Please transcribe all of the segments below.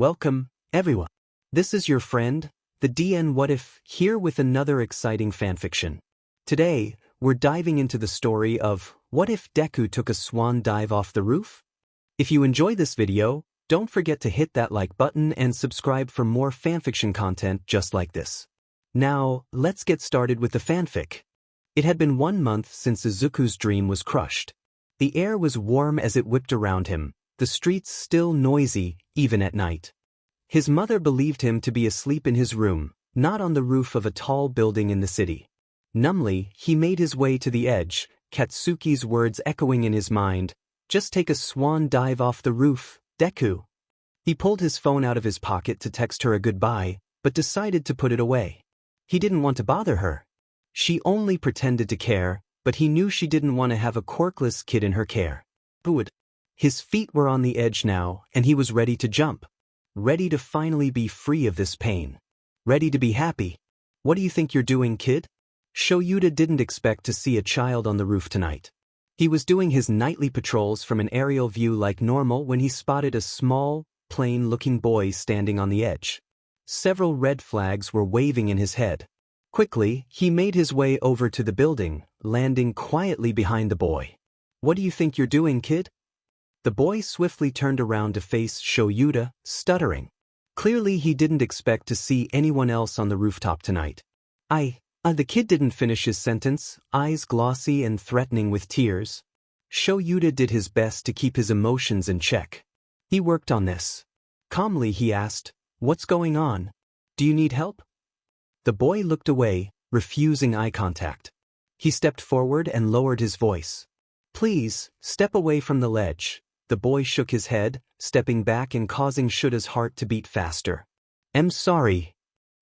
Welcome, everyone. This is your friend, the DN What If, here with another exciting fanfiction. Today, we're diving into the story of What If Deku Took a Swan Dive Off the Roof? If you enjoy this video, don't forget to hit that like button and subscribe for more fanfiction content just like this. Now, let's get started with the fanfic. It had been 1 month since Izuku's dream was crushed. The air was warm as it whipped around him, the streets still noisy, even at night. His mother believed him to be asleep in his room, not on the roof of a tall building in the city. Numbly, he made his way to the edge, Katsuki's words echoing in his mind, "Just take a swan dive off the roof, Deku." He pulled his phone out of his pocket to text her a goodbye, but decided to put it away. He didn't want to bother her. She only pretended to care, but he knew she didn't want to have a quirkless kid in her care. His feet were on the edge now, and he was ready to jump. Ready to finally be free of this pain. Ready to be happy. "What do you think you're doing, kid?" Shoyuta didn't expect to see a child on the roof tonight. He was doing his nightly patrols from an aerial view like normal when he spotted a small, plain-looking boy standing on the edge. Several red flags were waving in his head. Quickly, he made his way over to the building, landing quietly behind the boy. "What do you think you're doing, kid?" The boy swiftly turned around to face Shoyuta, stuttering. Clearly he didn't expect to see anyone else on the rooftop tonight. The kid didn't finish his sentence, eyes glossy and threatening with tears. Shoyuta did his best to keep his emotions in check. He worked on this. Calmly he asked, "What's going on? Do you need help?" The boy looked away, refusing eye contact. He stepped forward and lowered his voice. "Please, step away from the ledge." The boy shook his head, stepping back and causing Shuta's heart to beat faster. "I'm sorry."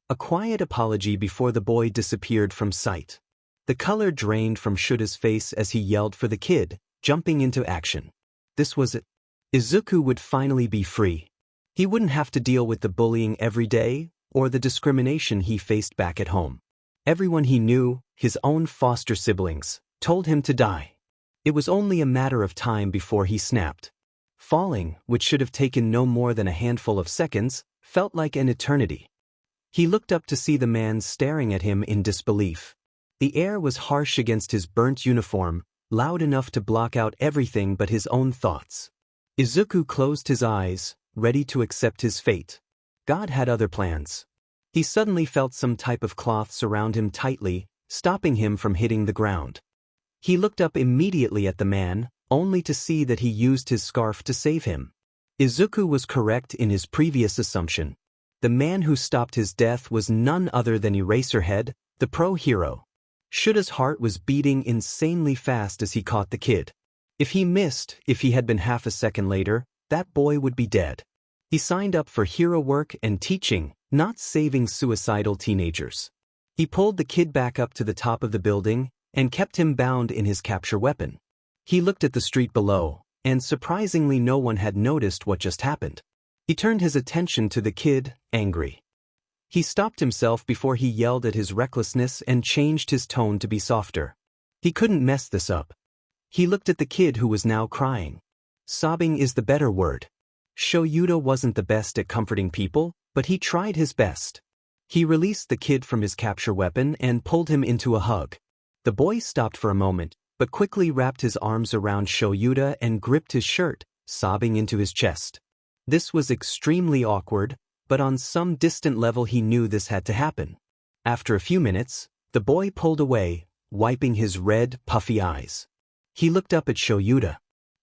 A quiet apology before the boy disappeared from sight. The color drained from Shuta's face as he yelled for the kid, jumping into action. This was it. Izuku would finally be free. He wouldn't have to deal with the bullying every day, or the discrimination he faced back at home. Everyone he knew, his own foster siblings, told him to die. It was only a matter of time before he snapped. Falling, which should have taken no more than a handful of seconds, felt like an eternity. He looked up to see the man staring at him in disbelief. The air was harsh against his burnt uniform, loud enough to block out everything but his own thoughts. Izuku closed his eyes, ready to accept his fate. God had other plans. He suddenly felt some type of cloth surround him tightly, stopping him from hitting the ground. He looked up immediately at the man, only to see that he used his scarf to save him. Izuku was correct in his previous assumption. The man who stopped his death was none other than Eraserhead, the pro hero. Shuta's heart was beating insanely fast as he caught the kid. If he missed, if he had been half a second later, that boy would be dead. He signed up for hero work and teaching, not saving suicidal teenagers. He pulled the kid back up to the top of the building and kept him bound in his capture weapon. He looked at the street below, and surprisingly no one had noticed what just happened. He turned his attention to the kid, angry. He stopped himself before he yelled at his recklessness and changed his tone to be softer. He couldn't mess this up. He looked at the kid who was now crying. Sobbing is the better word. Shoyuta wasn't the best at comforting people, but he tried his best. He released the kid from his capture weapon and pulled him into a hug. The boy stopped for a moment, but quickly wrapped his arms around Shoyuta and gripped his shirt, sobbing into his chest. This was extremely awkward, but on some distant level he knew this had to happen. After a few minutes, the boy pulled away, wiping his red, puffy eyes. He looked up at Shoyuta.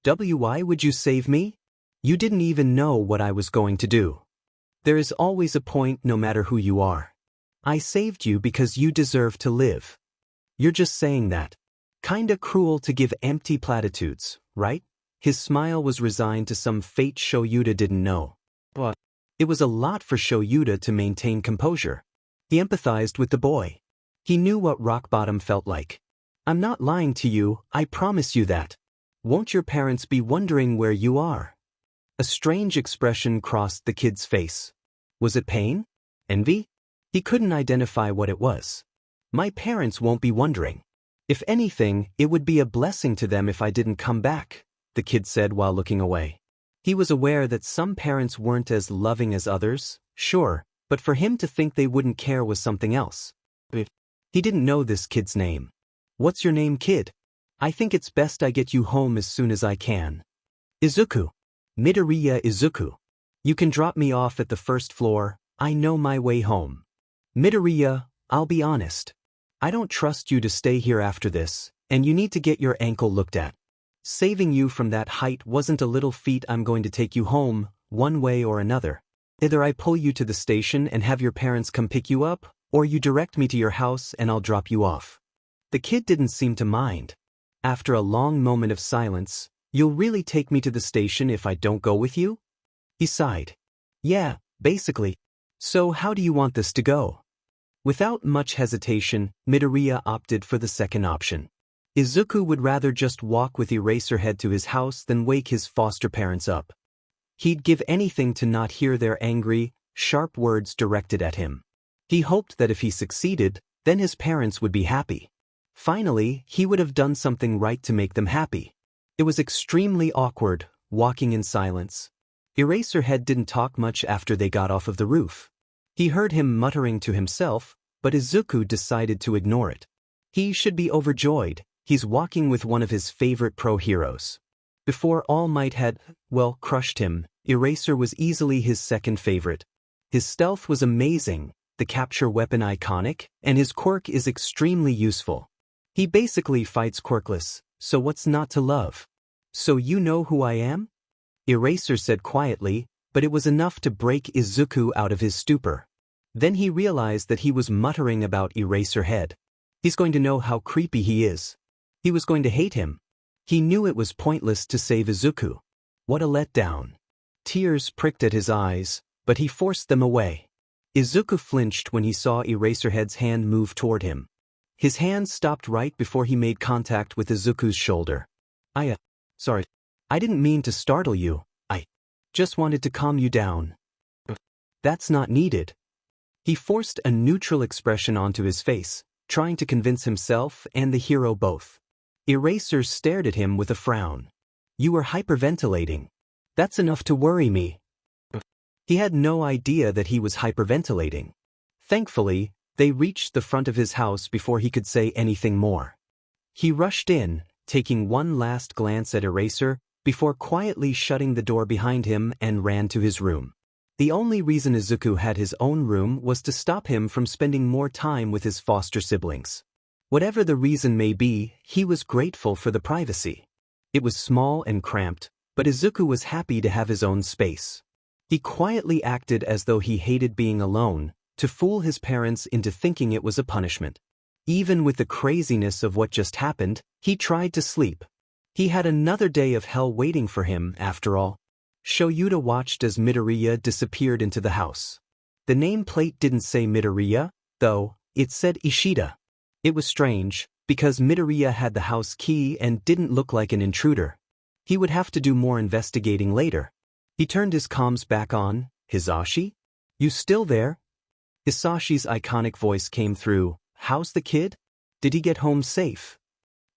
"Why would you save me? You didn't even know what I was going to do. There is always a point no matter who you are. I saved you because you deserve to live. You're just saying that. Kinda cruel to give empty platitudes, right?" His smile was resigned to some fate Shoyuta didn't know. But it was a lot for Shoyuta to maintain composure. He empathized with the boy. He knew what rock bottom felt like. "I'm not lying to you, I promise you that. Won't your parents be wondering where you are?" A strange expression crossed the kid's face. Was it pain? Envy? He couldn't identify what it was. "My parents won't be wondering. If anything, it would be a blessing to them if I didn't come back," the kid said while looking away. He was aware that some parents weren't as loving as others, sure, but for him to think they wouldn't care was something else. He didn't know this kid's name. "What's your name, kid? I think it's best I get you home as soon as I can." "Izuku. Midoriya Izuku. You can drop me off at the first floor, I know my way home." "Midoriya, I'll be honest. I don't trust you to stay here after this, and you need to get your ankle looked at. Saving you from that height wasn't a little feat. I'm going to take you home, one way or another. Either I pull you to the station and have your parents come pick you up, or you direct me to your house and I'll drop you off." The kid didn't seem to mind. After a long moment of silence, "You'll really take me to the station if I don't go with you?" He sighed. "Yeah, basically. So how do you want this to go?" Without much hesitation, Midoriya opted for the second option. Izuku would rather just walk with Eraserhead to his house than wake his foster parents up. He'd give anything to not hear their angry, sharp words directed at him. He hoped that if he succeeded, then his parents would be happy. Finally, he would have done something right to make them happy. It was extremely awkward, walking in silence. Eraserhead didn't talk much after they got off of the roof. He heard him muttering to himself, but Izuku decided to ignore it. He should be overjoyed. He's walking with one of his favorite pro-heroes. Before All Might had, well, crushed him, Eraser was easily his second favorite. His stealth was amazing, the capture weapon iconic, and his quirk is extremely useful. He basically fights quirkless, so what's not to love? "So you know who I am?" Eraser said quietly, but it was enough to break Izuku out of his stupor. Then he realized that he was muttering about Eraserhead. He's going to know how creepy he is. He was going to hate him. He knew it was pointless to save Izuku. What a letdown. Tears pricked at his eyes, but he forced them away. Izuku flinched when he saw Eraserhead's hand move toward him. His hand stopped right before he made contact with Izuku's shoulder. Sorry. I didn't mean to startle you. I just wanted to calm you down." "That's not needed." He forced a neutral expression onto his face, trying to convince himself and the hero both. Eraser stared at him with a frown. "You were hyperventilating. That's enough to worry me." He had no idea that he was hyperventilating. Thankfully, they reached the front of his house before he could say anything more. He rushed in, taking one last glance at Eraser, before quietly shutting the door behind him and ran to his room. The only reason Izuku had his own room was to stop him from spending more time with his foster siblings. Whatever the reason may be, he was grateful for the privacy. It was small and cramped, but Izuku was happy to have his own space. He quietly acted as though he hated being alone, to fool his parents into thinking it was a punishment. Even with the craziness of what just happened, he tried to sleep. He had another day of hell waiting for him, after all. Shoyuta watched as Midoriya disappeared into the house. The nameplate didn't say Midoriya, though, it said Ishida. It was strange, because Midoriya had the house key and didn't look like an intruder. He would have to do more investigating later. He turned his comms back on. "Hisashi? You still there?" Hisashi's iconic voice came through. "How's the kid? Did he get home safe?"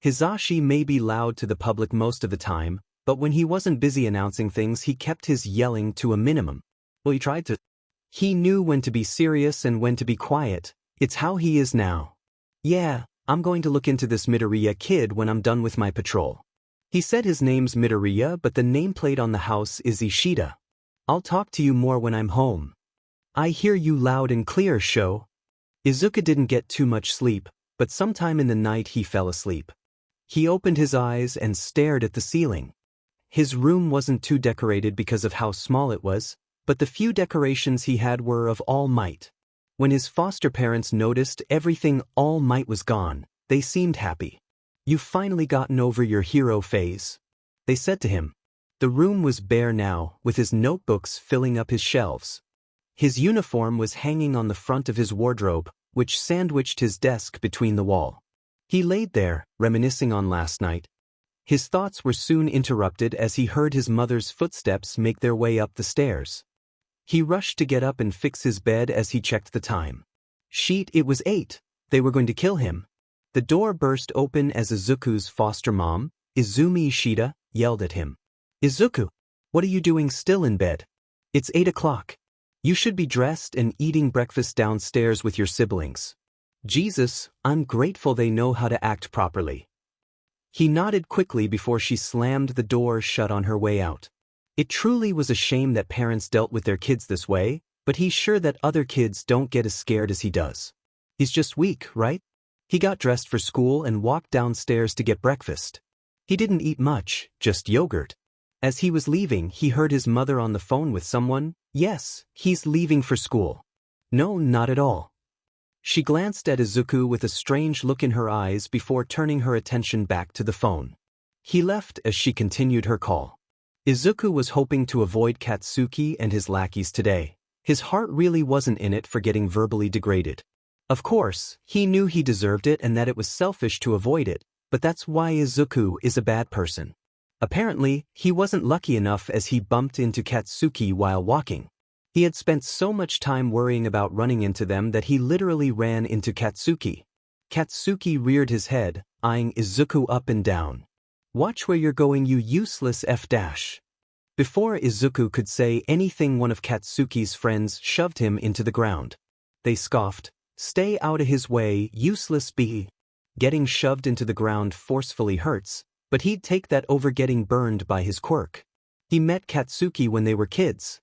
Hisashi may be loud to the public most of the time, but when he wasn't busy announcing things he kept his yelling to a minimum. Well, he tried to. He knew when to be serious and when to be quiet. It's how he is now. "Yeah, I'm going to look into this Midoriya kid when I'm done with my patrol." He said his name's Midoriya, but the nameplate on the house is Ishida. "I'll talk to you more when I'm home." "I hear you loud and clear, Sho." Izuku didn't get too much sleep, but sometime in the night he fell asleep. He opened his eyes and stared at the ceiling. His room wasn't too decorated because of how small it was, but the few decorations he had were of All Might. When his foster parents noticed everything All Might was gone, they seemed happy. "You've finally gotten over your hero phase," they said to him. The room was bare now, with his notebooks filling up his shelves. His uniform was hanging on the front of his wardrobe, which sandwiched his desk between the wall. He laid there, reminiscing on last night. His thoughts were soon interrupted as he heard his mother's footsteps make their way up the stairs. He rushed to get up and fix his bed as he checked the time. It was 8. They were going to kill him. The door burst open as Izuku's foster mom, Izumi Ishida, yelled at him. "Izuku! What are you doing still in bed? It's 8 o'clock. You should be dressed and eating breakfast downstairs with your siblings. Jesus, I'm grateful they know how to act properly. He nodded quickly before she slammed the door shut on her way out. It truly was a shame that parents dealt with their kids this way, but he's sure that other kids don't get as scared as he does. He's just weak, right? He got dressed for school and walked downstairs to get breakfast. He didn't eat much, just yogurt. As he was leaving, he heard his mother on the phone with someone. Yes, he's leaving for school. No, not at all. She glanced at Izuku with a strange look in her eyes before turning her attention back to the phone. He left as she continued her call. Izuku was hoping to avoid Katsuki and his lackeys today. His heart really wasn't in it for getting verbally degraded. Of course, he knew he deserved it and that it was selfish to avoid it, but that's why Izuku is a bad person. Apparently, he wasn't lucky enough as he bumped into Katsuki while walking. He had spent so much time worrying about running into them that he literally ran into Katsuki. Katsuki reared his head, eyeing Izuku up and down. Watch where you're going, you useless F-. Before Izuku could say anything, one of Katsuki's friends shoved him into the ground. They scoffed, "Stay out of his way, useless B." Getting shoved into the ground forcefully hurts, but he'd take that over getting burned by his quirk. He met Katsuki when they were kids.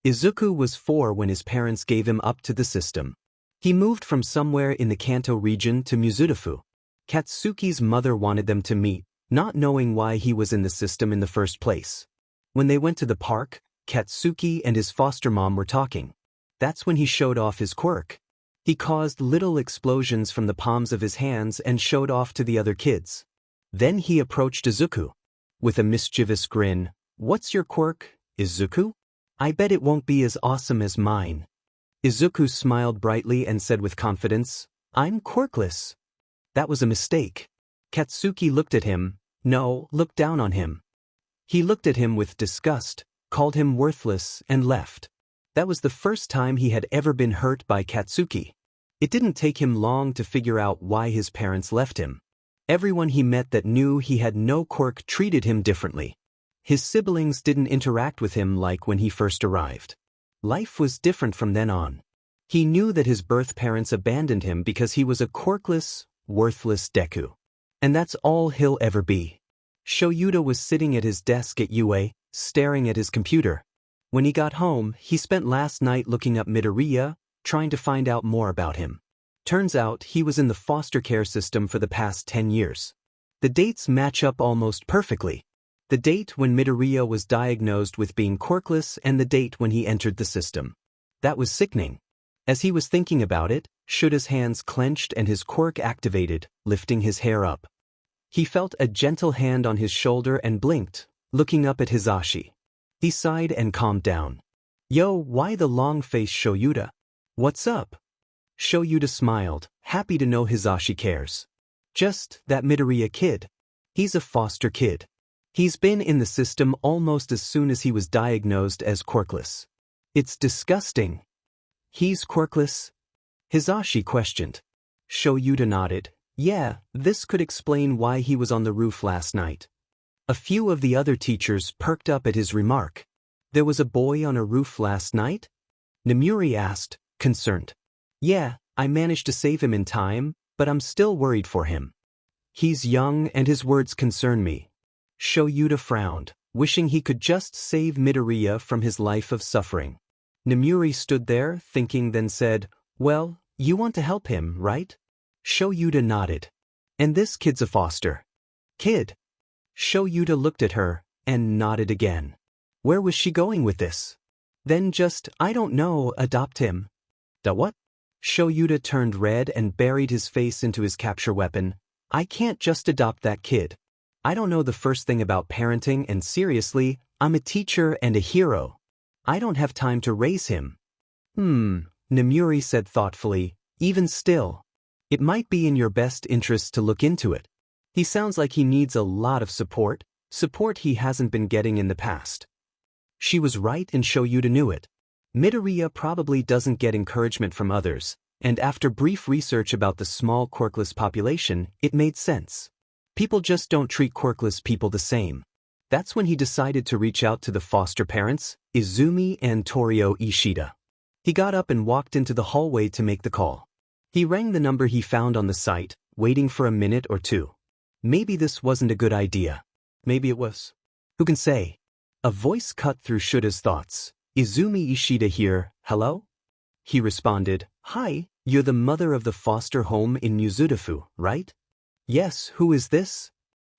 Izuku was 4 when his parents gave him up to the system. He moved from somewhere in the Kanto region to Mizudafu. Katsuki's mother wanted them to meet, not knowing why he was in the system in the first place. When they went to the park, Katsuki and his foster mom were talking. That's when he showed off his quirk. He caused little explosions from the palms of his hands and showed off to the other kids. Then he approached Izuku. With a mischievous grin, "What's your quirk, Izuku? I bet it won't be as awesome as mine." Izuku smiled brightly and said with confidence, "I'm quirkless." That was a mistake. Katsuki looked at him, looked down on him. He looked at him with disgust, called him worthless, and left. That was the first time he had ever been hurt by Katsuki. It didn't take him long to figure out why his parents left him. Everyone he met that knew he had no quirk treated him differently. His siblings didn't interact with him like when he first arrived. Life was different from then on. He knew that his birth parents abandoned him because he was a quirkless, worthless Deku. And that's all he'll ever be. Shoyuta was sitting at his desk at UA, staring at his computer. When he got home, he spent last night looking up Midoriya, trying to find out more about him. Turns out he was in the foster care system for the past 10 years. The dates match up almost perfectly. The date when Midoriya was diagnosed with being quirkless and the date when he entered the system. That was sickening. As he was thinking about it, Shuta's hands clenched and his quirk activated, lifting his hair up. He felt a gentle hand on his shoulder and blinked, looking up at Hisashi. He sighed and calmed down. "Yo, why the long face, Shoyuta? What's up?" Shoyuta smiled, happy to know Hisashi cares. "Just that Midoriya kid. He's a foster kid. He's been in the system almost as soon as he was diagnosed as quirkless. It's disgusting." "He's quirkless?" Hisashi questioned. Shoyuta nodded. "Yeah, this could explain why he was on the roof last night." A few of the other teachers perked up at his remark. "There was a boy on a roof last night?" Namuri asked, concerned. "Yeah, I managed to save him in time, but I'm still worried for him. He's young and his words concern me." Shoyuta frowned, wishing he could just save Midoriya from his life of suffering. Namuri stood there, thinking, then said, "Well, you want to help him, right?" Shoyuta nodded. "And this kid's a foster kid?" Shoyuta looked at her, and nodded again. Where was she going with this? "Then just, I don't know, adopt him." "Da what?" Shoyuta turned red and buried his face into his capture weapon. "I can't just adopt that kid. I don't know the first thing about parenting and seriously, I'm a teacher and a hero. I don't have time to raise him." Namuri said thoughtfully, "Even still, it might be in your best interest to look into it. He sounds like he needs a lot of support he hasn't been getting in the past." She was right and Shoyuta knew it. Midoriya probably doesn't get encouragement from others, and after brief research about the small quirkless population, it made sense. People just don't treat quirkless people the same. That's when he decided to reach out to the foster parents, Izumi and Torio Ishida. He got up and walked into the hallway to make the call. He rang the number he found on the site, waiting for a minute or two. Maybe this wasn't a good idea. Maybe it was. Who can say? A voice cut through Shuda's thoughts. Izumi Ishida here, hello? He responded, Hi, you're the mother of the foster home in Mizudafu, right? Yes, who is this?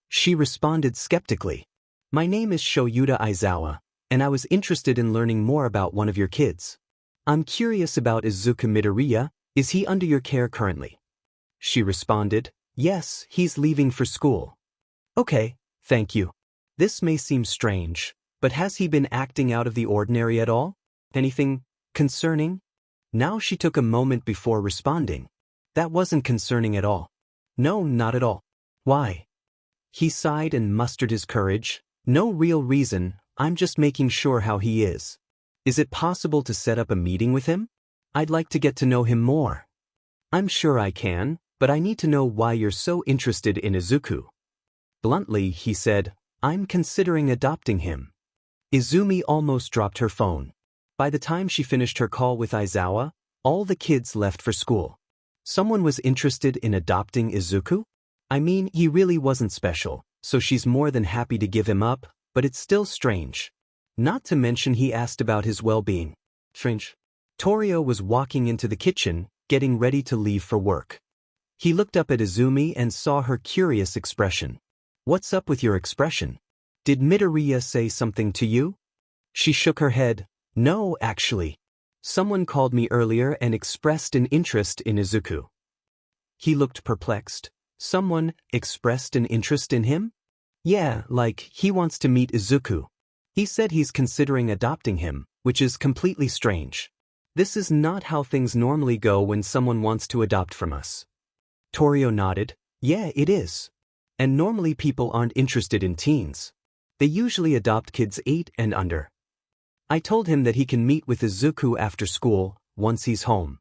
She responded skeptically. My name is Shoyuta Aizawa, and I was interested in learning more about one of your kids. I'm curious about Izuku Midoriya. Is he under your care currently? She responded, Yes, he's leaving for school. Okay, thank you. This may seem strange, but has he been acting out of the ordinary at all? Anything concerning? Now she took a moment before responding. That wasn't concerning at all. No, not at all. Why? He sighed and mustered his courage. No real reason, I'm just making sure how he is. Is it possible to set up a meeting with him? I'd like to get to know him more. I'm sure I can, but I need to know why you're so interested in Izuku. Bluntly, he said, I'm considering adopting him. Izumi almost dropped her phone. By the time she finished her call with Aizawa, all the kids left for school. Someone was interested in adopting Izuku? I mean, he really wasn't special, so she's more than happy to give him up, but it's still strange. Not to mention he asked about his well-being. Strange. Torio was walking into the kitchen, getting ready to leave for work. He looked up at Izumi and saw her curious expression. What's up with your expression? Did Midoriya say something to you? She shook her head. No, actually. Someone called me earlier and expressed an interest in Izuku. He looked perplexed. Someone expressed an interest in him? Yeah, like he wants to meet Izuku. He said he's considering adopting him, which is completely strange. This is not how things normally go when someone wants to adopt from us. Torio nodded. Yeah, it is. And normally people aren't interested in teens. They usually adopt kids 8 and under. I told him that he can meet with Izuku after school, once he's home.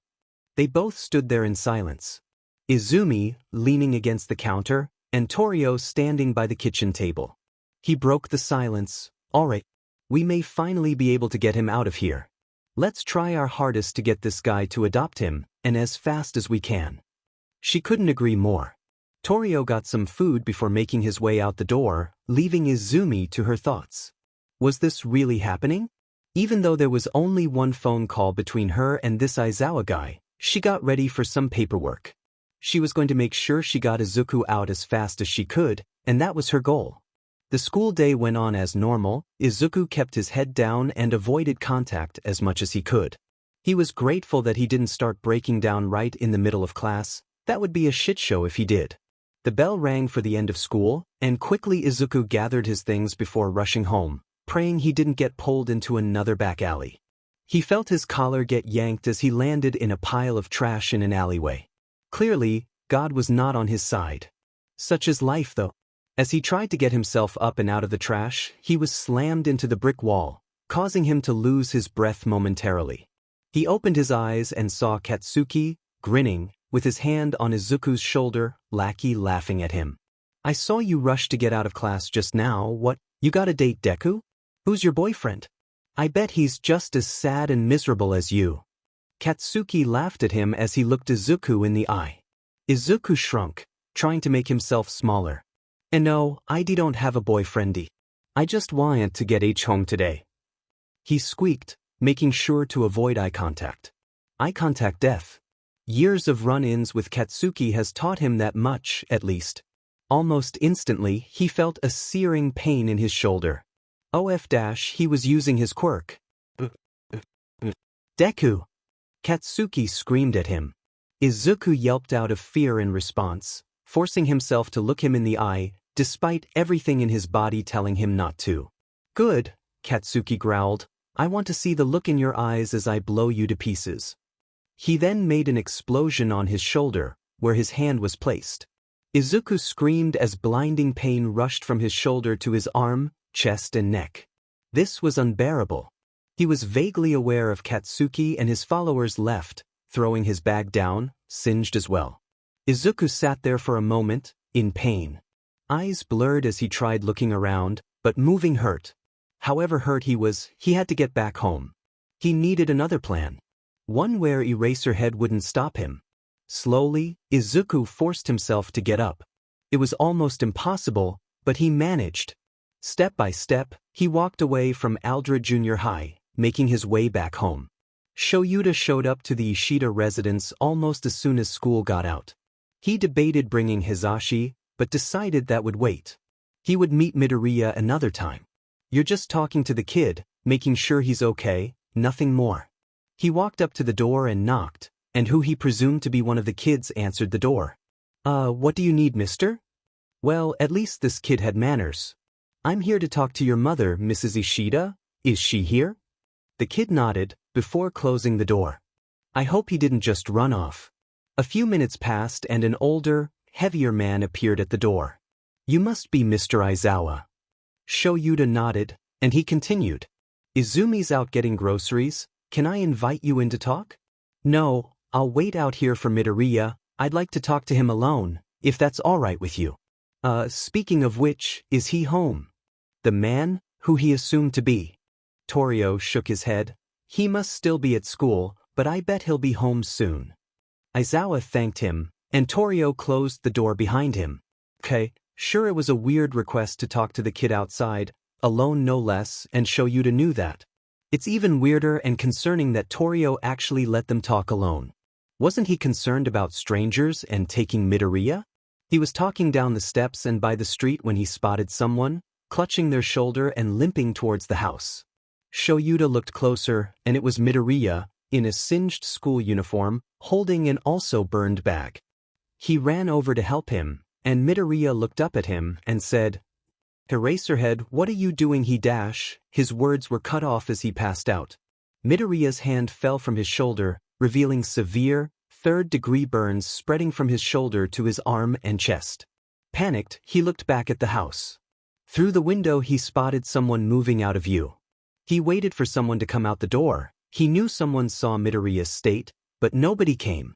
They both stood there in silence. Izumi, leaning against the counter, and Torio standing by the kitchen table. He broke the silence. All right. We may finally be able to get him out of here. Let's try our hardest to get this guy to adopt him, and as fast as we can. She couldn't agree more. Torio got some food before making his way out the door, leaving Izumi to her thoughts. Was this really happening? Even though there was only one phone call between her and this Aizawa guy, she got ready for some paperwork. She was going to make sure she got Izuku out as fast as she could, and that was her goal. The school day went on as normal. Izuku kept his head down and avoided contact as much as he could. He was grateful that he didn't start breaking down right in the middle of class. That would be a shit show if he did. The bell rang for the end of school, and quickly Izuku gathered his things before rushing home, praying he didn't get pulled into another back alley. He felt his collar get yanked as he landed in a pile of trash in an alleyway. Clearly, God was not on his side. Such is life, though. As he tried to get himself up and out of the trash, he was slammed into the brick wall, causing him to lose his breath momentarily. He opened his eyes and saw Katsuki, grinning, with his hand on Izuku's shoulder, Lackey laughing at him. I saw you rush to get out of class just now. What, you got a date, Deku? Who's your boyfriend? I bet he's just as sad and miserable as you. Katsuki laughed at him as he looked Izuku in the eye. Izuku shrunk, trying to make himself smaller. And no, I don't have a boyfriendy. I just want to get home today. He squeaked, making sure to avoid eye contact. Eye contact death. Years of run-ins with Katsuki has taught him that much, at least. Almost instantly, he felt a searing pain in his shoulder. He was using his quirk. Deku! Katsuki screamed at him. Izuku yelped out of fear in response, forcing himself to look him in the eye, despite everything in his body telling him not to. Good, Katsuki growled. I want to see the look in your eyes as I blow you to pieces. He then made an explosion on his shoulder, where his hand was placed. Izuku screamed as blinding pain rushed from his shoulder to his arm, chest and neck. This was unbearable. He was vaguely aware of Katsuki and his followers left, throwing his bag down, singed as well. Izuku sat there for a moment, in pain. Eyes blurred as he tried looking around, but moving hurt. However hurt he was, he had to get back home. He needed another plan. One where Eraserhead wouldn't stop him. Slowly, Izuku forced himself to get up. It was almost impossible, but he managed. Step by step, he walked away from Aldra Junior High, making his way back home. Shoyuta showed up to the Ishida residence almost as soon as school got out. He debated bringing Hisashi, but decided that would wait. He would meet Midoriya another time. You're just talking to the kid, making sure he's okay, nothing more. He walked up to the door and knocked, and who he presumed to be one of the kids answered the door. What do you need, mister? Well, at least this kid had manners. I'm here to talk to your mother, Mrs. Ishida. Is she here? The kid nodded, before closing the door. I hope he didn't just run off. A few minutes passed and an older, heavier man appeared at the door. You must be Mr. Aizawa. Shoyuta nodded, and he continued. Izumi's out getting groceries. Can I invite you in to talk? No, I'll wait out here for Midoriya. I'd like to talk to him alone, if that's all right with you. Speaking of which, is he home? The man, who he assumed to be. Torio shook his head. He must still be at school, but I bet he'll be home soon. Aizawa thanked him, and Torio closed the door behind him. Okay, sure it was a weird request to talk to the kid outside, alone no less, and Shoyuta knew that. It's even weirder and concerning that Torio actually let them talk alone. Wasn't he concerned about strangers and taking Midoriya? He was talking down the steps and by the street when he spotted someone, clutching their shoulder and limping towards the house. Shoyuta looked closer, and it was Midoriya, in a singed school uniform, holding an also burned bag. He ran over to help him, and Midoriya looked up at him and said, Eraserhead, what are you doing? His words were cut off as he passed out. Midoriya's hand fell from his shoulder, revealing severe, third-degree burns spreading from his shoulder to his arm and chest. Panicked, he looked back at the house. Through the window he spotted someone moving out of view. He waited for someone to come out the door. He knew someone saw Midoriya's state, but nobody came.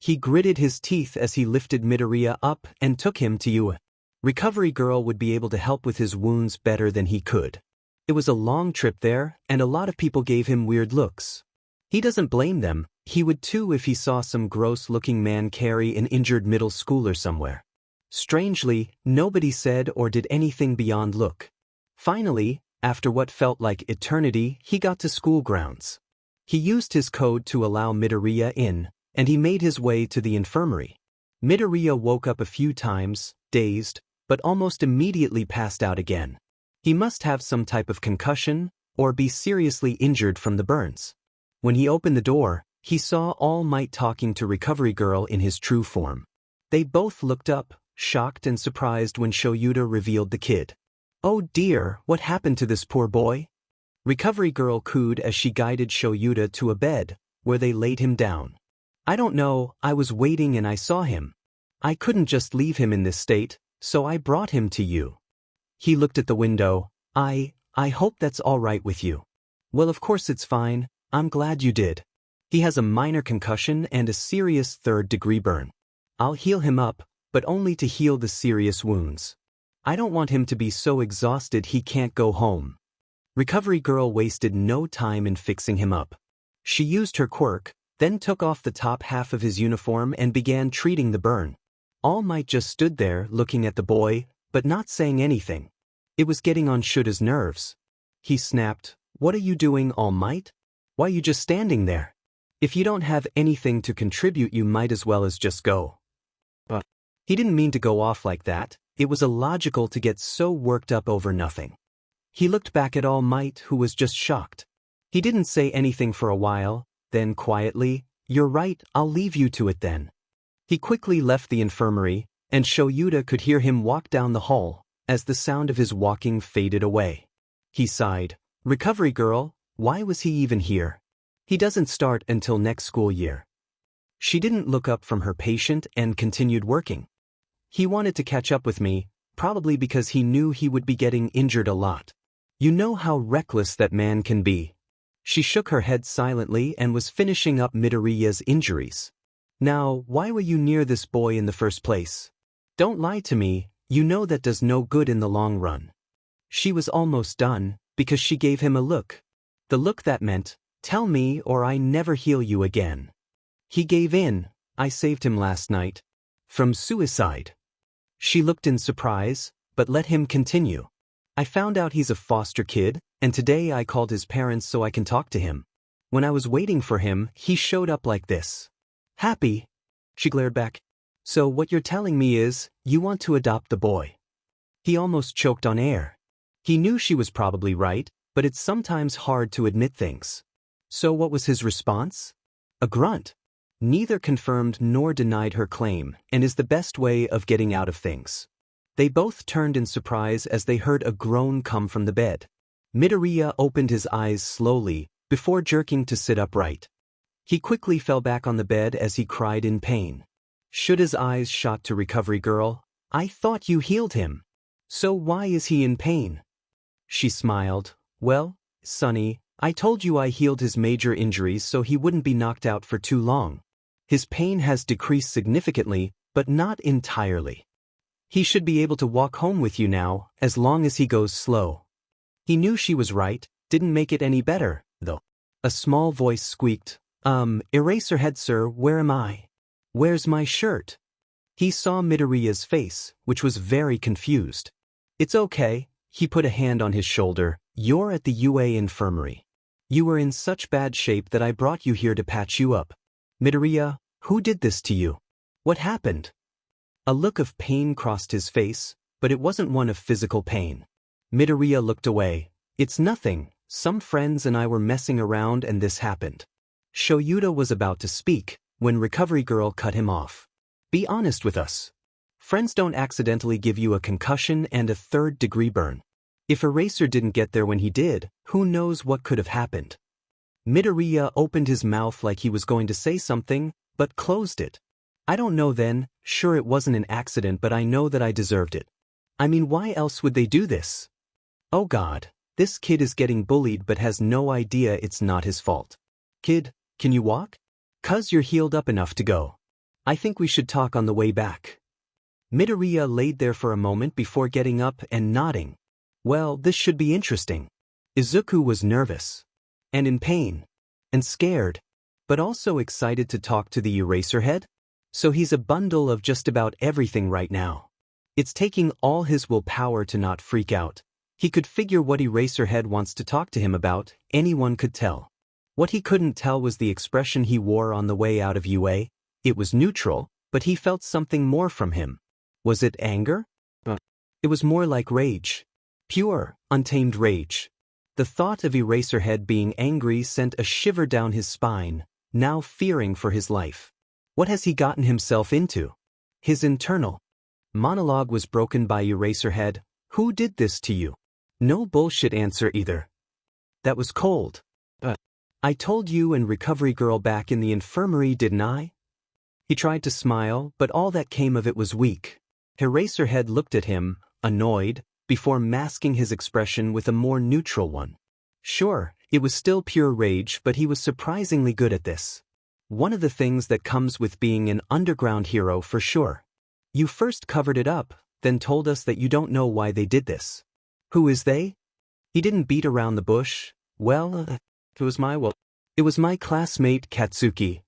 He gritted his teeth as he lifted Midoriya up and took him to Yua. Recovery Girl would be able to help with his wounds better than he could. It was a long trip there, and a lot of people gave him weird looks. He doesn't blame them. He would too if he saw some gross-looking man carry an injured middle schooler somewhere. Strangely, nobody said or did anything beyond look. Finally, after what felt like eternity, he got to school grounds. He used his code to allow Midoriya in, and he made his way to the infirmary. Midoriya woke up a few times, dazed, but almost immediately passed out again. He must have some type of concussion, or be seriously injured from the burns. When he opened the door, he saw All Might talking to Recovery Girl in his true form. They both looked up, shocked and surprised when Shoyuta revealed the kid. Oh dear, what happened to this poor boy? Recovery Girl cooed as she guided Shoyuta to a bed, where they laid him down. I don't know, I was waiting and I saw him. I couldn't just leave him in this state, so I brought him to you. He looked at the window. I hope that's all right with you. Well, of course it's fine, I'm glad you did. He has a minor concussion and a serious third-degree burn. I'll heal him up, but only to heal the serious wounds. I don't want him to be so exhausted he can't go home. Recovery Girl wasted no time in fixing him up. She used her quirk, then took off the top half of his uniform and began treating the burn. All Might just stood there looking at the boy, but not saying anything. It was getting on Shuta's nerves. He snapped, What are you doing, All Might? Why are you just standing there? If you don't have anything to contribute you might as well as just go. But he didn't mean to go off like that. It was illogical to get so worked up over nothing. He looked back at All Might, who was just shocked. He didn't say anything for a while, then quietly, You're right, I'll leave you to it then. He quickly left the infirmary, and Shoyuta could hear him walk down the hall, as the sound of his walking faded away. He sighed. Recovery Girl, why was he even here? He doesn't start until next school year. She didn't look up from her patient and continued working. He wanted to catch up with me, probably because he knew he would be getting injured a lot. You know how reckless that man can be. She shook her head silently and was finishing up Midoriya's injuries. Now, why were you near this boy in the first place? Don't lie to me, you know that does no good in the long run. She was almost done, because she gave him a look. The look that meant, "Tell me or I never heal you again." He gave in. "I saved him last night. From suicide." She looked in surprise, but let him continue. "I found out he's a foster kid, and today I called his parents so I can talk to him. When I was waiting for him, he showed up like this. Happy?" She glared back. "So what you're telling me is, you want to adopt the boy." He almost choked on air. He knew she was probably right, but it's sometimes hard to admit things. So what was his response? A grunt. Neither confirmed nor denied her claim, and is the best way of getting out of things. They both turned in surprise as they heard a groan come from the bed. Midoriya opened his eyes slowly, before jerking to sit upright. He quickly fell back on the bed as he cried in pain. Shura's eyes shot to Recovery Girl. "I thought you healed him. So why is he in pain?" She smiled. "Well, Sonny, I told you I healed his major injuries so he wouldn't be knocked out for too long. His pain has decreased significantly, but not entirely. He should be able to walk home with you now, as long as he goes slow." He knew she was right, didn't make it any better, though. A small voice squeaked, Eraserhead sir, where am I? Where's my shirt?" He saw Midoriya's face, which was very confused. "It's okay," he put a hand on his shoulder, "you're at the UA infirmary. You were in such bad shape that I brought you here to patch you up. Midoriya, who did this to you? What happened?" A look of pain crossed his face, but it wasn't one of physical pain. Midoriya looked away. "It's nothing, some friends and I were messing around and this happened." Shoyuta was about to speak, when Recovery Girl cut him off. "Be honest with us. Friends don't accidentally give you a concussion and a third-degree burn. If Eraser didn't get there when he did, who knows what could have happened." Midoriya opened his mouth like he was going to say something, but closed it. "I don't know then, sure it wasn't an accident but I know that I deserved it. I mean why else would they do this? Oh God, this kid is getting bullied but has no idea it's not his fault. Kid, can you walk? 'Cause you're healed up enough to go. I think we should talk on the way back." Midoriya laid there for a moment before getting up and nodding. Well, this should be interesting. Izuku was nervous. And in pain. And scared. But also excited to talk to the Eraserhead? So he's a bundle of just about everything right now. It's taking all his willpower to not freak out. He could figure what Eraserhead wants to talk to him about, anyone could tell. What he couldn't tell was the expression he wore on the way out of UA. It was neutral, but he felt something more from him. Was it anger? It was more like rage. Pure, untamed rage. The thought of Eraserhead being angry sent a shiver down his spine, now fearing for his life. What has he gotten himself into? His internal monologue was broken by Eraserhead. "Who did this to you?" No bullshit answer either. That was cold. "I told you and Recovery Girl back in the infirmary, didn't I?" He tried to smile, but all that came of it was weak. Eraserhead looked at him, annoyed, before masking his expression with a more neutral one. Sure, it was still pure rage, but he was surprisingly good at this. One of the things that comes with being an underground hero for sure. You first covered it up, then told us that you don't know why they did this. Who is they? He didn't beat around the bush. Well, it was my classmate Katsuki.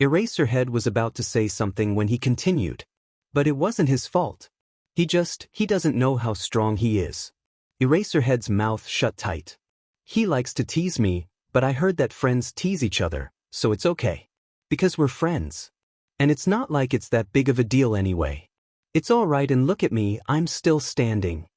Eraserhead was about to say something when he continued. But it wasn't his fault. He doesn't know how strong he is. Eraserhead's mouth shut tight. He likes to tease me, but I heard that friends tease each other, so it's okay. Because we're friends. And it's not like it's that big of a deal anyway. It's all right, and look at me, I'm still standing.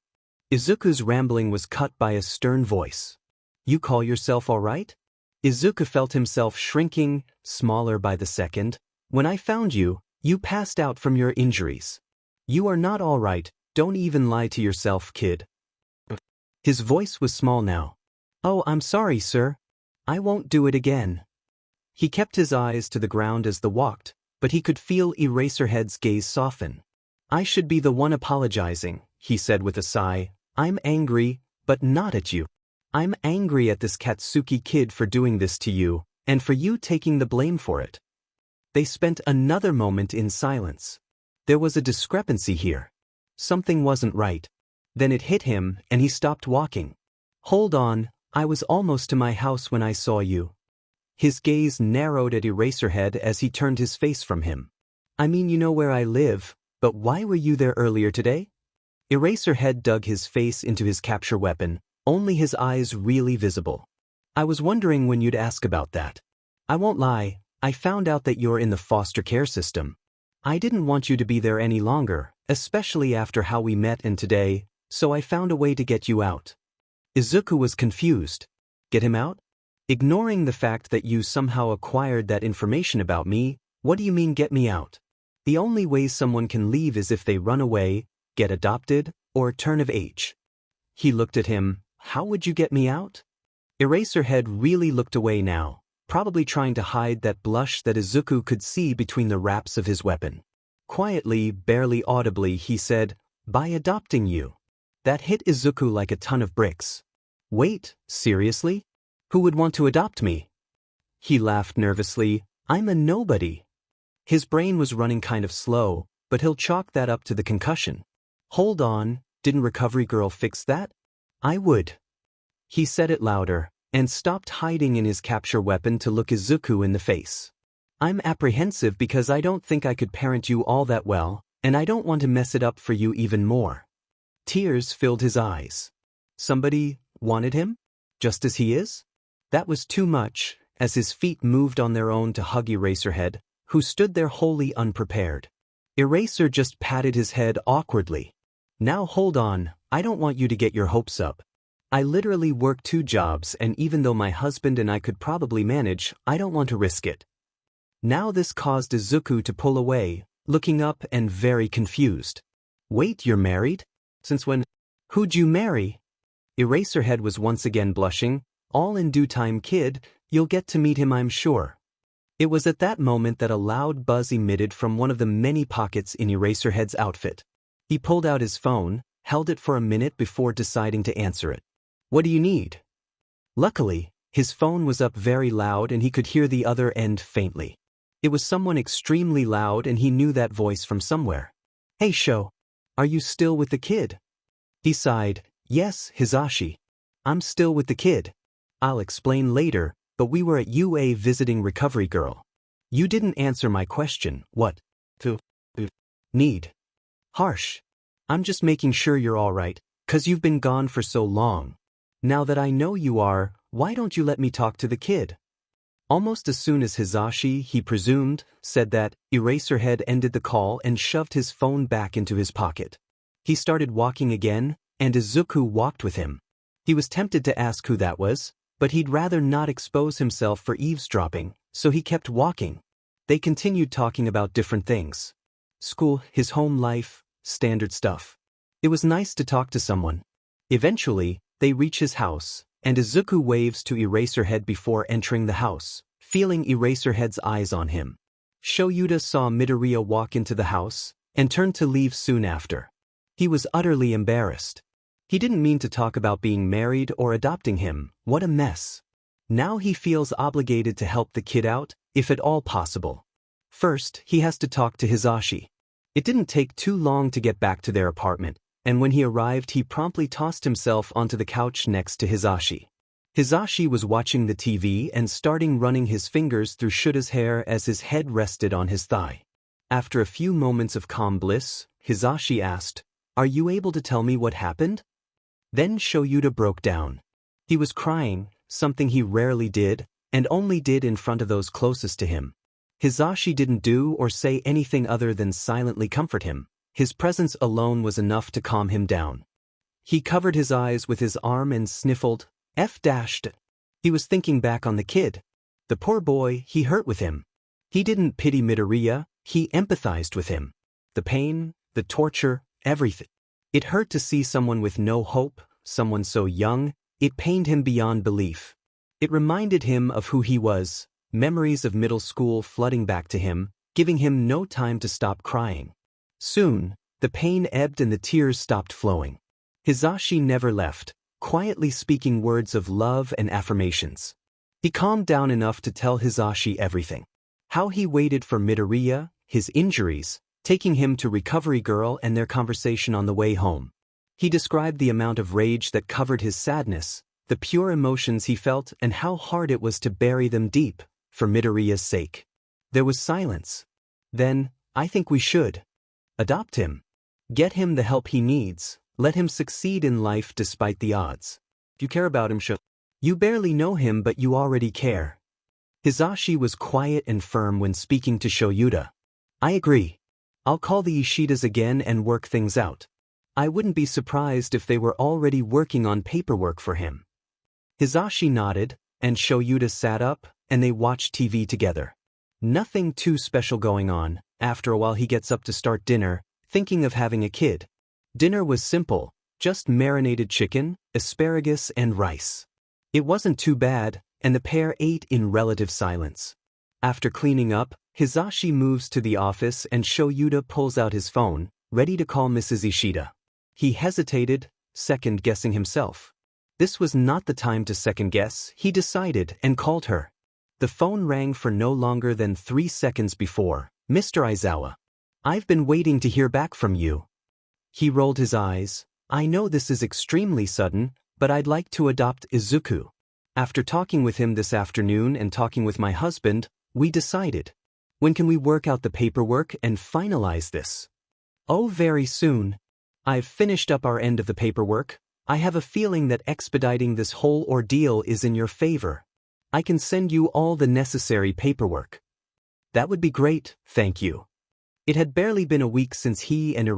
Izuku's rambling was cut by a stern voice. You call yourself all right? Izuku felt himself shrinking, smaller by the second. When I found you, you passed out from your injuries. You are not all right, don't even lie to yourself, kid. His voice was small now. Oh, I'm sorry, sir. I won't do it again. He kept his eyes to the ground as they walked, but he could feel Eraserhead's gaze soften. I should be the one apologizing, he said with a sigh. I'm angry, but not at you. I'm angry at this Katsuki kid for doing this to you, and for you taking the blame for it. They spent another moment in silence. There was a discrepancy here. Something wasn't right. Then it hit him, and he stopped walking. Hold on, I was almost to my house when I saw you. His gaze narrowed at Eraserhead as he turned his face from him. I mean, you know where I live, but why were you there earlier today? Eraserhead dug his face into his capture weapon, only his eyes really visible. I was wondering when you'd ask about that. I won't lie, I found out that you're in the foster care system. I didn't want you to be there any longer, especially after how we met and today, so I found a way to get you out. Izuku was confused. Get him out? Ignoring the fact that you somehow acquired that information about me, what do you mean get me out? The only way someone can leave is if they run away, get adopted, or turn of age. He looked at him. How would you get me out? Eraserhead really looked away now, probably trying to hide that blush that Izuku could see between the wraps of his weapon. Quietly, barely audibly, he said, by adopting you. That hit Izuku like a ton of bricks. Wait, seriously? Who would want to adopt me? He laughed nervously. I'm a nobody. His brain was running kind of slow, but he'll chalk that up to the concussion. Hold on, didn't Recovery Girl fix that? I would. He said it louder, and stopped hiding in his capture weapon to look Izuku in the face. I'm apprehensive because I don't think I could parent you all that well, and I don't want to mess it up for you even more. Tears filled his eyes. Somebody wanted him? Just as he is? That was too much, as his feet moved on their own to hug Eraserhead, who stood there wholly unprepared. Eraser just patted his head awkwardly. Now hold on, I don't want you to get your hopes up. I literally work 2 jobs, and even though my husband and I could probably manage, I don't want to risk it. Now this caused Izuku to pull away, looking up and very confused. Wait, you're married? Since when? Who'd you marry? Eraserhead was once again blushing. All in due time, kid, you'll get to meet him, I'm sure. It was at that moment that a loud buzz emitted from one of the many pockets in Eraserhead's outfit. He pulled out his phone, held it for a minute before deciding to answer it. What do you need? Luckily, his phone was up very loud and he could hear the other end faintly. It was someone extremely loud and he knew that voice from somewhere. Hey Sho, are you still with the kid? He sighed. Yes, Hisashi. I'm still with the kid. I'll explain later, but we were at UA visiting Recovery Girl. You didn't answer my question. What? To need? Harsh. I'm just making sure you're alright, 'cause you've been gone for so long. Now that I know you are, why don't you let me talk to the kid? Almost as soon as Hisashi, he presumed, said that, Eraserhead ended the call and shoved his phone back into his pocket. He started walking again, and Izuku walked with him. He was tempted to ask who that was, but he'd rather not expose himself for eavesdropping, so he kept walking. They continued talking about different things. School, his home life, standard stuff. It was nice to talk to someone. Eventually, they reach his house, and Izuku waves to Eraserhead before entering the house, feeling Eraserhead's eyes on him. Shoyuta saw Midoriya walk into the house, and turned to leave soon after. He was utterly embarrassed. He didn't mean to talk about being married or adopting him. What a mess. Now he feels obligated to help the kid out, if at all possible. First, he has to talk to Hisashi. It didn't take too long to get back to their apartment, and when he arrived he promptly tossed himself onto the couch next to Hisashi. Hisashi was watching the TV and starting running his fingers through Shuta's hair as his head rested on his thigh. After a few moments of calm bliss, Hisashi asked, "Are you able to tell me what happened?" Then Shoyuta broke down. He was crying, something he rarely did, and only did in front of those closest to him. Hisashi didn't do or say anything other than silently comfort him. His presence alone was enough to calm him down. He covered his eyes with his arm and sniffled, F-dashed. He was thinking back on the kid. The poor boy, he hurt with him. He didn't pity Midoriya, he empathized with him. The pain, the torture, everything. It hurt to see someone with no hope, someone so young. It pained him beyond belief. It reminded him of who he was, memories of middle school flooding back to him, giving him no time to stop crying. Soon, the pain ebbed and the tears stopped flowing. Hisashi never left, quietly speaking words of love and affirmations. He calmed down enough to tell Hisashi everything. How he waited for Midoriya, his injuries, taking him to Recovery Girl and their conversation on the way home. He described the amount of rage that covered his sadness, the pure emotions he felt and how hard it was to bury them deep, for Midoriya's sake. There was silence. Then, I think we should adopt him. Get him the help he needs, let him succeed in life despite the odds. You care about him, You barely know him but you already care. Hizashi was quiet and firm when speaking to Shoyuta. I agree. I'll call the Ishidas again and work things out. I wouldn't be surprised if they were already working on paperwork for him. Hizashi nodded, and Shoyuta sat up, and they watched TV together. Nothing too special going on. After a while he gets up to start dinner, thinking of having a kid. Dinner was simple, just marinated chicken, asparagus and rice. It wasn't too bad, and the pair ate in relative silence. After cleaning up, Hizashi moves to the office and Shoyuta pulls out his phone, ready to call Mrs. Ishida. He hesitated, second-guessing himself. This was not the time to second-guess, he decided, and called her. The phone rang for no longer than 3 seconds before. Mr. Aizawa. I've been waiting to hear back from you. He rolled his eyes. I know this is extremely sudden, but I'd like to adopt Izuku. After talking with him this afternoon and talking with my husband, we decided. When can we work out the paperwork and finalize this? Oh, very soon. I've finished up our end of the paperwork. I have a feeling that expediting this whole ordeal is in your favor. I can send you all the necessary paperwork. That would be great, thank you. It had barely been a week since he and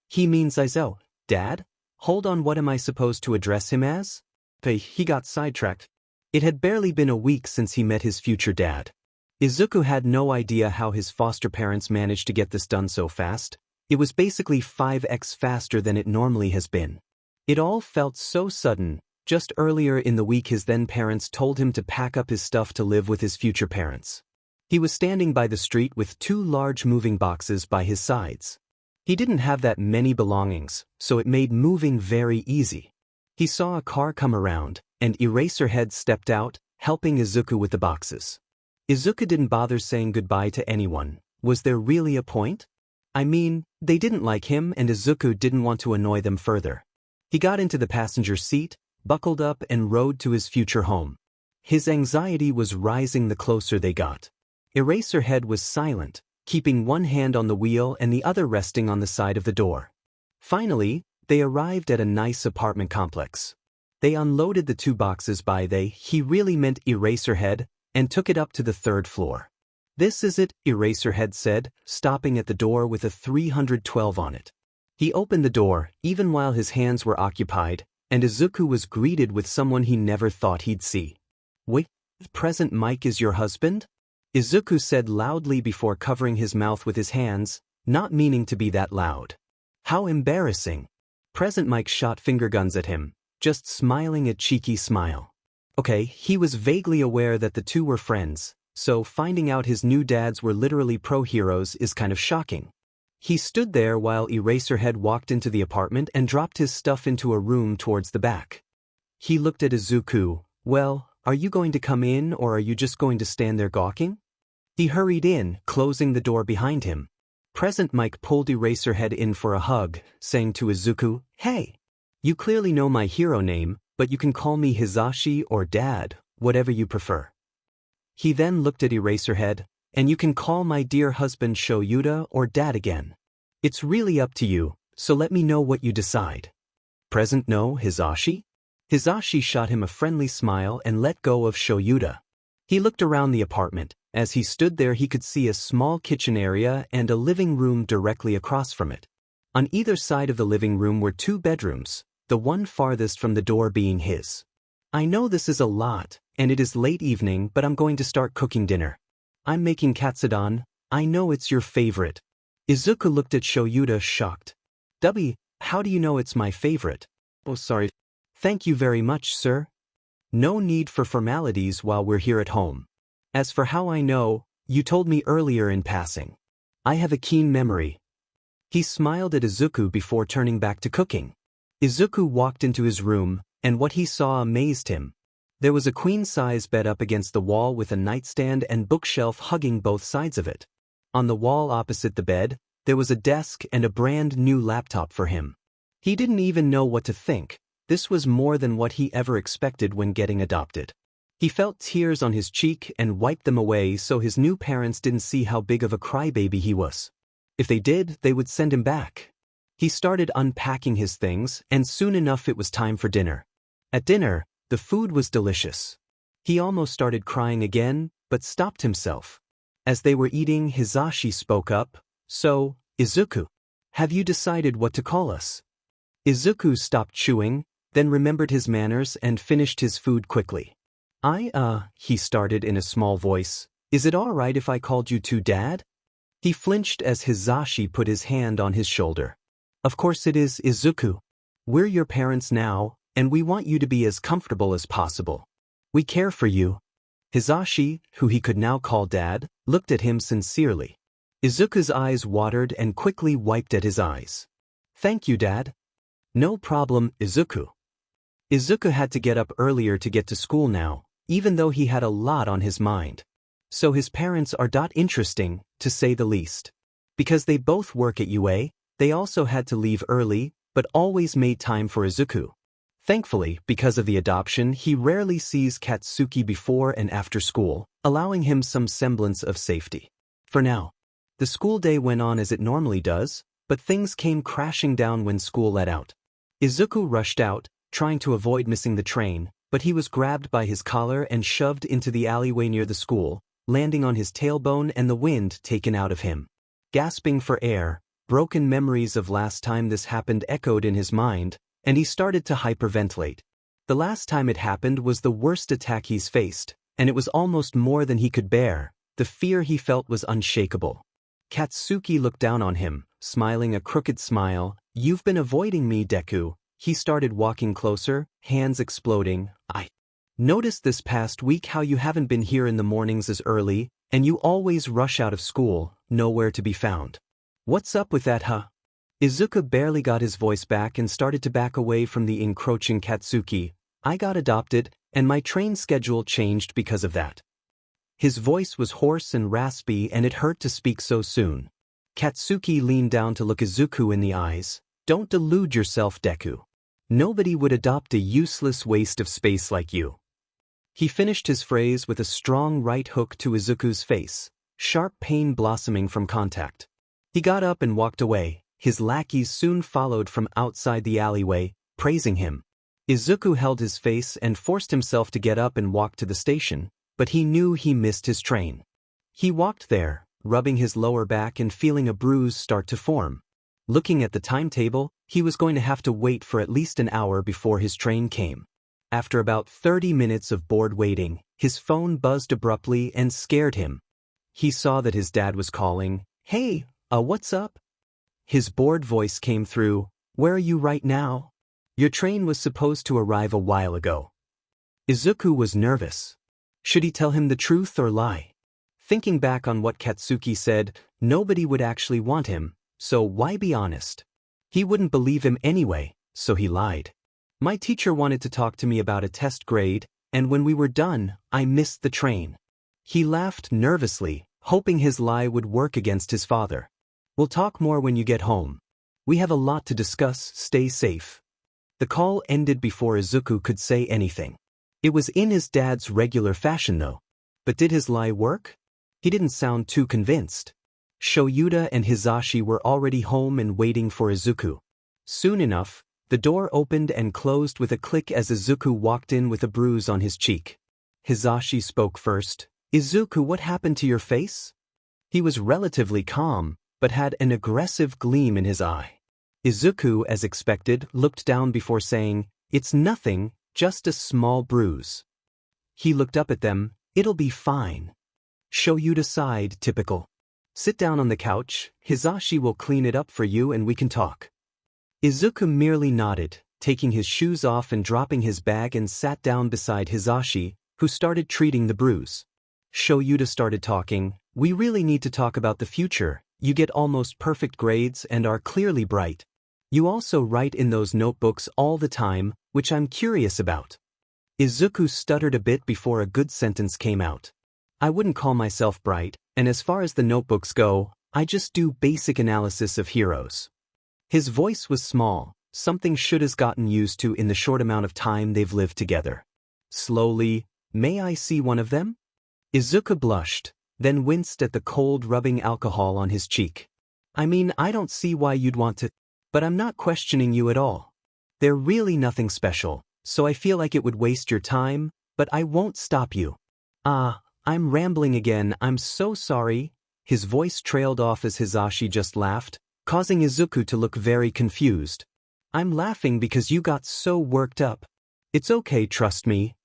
he means Aizo. Dad? Hold on, what am I supposed to address him as? He got sidetracked. It had barely been a week since he met his future dad. Izuku had no idea how his foster parents managed to get this done so fast. It was basically 5x faster than it normally has been. It all felt so sudden. Just earlier in the week his then-parents told him to pack up his stuff to live with his future parents. He was standing by the street with 2 large moving boxes by his sides. He didn't have that many belongings, so it made moving very easy. He saw a car come around, and Eraserhead stepped out, helping Izuku with the boxes. Izuku didn't bother saying goodbye to anyone. Was there really a point? I mean, they didn't like him and Izuku didn't want to annoy them further. He got into the passenger seat, buckled up and rode to his future home. His anxiety was rising the closer they got. Eraserhead was silent, keeping one hand on the wheel and the other resting on the side of the door. Finally, they arrived at a nice apartment complex. They unloaded the 2 boxes by he really meant Eraserhead, and took it up to the 3rd floor. This is it, Eraserhead said, stopping at the door with a 312 on it. He opened the door, even while his hands were occupied, and Izuku was greeted with someone he never thought he'd see. Wait, Present Mike is your husband? Izuku said loudly before covering his mouth with his hands, not meaning to be that loud. How embarrassing. Present Mike shot finger guns at him, just smiling a cheeky smile. Okay, he was vaguely aware that the 2 were friends, so finding out his new dads were literally pro-heroes is kind of shocking. He stood there while Eraserhead walked into the apartment and dropped his stuff into a room towards the back. He looked at Izuku. Well, are you going to come in or are you just going to stand there gawking? He hurried in, closing the door behind him. Present Mike pulled Eraserhead in for a hug, saying to Izuku, Hey! You clearly know my hero name, but you can call me Hizashi or Dad, whatever you prefer. He then looked at Eraserhead, and you can call my dear husband Shoyuta or Dad again. It's really up to you, so let me know what you decide. Present no, Hizashi? Hizashi shot him a friendly smile and let go of Shoyuta. He looked around the apartment. As he stood there he could see a small kitchen area and a living room directly across from it. On either side of the living room were 2 bedrooms, the one farthest from the door being his. I know this is a lot, and it is late evening, but I'm going to start cooking dinner. I'm making katsudon. I know it's your favorite. Izuku looked at Shoyuta shocked. How do you know it's my favorite? Oh, sorry. Thank you very much, sir. No need for formalities while we're here at home. As for how I know, you told me earlier in passing. I have a keen memory. He smiled at Izuku before turning back to cooking. Izuku walked into his room, and what he saw amazed him. There was a queen-size bed up against the wall with a nightstand and bookshelf hugging both sides of it. On the wall opposite the bed, there was a desk and a brand new laptop for him. He didn't even know what to think. This was more than what he ever expected when getting adopted. He felt tears on his cheek and wiped them away so his new parents didn't see how big of a crybaby he was. If they did, they would send him back. He started unpacking his things, and soon enough it was time for dinner. At dinner, the food was delicious. He almost started crying again, but stopped himself. As they were eating, Hisashi spoke up. "So, Izuku, have you decided what to call us?" Izuku stopped chewing, then remembered his manners and finished his food quickly. He started in a small voice. "Is it all right if I called you two Dad?" He flinched as Hisashi put his hand on his shoulder. "Of course it is, Izuku. We're your parents now, and we want you to be as comfortable as possible. We care for you." Hisashi, who he could now call Dad, looked at him sincerely. Izuku's eyes watered and quickly wiped at his eyes. "Thank you, Dad." "No problem, Izuku." Izuku had to get up earlier to get to school now, even though he had a lot on his mind. So his parents are interesting, to say the least. Because they both work at UA, they also had to leave early, but always made time for Izuku. Thankfully, because of the adoption, he rarely sees Katsuki before and after school, allowing him some semblance of safety. For now, the school day went on as it normally does, but things came crashing down when school let out. Izuku rushed out, trying to avoid missing the train, but he was grabbed by his collar and shoved into the alleyway near the school, landing on his tailbone and the wind taken out of him. Gasping for air, broken memories of last time this happened echoed in his mind, and he started to hyperventilate. The last time it happened was the worst attack he's faced, and it was almost more than he could bear. The fear he felt was unshakable. Katsuki looked down on him, smiling a crooked smile. "You've been avoiding me, Deku." He started walking closer, hands exploding. "I noticed this past week how you haven't been here in the mornings as early, and you always rush out of school, nowhere to be found. What's up with that, huh?" Izuku barely got his voice back and started to back away from the encroaching Katsuki. "I got adopted, and my train schedule changed because of that." His voice was hoarse and raspy, and it hurt to speak so soon. Katsuki leaned down to look Izuku in the eyes. "Don't delude yourself, Deku. Nobody would adopt a useless waste of space like you." He finished his phrase with a strong right hook to Izuku's face, sharp pain blossoming from contact. He got up and walked away. His lackeys soon followed from outside the alleyway, praising him. Izuku held his face and forced himself to get up and walk to the station, but he knew he missed his train. He walked there, rubbing his lower back and feeling a bruise start to form. Looking at the timetable, he was going to have to wait for at least an hour before his train came. After about 30 minutes of bored waiting, his phone buzzed abruptly and scared him. He saw that his dad was calling. "Hey, what's up?" His bored voice came through. "Where are you right now? Your train was supposed to arrive a while ago." Izuku was nervous. Should he tell him the truth or lie? Thinking back on what Katsuki said, nobody would actually want him, so why be honest? He wouldn't believe him anyway, so he lied. "My teacher wanted to talk to me about a test grade, and when we were done, I missed the train." He laughed nervously, hoping his lie would work against his father. "We'll talk more when you get home. We have a lot to discuss, stay safe." The call ended before Izuku could say anything. It was in his dad's regular fashion though. But did his lie work? He didn't sound too convinced. Shoyuta and Hisashi were already home and waiting for Izuku. Soon enough, the door opened and closed with a click as Izuku walked in with a bruise on his cheek. Hisashi spoke first. "Izuku, what happened to your face?" He was relatively calm, but had an aggressive gleam in his eye. Izuku, as expected, looked down before saying, "It's nothing, just a small bruise." He looked up at them. "It'll be fine." Shoyuta sighed, typical. "Sit down on the couch, Hisashi will clean it up for you and we can talk." Izuku merely nodded, taking his shoes off and dropping his bag and sat down beside Hisashi, who started treating the bruise. Shoyuta started talking. "We really need to talk about the future. You get almost perfect grades and are clearly bright. You also write in those notebooks all the time, which I'm curious about." Izuku stuttered a bit before a good sentence came out. "I wouldn't call myself bright, and as far as the notebooks go, I just do basic analysis of heroes." His voice was small, something should has gotten used to in the short amount of time they've lived together. Slowly, "May I see one of them?" Izuku blushed, then winced at the cold rubbing alcohol on his cheek. "I mean, I don't see why you'd want to, but I'm not questioning you at all. They're really nothing special, so I feel like it would waste your time, but I won't stop you." I'm rambling again, I'm so sorry." His voice trailed off as Hisashi just laughed, causing Izuku to look very confused. "I'm laughing because you got so worked up. It's okay, trust me."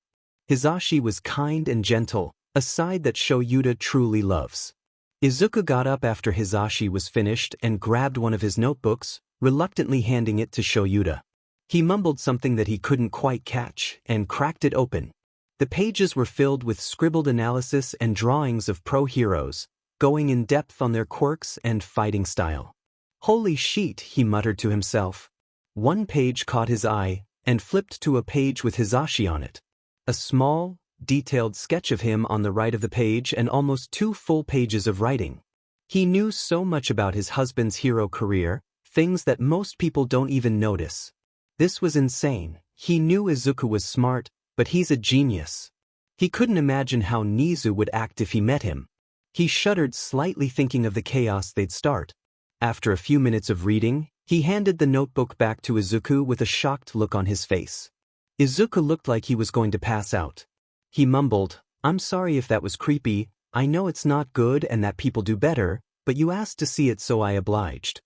Hisashi was kind and gentle, a side that Shoyuta truly loves. Izuku got up after Hisashi was finished and grabbed one of his notebooks, reluctantly handing it to Shoyuta. He mumbled something that he couldn't quite catch, and cracked it open. The pages were filled with scribbled analysis and drawings of pro-heroes, going in depth on their quirks and fighting style. "Holy shit," he muttered to himself. One page caught his eye, and flipped to a page with Hisashi on it. A small, detailed sketch of him on the right of the page and almost 2 full pages of writing. He knew so much about his husband's hero career, things that most people don't even notice. This was insane. He knew Izuku was smart, but he's a genius. He couldn't imagine how Nizu would act if he met him. He shuddered slightly thinking of the chaos they'd start. After a few minutes of reading, he handed the notebook back to Izuku with a shocked look on his face. Izuku looked like he was going to pass out. He mumbled, "I'm sorry if that was creepy, I know it's not good and that people do better, but you asked to see it so I obliged."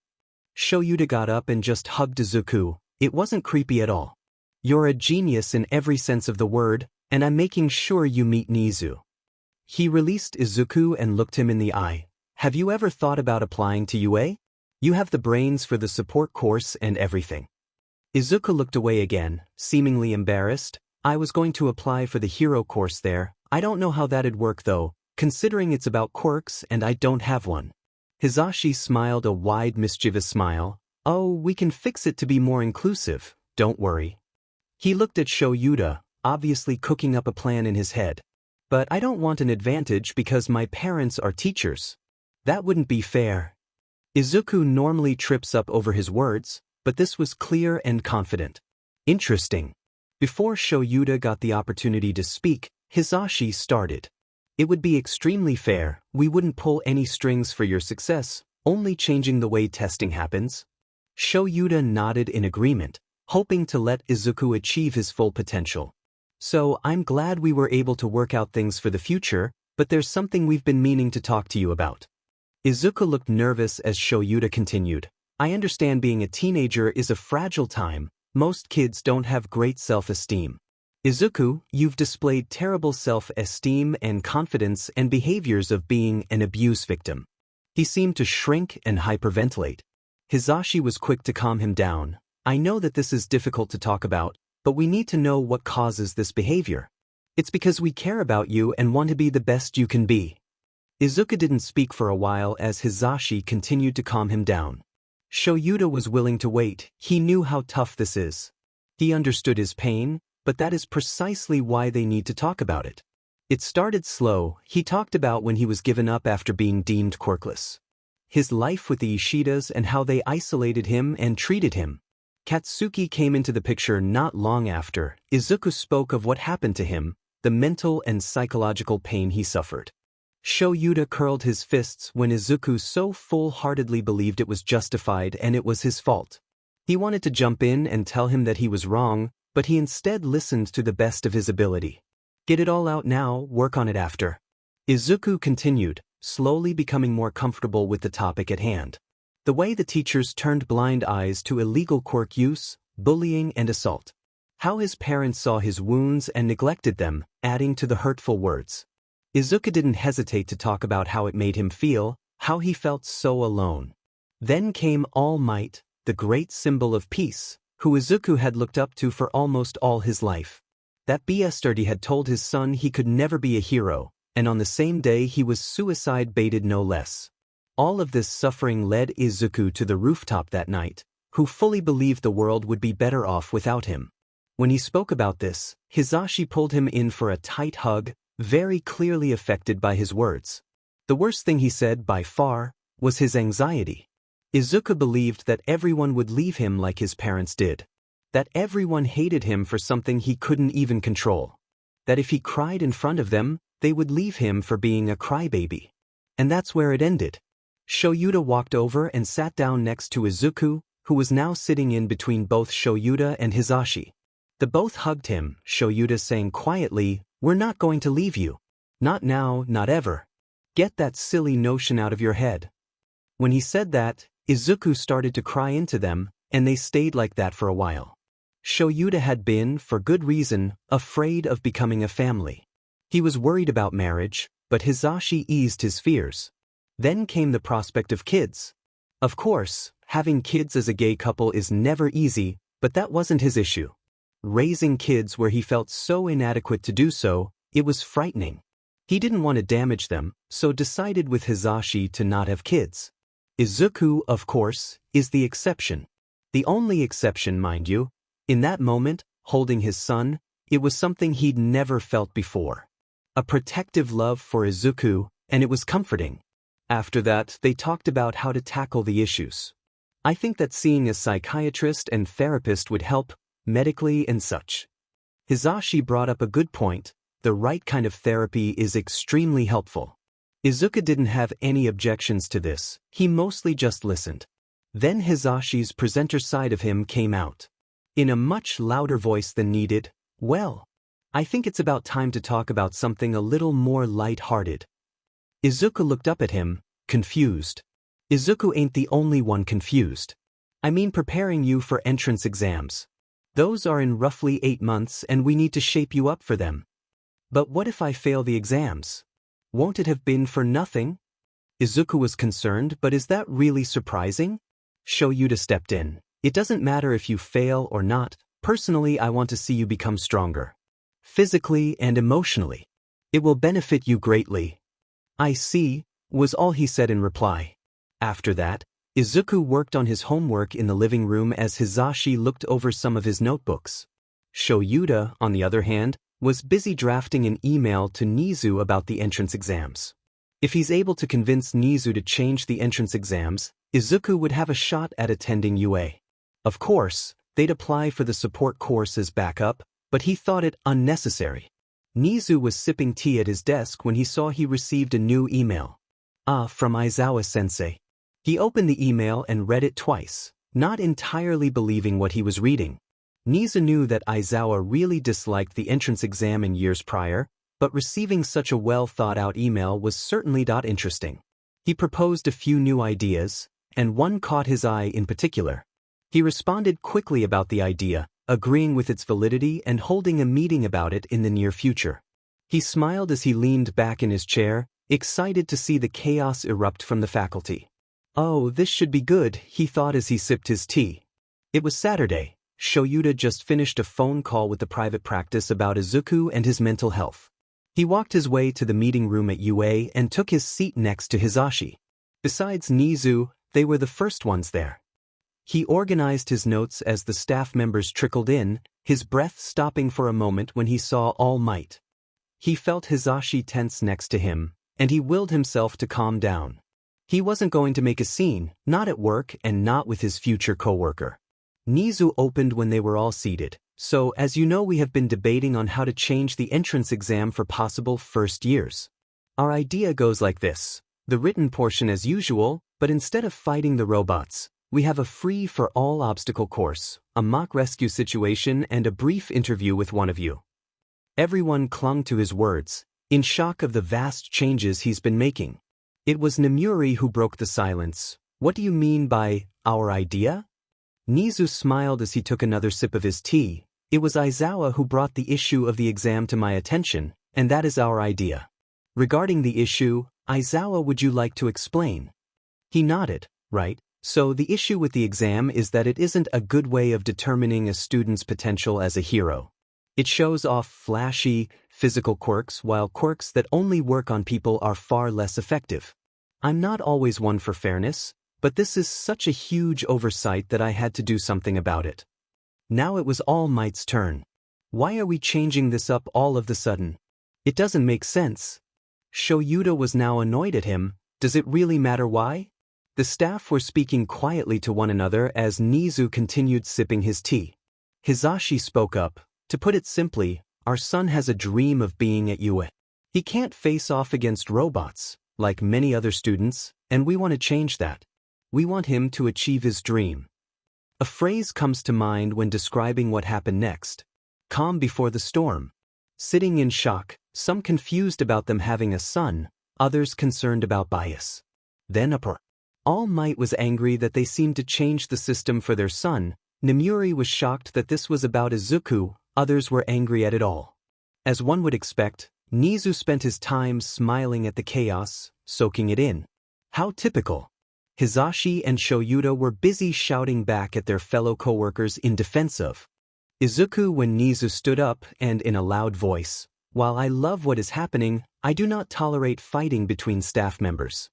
Shoyuta got up and just hugged Izuku. "It wasn't creepy at all. You're a genius in every sense of the word, and I'm making sure you meet Nizu." He released Izuku and looked him in the eye. "Have you ever thought about applying to UA? You have the brains for the support course and everything." Izuku looked away again, seemingly embarrassed. "I was going to apply for the hero course there. I don't know how that'd work though, considering it's about quirks and I don't have one." Hisashi smiled a wide mischievous smile. "Oh, we can fix it to be more inclusive, don't worry." He looked at Shoyuta, obviously cooking up a plan in his head. "But I don't want an advantage because my parents are teachers. That wouldn't be fair." Izuku normally trips up over his words, but this was clear and confident. "Interesting." Before Shoyuta got the opportunity to speak, Hisashi started. "It would be extremely fair, we wouldn't pull any strings for your success, only changing the way testing happens." Shoyuta nodded in agreement, hoping to let Izuku achieve his full potential. "So I'm glad we were able to work out things for the future, but there's something we've been meaning to talk to you about." Izuku looked nervous as Shoyuta continued. "I understand being a teenager is a fragile time. Most kids don't have great self-esteem. Izuku, you've displayed terrible self-esteem and confidence and behaviors of being an abuse victim." He seemed to shrink and hyperventilate. Hisashi was quick to calm him down. "I know that this is difficult to talk about, but we need to know what causes this behavior. It's because we care about you and want to be the best you can be." Izuku didn't speak for a while as Hisashi continued to calm him down. Shoyuta was willing to wait. He knew how tough this is. He understood his pain, but that is precisely why they need to talk about it. It started slow. He talked about when he was given up after being deemed quirkless. His life with the Ishidas and how they isolated him and treated him. Katsuki came into the picture not long after. Izuku spoke of what happened to him, the mental and psychological pain he suffered. Shoyuta curled his fists when Izuku so full-heartedly believed it was justified and it was his fault. He wanted to jump in and tell him that he was wrong, but he instead listened to the best of his ability. "Get it all out now, work on it after." Izuku continued, slowly becoming more comfortable with the topic at hand. The way the teachers turned blind eyes to illegal quirk use, bullying and assault. How his parents saw his wounds and neglected them, adding to the hurtful words. Izuku didn't hesitate to talk about how it made him feel, how he felt so alone. Then came All Might, the great symbol of peace, who Izuku had looked up to for almost all his life. That bastard had told his son he could never be a hero, and on the same day he was suicide-baited no less. All of this suffering led Izuku to the rooftop that night, who fully believed the world would be better off without him. When he spoke about this, Hisashi pulled him in for a tight hug, very clearly affected by his words. The worst thing he said, by far, was his anxiety. Izuku believed that everyone would leave him like his parents did. That everyone hated him for something he couldn't even control. That if he cried in front of them, they would leave him for being a crybaby. And that's where it ended. Shoyuta walked over and sat down next to Izuku, who was now sitting in between both Shoyuta and Hizashi. They both hugged him, Shoyuta saying quietly, "We're not going to leave you. Not now, not ever. Get that silly notion out of your head." When he said that, Izuku started to cry into them, and they stayed like that for a while. Shoyuta had been, for good reason, afraid of becoming a family. He was worried about marriage, but Hizashi eased his fears. Then came the prospect of kids. Of course, having kids as a gay couple is never easy, but that wasn't his issue. Raising kids where he felt so inadequate to do so, it was frightening. He didn't want to damage them, so decided with Hizashi to not have kids. Izuku, of course, is the exception. The only exception, mind you. In that moment, holding his son, it was something he'd never felt before. A protective love for Izuku, and it was comforting. After that, they talked about how to tackle the issues. I think that seeing a psychiatrist and therapist would help, medically and such. Hizashi brought up a good point. The right kind of therapy is extremely helpful. Izuku didn't have any objections to this, he mostly just listened. Then Hizashi's presenter side of him came out. In a much louder voice than needed, "Well, I think it's about time to talk about something a little more light-hearted." Izuku looked up at him, confused. Izuku ain't the only one confused. I mean preparing you for entrance exams. Those are in roughly 8 months and we need to shape you up for them. But what if I fail the exams? Won't it have been for nothing? Izuku was concerned, but is that really surprising? Shoyuta stepped in. It doesn't matter if you fail or not, personally I want to see you become stronger. Physically and emotionally. It will benefit you greatly. I see, was all he said in reply. After that, Izuku worked on his homework in the living room as Hizashi looked over some of his notebooks. Shoyuta, on the other hand, was busy drafting an email to Nizu about the entrance exams. If he's able to convince Nizu to change the entrance exams, Izuku would have a shot at attending UA. Of course, they'd apply for the support course as backup, but he thought it unnecessary. Nizu was sipping tea at his desk when he saw he received a new email. From Aizawa-sensei. He opened the email and read it twice, not entirely believing what he was reading. Nizu knew that Aizawa really disliked the entrance exam in years prior, but receiving such a well-thought-out email was certainly not interesting. He proposed a few new ideas, and one caught his eye in particular. He responded quickly about the idea, agreeing with its validity and holding a meeting about it in the near future. He smiled as he leaned back in his chair, excited to see the chaos erupt from the faculty. Oh, this should be good, he thought as he sipped his tea. It was Saturday. Shoyuta just finished a phone call with the private practice about Izuku and his mental health. He walked his way to the meeting room at UA and took his seat next to Hizashi. Besides Nizu, they were the first ones there. He organized his notes as the staff members trickled in, his breath stopping for a moment when he saw All Might. He felt Hizashi tense next to him, and he willed himself to calm down. He wasn't going to make a scene, not at work and not with his future coworker. Nizu opened when they were all seated. So, as you know, we have been debating on how to change the entrance exam for possible first years. Our idea goes like this. The written portion as usual, but instead of fighting the robots, we have a free-for-all obstacle course, a mock rescue situation and a brief interview with one of you. Everyone clung to his words, in shock of the vast changes he's been making. It was Nemuri who broke the silence. What do you mean by, our idea? Nizu smiled as he took another sip of his tea. It was Aizawa who brought the issue of the exam to my attention, and that is our idea. Regarding the issue, Aizawa, would you like to explain? He nodded. Right, so the issue with the exam is that it isn't a good way of determining a student's potential as a hero. It shows off flashy, physical quirks, while quirks that only work on people are far less effective. I'm not always one for fairness, but this is such a huge oversight that I had to do something about it. Now it was All Might's turn. Why are we changing this up all of the sudden? It doesn't make sense. Shoyuta was now annoyed at him. Does it really matter why? The staff were speaking quietly to one another as Nizu continued sipping his tea. Hizashi spoke up. To put it simply, our son has a dream of being at UA. He can't face off against robots, like many other students, and we want to change that. We want him to achieve his dream. A phrase comes to mind when describing what happened next. Calm before the storm. Sitting in shock, some confused about them having a son, others concerned about bias. Then uproar. All Might was angry that they seemed to change the system for their son. Nemuri was shocked that this was about Izuku, others were angry at it all. As one would expect, Nizu spent his time smiling at the chaos, soaking it in. How typical. Hizashi and Shoyuta were busy shouting back at their fellow co-workers in defense of Izuku when Nizu stood up and in a loud voice, "While I love what is happening, I do not tolerate fighting between staff members.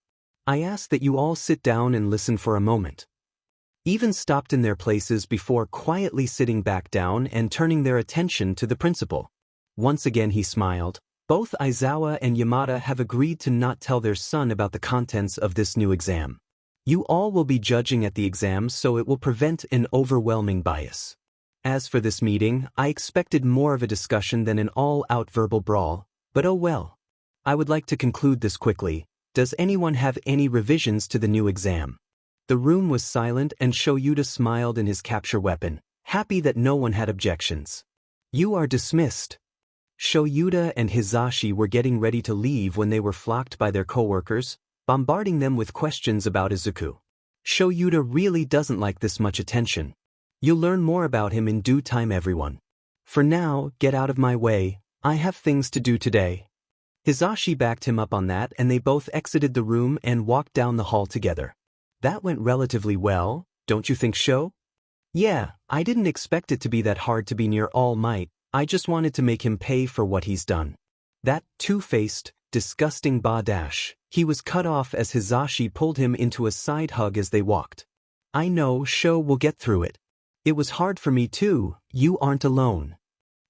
I ask that you all sit down and listen for a moment." Even stopped in their places before quietly sitting back down and turning their attention to the principal. Once again he smiled. Both Aizawa and Yamada have agreed to not tell their son about the contents of this new exam. You all will be judging at the exam, so it will prevent an overwhelming bias. As for this meeting, I expected more of a discussion than an all-out verbal brawl, but oh well. I would like to conclude this quickly. Does anyone have any revisions to the new exam? The room was silent and Shoyuta smiled in his capture weapon, happy that no one had objections. You are dismissed. Shoyuta and Hizashi were getting ready to leave when they were flocked by their co-workers, bombarding them with questions about Izuku. Shoyuta really doesn't like this much attention. You'll learn more about him in due time, everyone. For now, get out of my way, I have things to do today. Hizashi backed him up on that and they both exited the room and walked down the hall together. That went relatively well, don't you think, Sho? Yeah, I didn't expect it to be that hard to be near All Might, I just wanted to make him pay for what he's done. That two-faced, disgusting Ba-dash. He was cut off as Hizashi pulled him into a side hug as they walked. I know, Sho will get through it. It was hard for me too, you aren't alone.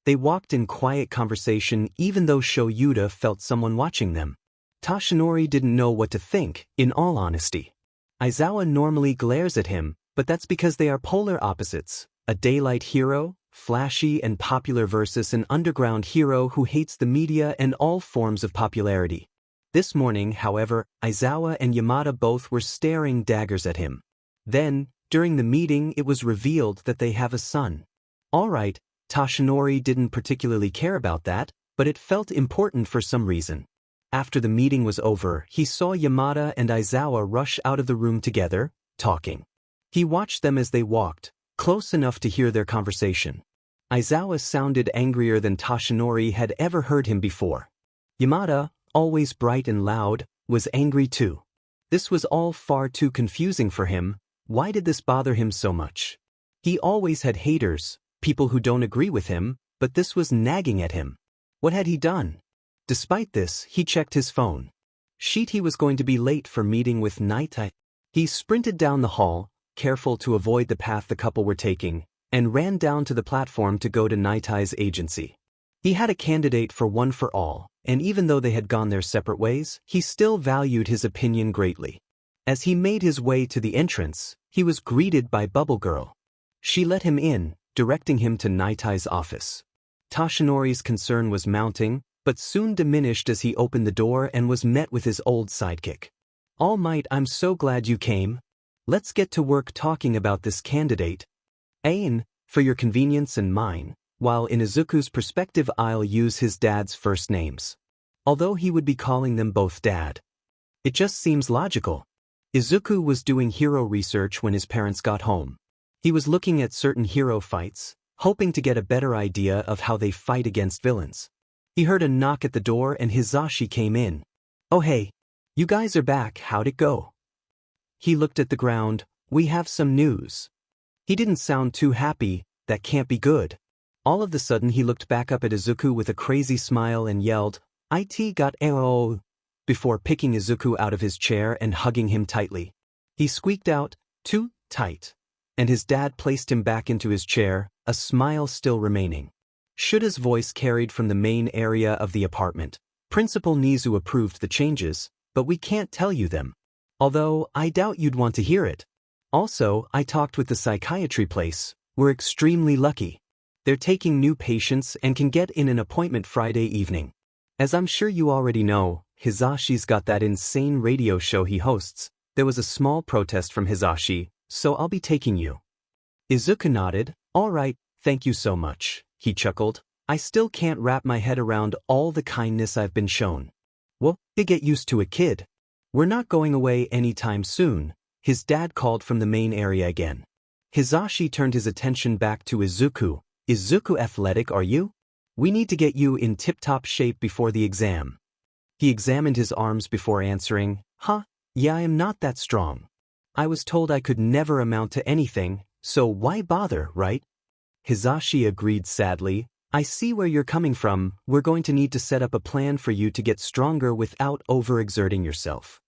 They walked in quiet conversation even though Shoyuta felt someone watching them. Tashinori didn't know what to think, in all honesty. Aizawa normally glares at him, but that's because they are polar opposites, a daylight hero, flashy and popular versus an underground hero who hates the media and all forms of popularity. This morning, however, Aizawa and Yamada both were staring daggers at him. Then, during the meeting, it was revealed that they have a son. Alright, Tashinori didn't particularly care about that, but it felt important for some reason. After the meeting was over, he saw Yamada and Aizawa rush out of the room together, talking. He watched them as they walked, close enough to hear their conversation. Aizawa sounded angrier than Tashinori had ever heard him before. Yamada, always bright and loud, was angry too. This was all far too confusing for him. Why did this bother him so much? He always had haters, people who don't agree with him, but this was nagging at him. What had he done? Despite this, he checked his phone. He was going to be late for meeting with Naitai. He sprinted down the hall, careful to avoid the path the couple were taking, and ran down to the platform to go to Naitai's agency. He had a candidate for One for All, and even though they had gone their separate ways, he still valued his opinion greatly. As he made his way to the entrance, he was greeted by Bubble Girl. She let him in, directing him to Naitai's office. Tashinori's concern was mounting, but soon diminished as he opened the door and was met with his old sidekick. All Might, I'm so glad you came. Let's get to work talking about this candidate. Ain, for your convenience and mine, while in Izuku's perspective I'll use his dad's first names. Although he would be calling them both Dad. It just seems logical. Izuku was doing hero research when his parents got home. He was looking at certain hero fights, hoping to get a better idea of how they fight against villains. He heard a knock at the door and Hizashi came in. Oh hey, you guys are back, how'd it go? He looked at the ground. We have some news. He didn't sound too happy. That can't be good. All of a sudden he looked back up at Izuku with a crazy smile and yelled, "It got AO," before picking Izuku out of his chair and hugging him tightly. He squeaked out, "Too tight," and his dad placed him back into his chair, a smile still remaining. Shuta's voice carried from the main area of the apartment. Principal Nizu approved the changes, but we can't tell you them. Although, I doubt you'd want to hear it. Also, I talked with the psychiatry place. We're extremely lucky. They're taking new patients and can get in an appointment Friday evening. As I'm sure you already know, Hisashi's got that insane radio show he hosts. There was a small protest from Hisashi, so I'll be taking you. Izuku nodded. All right, thank you so much. He chuckled. I still can't wrap my head around all the kindness I've been shown. Well, you get used to it, kid. We're not going away anytime soon. His dad called from the main area again. Hisashi turned his attention back to Izuku. Izuku, athletic are you? We need to get you in tip-top shape before the exam. He examined his arms before answering. Yeah, I am not that strong. I was told I could never amount to anything, so why bother, right? Hisashi agreed sadly. I see where you're coming from. We're going to need to set up a plan for you to get stronger without overexerting yourself.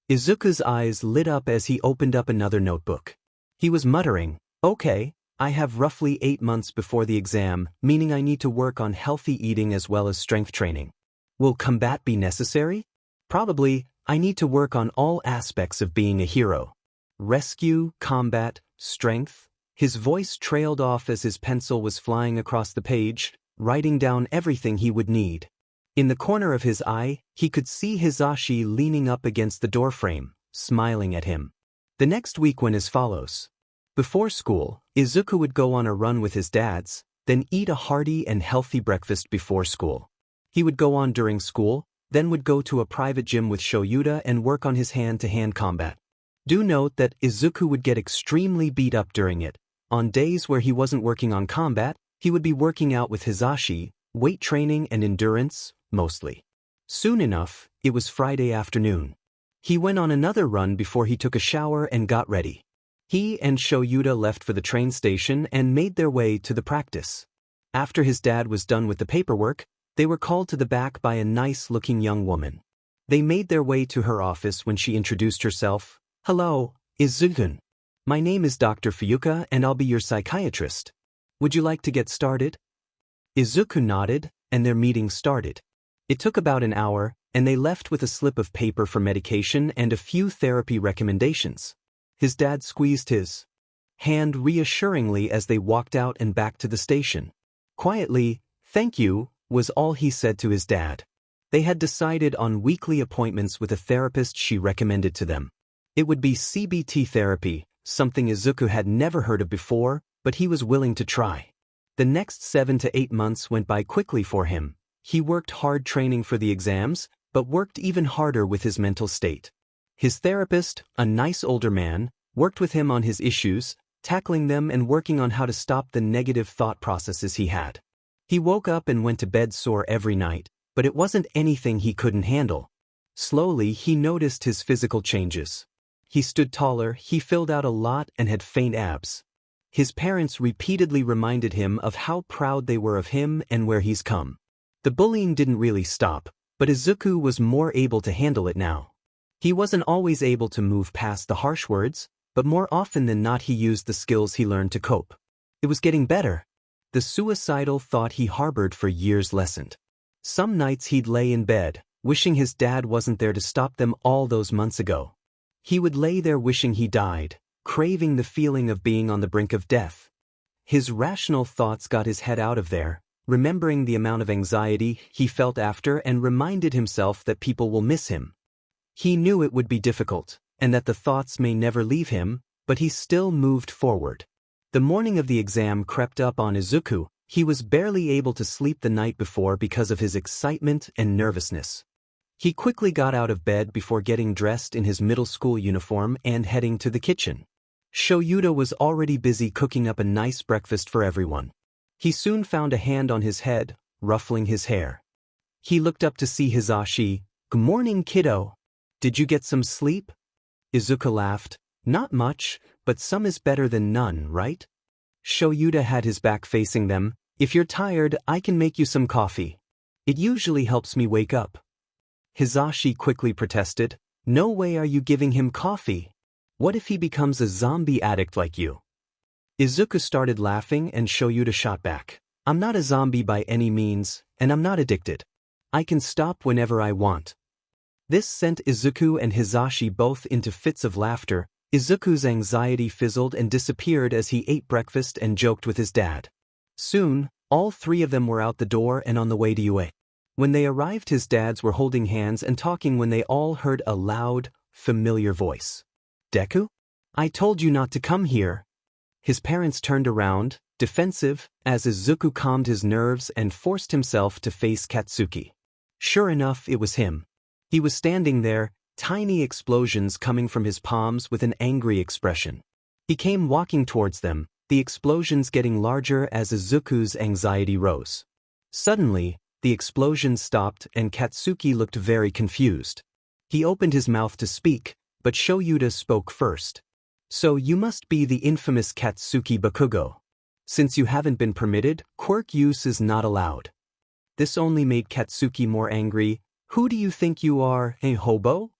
Izuku's eyes lit up as he opened up another notebook. He was muttering, okay, I have roughly 8 months before the exam, meaning I need to work on healthy eating as well as strength training. Will combat be necessary? Probably. I need to work on all aspects of being a hero. Rescue, combat, strength. His voice trailed off as his pencil was flying across the page, writing down everything he would need. In the corner of his eye, he could see Hisashi leaning up against the doorframe, smiling at him. The next week went as follows. Before school, Izuku would go on a run with his dads, then eat a hearty and healthy breakfast before school. He would go on during school, then would go to a private gym with Shoyuta and work on his hand-to-hand combat. Do note that Izuku would get extremely beat up during it. On days where he wasn't working on combat, he would be working out with Hisashi, weight training and endurance, mostly. Soon enough, it was Friday afternoon. He went on another run before he took a shower and got ready. He and Shoyuta left for the train station and made their way to the practice. After his dad was done with the paperwork, they were called to the back by a nice-looking young woman. They made their way to her office when she introduced herself. Hello, Izuku. My name is Dr. Fuyuka and I'll be your psychiatrist. Would you like to get started? Izuku nodded, and their meeting started. It took about an hour, and they left with a slip of paper for medication and a few therapy recommendations. His dad squeezed his hand reassuringly as they walked out and back to the station. Quietly, thank you, was all he said to his dad. They had decided on weekly appointments with a therapist she recommended to them. It would be CBT therapy, something Izuku had never heard of before, but he was willing to try. The next 7 to 8 months went by quickly for him. He worked hard training for the exams, but worked even harder with his mental state. His therapist, a nice older man, worked with him on his issues, tackling them and working on how to stop the negative thought processes he had. He woke up and went to bed sore every night, but it wasn't anything he couldn't handle. Slowly, he noticed his physical changes. He stood taller, he filled out a lot and had faint abs. His parents repeatedly reminded him of how proud they were of him and where he's come. The bullying didn't really stop, but Izuku was more able to handle it now. He wasn't always able to move past the harsh words, but more often than not he used the skills he learned to cope. It was getting better. The suicidal thought he harbored for years lessened. Some nights he'd lay in bed, wishing his dad wasn't there to stop them all those months ago. He would lay there wishing he died, craving the feeling of being on the brink of death. His rational thoughts got his head out of there, remembering the amount of anxiety he felt after and reminded himself that people will miss him. He knew it would be difficult, and that the thoughts may never leave him, but he still moved forward. The morning of the exam crept up on Izuku. He was barely able to sleep the night before because of his excitement and nervousness. He quickly got out of bed before getting dressed in his middle school uniform and heading to the kitchen. Shoyuta was already busy cooking up a nice breakfast for everyone. He soon found a hand on his head, ruffling his hair. He looked up to see Hisashi. Good morning, kiddo. Did you get some sleep? Izuku laughed. Not much, but some is better than none, right? Shoyuta had his back facing them. If you're tired, I can make you some coffee. It usually helps me wake up. Hisashi quickly protested. No way are you giving him coffee. What if he becomes a zombie addict like you? Izuku started laughing and Shoyuta shot back. I'm not a zombie by any means, and I'm not addicted. I can stop whenever I want. This sent Izuku and Hisashi both into fits of laughter. Izuku's anxiety fizzled and disappeared as he ate breakfast and joked with his dad. Soon, all three of them were out the door and on the way to UA. When they arrived, his dads were holding hands and talking when they all heard a loud, familiar voice. Deku? I told you not to come here. His parents turned around, defensive, as Izuku calmed his nerves and forced himself to face Katsuki. Sure enough, it was him. He was standing there, tiny explosions coming from his palms with an angry expression. He came walking towards them, the explosions getting larger as Izuku's anxiety rose. Suddenly, the explosions stopped and Katsuki looked very confused. He opened his mouth to speak, but Shoyuta spoke first. So you must be the infamous Katsuki Bakugo. Since you haven't been permitted, quirk use is not allowed. This only made Katsuki more angry. Who do you think you are, a hobo?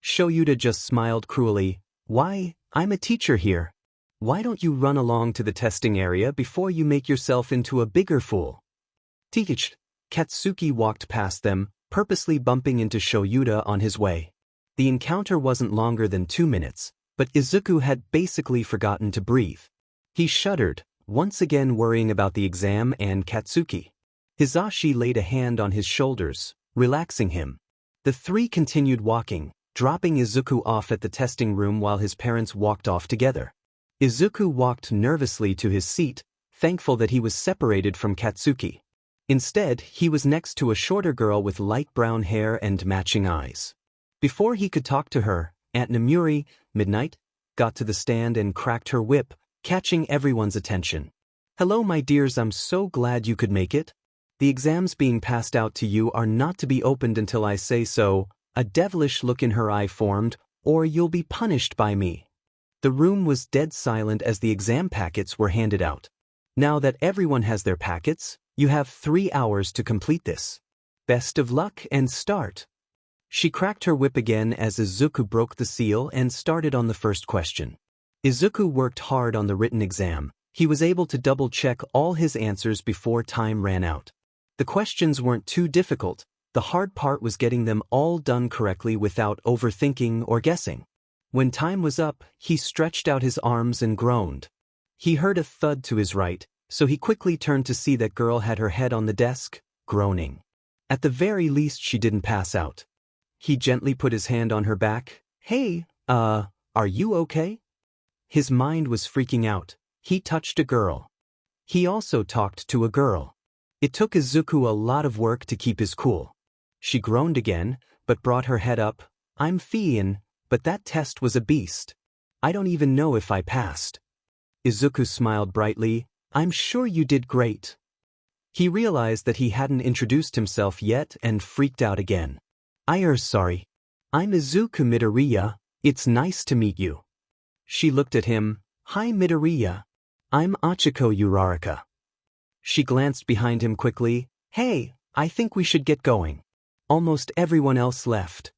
Shoyuta just smiled cruelly. Why, I'm a teacher here. Why don't you run along to the testing area before you make yourself into a bigger fool? Teach. Katsuki walked past them, purposely bumping into Shoyuta on his way. The encounter wasn't longer than 2 minutes, but Izuku had basically forgotten to breathe. He shuddered, once again worrying about the exam and Katsuki. Hisashi laid a hand on his shoulders, relaxing him. The three continued walking, dropping Izuku off at the testing room while his parents walked off together. Izuku walked nervously to his seat, thankful that he was separated from Katsuki. Instead, he was next to a shorter girl with light brown hair and matching eyes. Before he could talk to her, Aunt Namuri, Midnight, got to the stand and cracked her whip, catching everyone's attention. Hello my dears, I'm so glad you could make it. The exams being passed out to you are not to be opened until I say so. A devilish look in her eye formed, or you'll be punished by me. The room was dead silent as the exam packets were handed out. Now that everyone has their packets, you have 3 hours to complete this. Best of luck and start. She cracked her whip again as Izuku broke the seal and started on the first question. Izuku worked hard on the written exam. He was able to double-check all his answers before time ran out. The questions weren't too difficult. The hard part was getting them all done correctly without overthinking or guessing. When time was up, he stretched out his arms and groaned. He heard a thud to his right, so he quickly turned to see that girl had her head on the desk, groaning. At the very least she didn't pass out. He gently put his hand on her back. Hey, are you okay? His mind was freaking out. He touched a girl. He also talked to a girl. It took Izuku a lot of work to keep his cool. She groaned again, but brought her head up. I'm Fian, but that test was a beast. I don't even know if I passed. Izuku smiled brightly. I'm sure you did great. He realized that he hadn't introduced himself yet and freaked out again. Sorry. I'm Izuku Midoriya. It's nice to meet you. She looked at him. Hi Midoriya. I'm Achiko Uraraka. She glanced behind him quickly. Hey, I think we should get going. Almost everyone else left.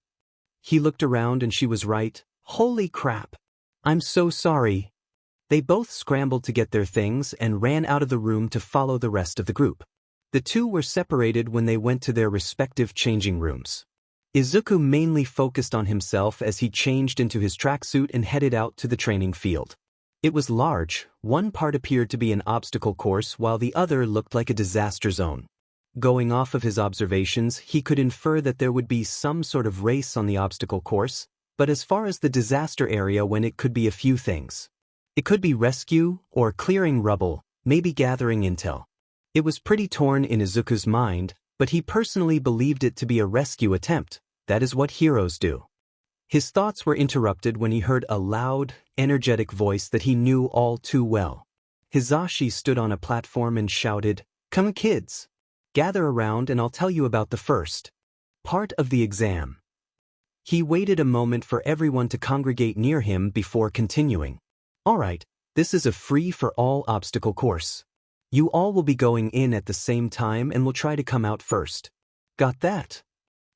He looked around and she was right. Holy crap. I'm so sorry. They both scrambled to get their things and ran out of the room to follow the rest of the group. The two were separated when they went to their respective changing rooms. Izuku mainly focused on himself as he changed into his tracksuit and headed out to the training field. It was large. One part appeared to be an obstacle course while the other looked like a disaster zone. Going off of his observations, he could infer that there would be some sort of race on the obstacle course, but as far as the disaster area went, it could be a few things. It could be rescue, or clearing rubble, maybe gathering intel. It was pretty torn in Izuku's mind, but he personally believed it to be a rescue attempt. That is what heroes do. His thoughts were interrupted when he heard a loud, energetic voice that he knew all too well. Hisashi stood on a platform and shouted, "Come kids! Gather around and I'll tell you about the first part of the exam." He waited a moment for everyone to congregate near him before continuing. Alright, this is a free-for-all obstacle course. You all will be going in at the same time and will try to come out first. Got that?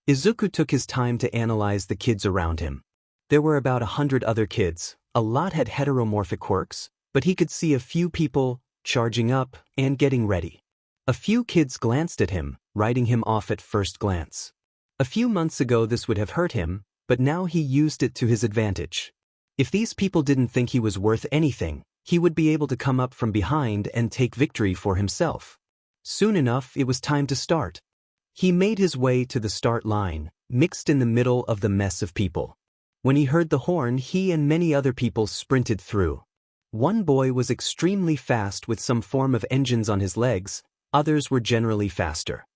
Izuku took his time to analyze the kids around him. There were about 100 other kids. A lot had heteromorphic quirks, but he could see a few people charging up and getting ready. A few kids glanced at him, writing him off at first glance. A few months ago this would have hurt him, but now he used it to his advantage. If these people didn't think he was worth anything, he would be able to come up from behind and take victory for himself. Soon enough, it was time to start. He made his way to the start line, mixed in the middle of the mess of people. When he heard the horn, he and many other people sprinted through. One boy was extremely fast with some form of engines on his legs, others were generally faster.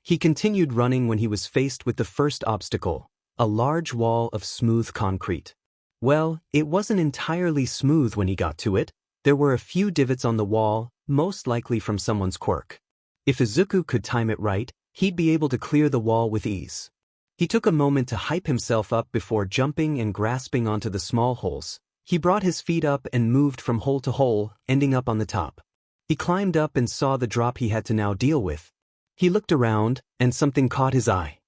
He continued running when he was faced with the first obstacle, a large wall of smooth concrete. Well, it wasn't entirely smooth when he got to it. There were a few divots on the wall, most likely from someone's quirk. If Izuku could time it right, he'd be able to clear the wall with ease. He took a moment to hype himself up before jumping and grasping onto the small holes. He brought his feet up and moved from hole to hole, ending up on the top. He climbed up and saw the drop he had to now deal with. He looked around, and something caught his eye.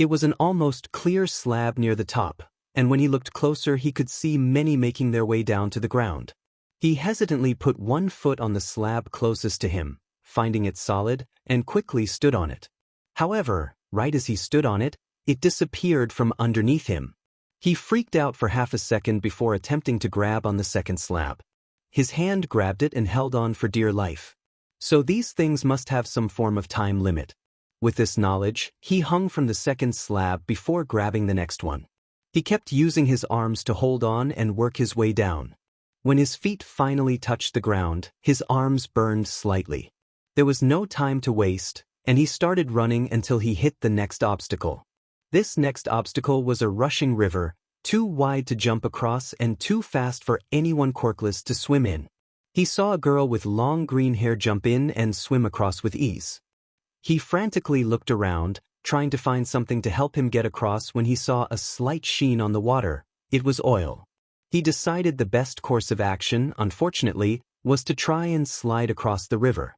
It was an almost clear slab near the top, and when he looked closer he could see many making their way down to the ground. He hesitantly put one foot on the slab closest to him, finding it solid, and quickly stood on it. However, right as he stood on it, it disappeared from underneath him. He freaked out for half a second before attempting to grab on the second slab. His hand grabbed it and held on for dear life. So these things must have some form of time limit. With this knowledge, he hung from the second slab before grabbing the next one. He kept using his arms to hold on and work his way down. When his feet finally touched the ground, his arms burned slightly. There was no time to waste, and he started running until he hit the next obstacle. This next obstacle was a rushing river, too wide to jump across and too fast for anyone quirkless to swim in. He saw a girl with long green hair jump in and swim across with ease. He frantically looked around, trying to find something to help him get across when he saw a slight sheen on the water. It was oil. He decided the best course of action, unfortunately, was to try and slide across the river.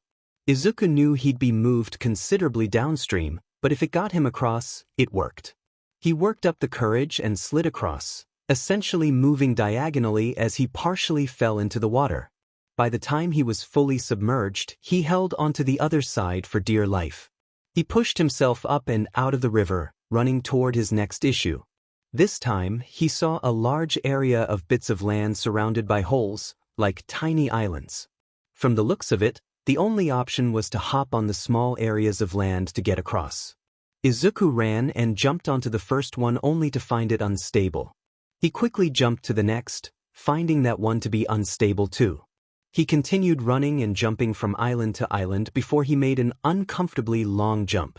Izuku knew he'd be moved considerably downstream, but if it got him across, it worked. He worked up the courage and slid across, essentially moving diagonally as he partially fell into the water. By the time he was fully submerged, he held onto the other side for dear life. He pushed himself up and out of the river, running toward his next issue. This time, he saw a large area of bits of land surrounded by holes, like tiny islands. From the looks of it, the only option was to hop on the small areas of land to get across. Izuku ran and jumped onto the first one only to find it unstable. He quickly jumped to the next, finding that one to be unstable too. He continued running and jumping from island to island before he made an uncomfortably long jump.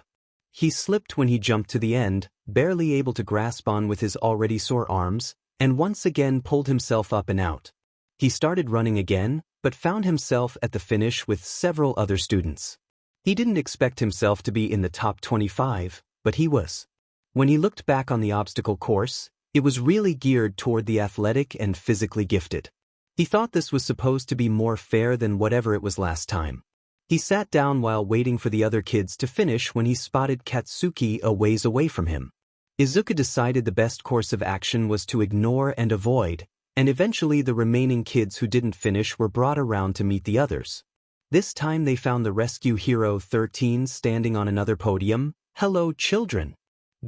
He slipped when he jumped to the end, barely able to grasp on with his already sore arms, and once again pulled himself up and out. He started running again, but found himself at the finish with several other students. He didn't expect himself to be in the top 25, but he was. When he looked back on the obstacle course, it was really geared toward the athletic and physically gifted. He thought this was supposed to be more fair than whatever it was last time. He sat down while waiting for the other kids to finish when he spotted Katsuki a ways away from him. Izuku decided the best course of action was to ignore and avoid, and eventually the remaining kids who didn't finish were brought around to meet the others. This time they found the rescue hero 13 standing on another podium. "Hello, children.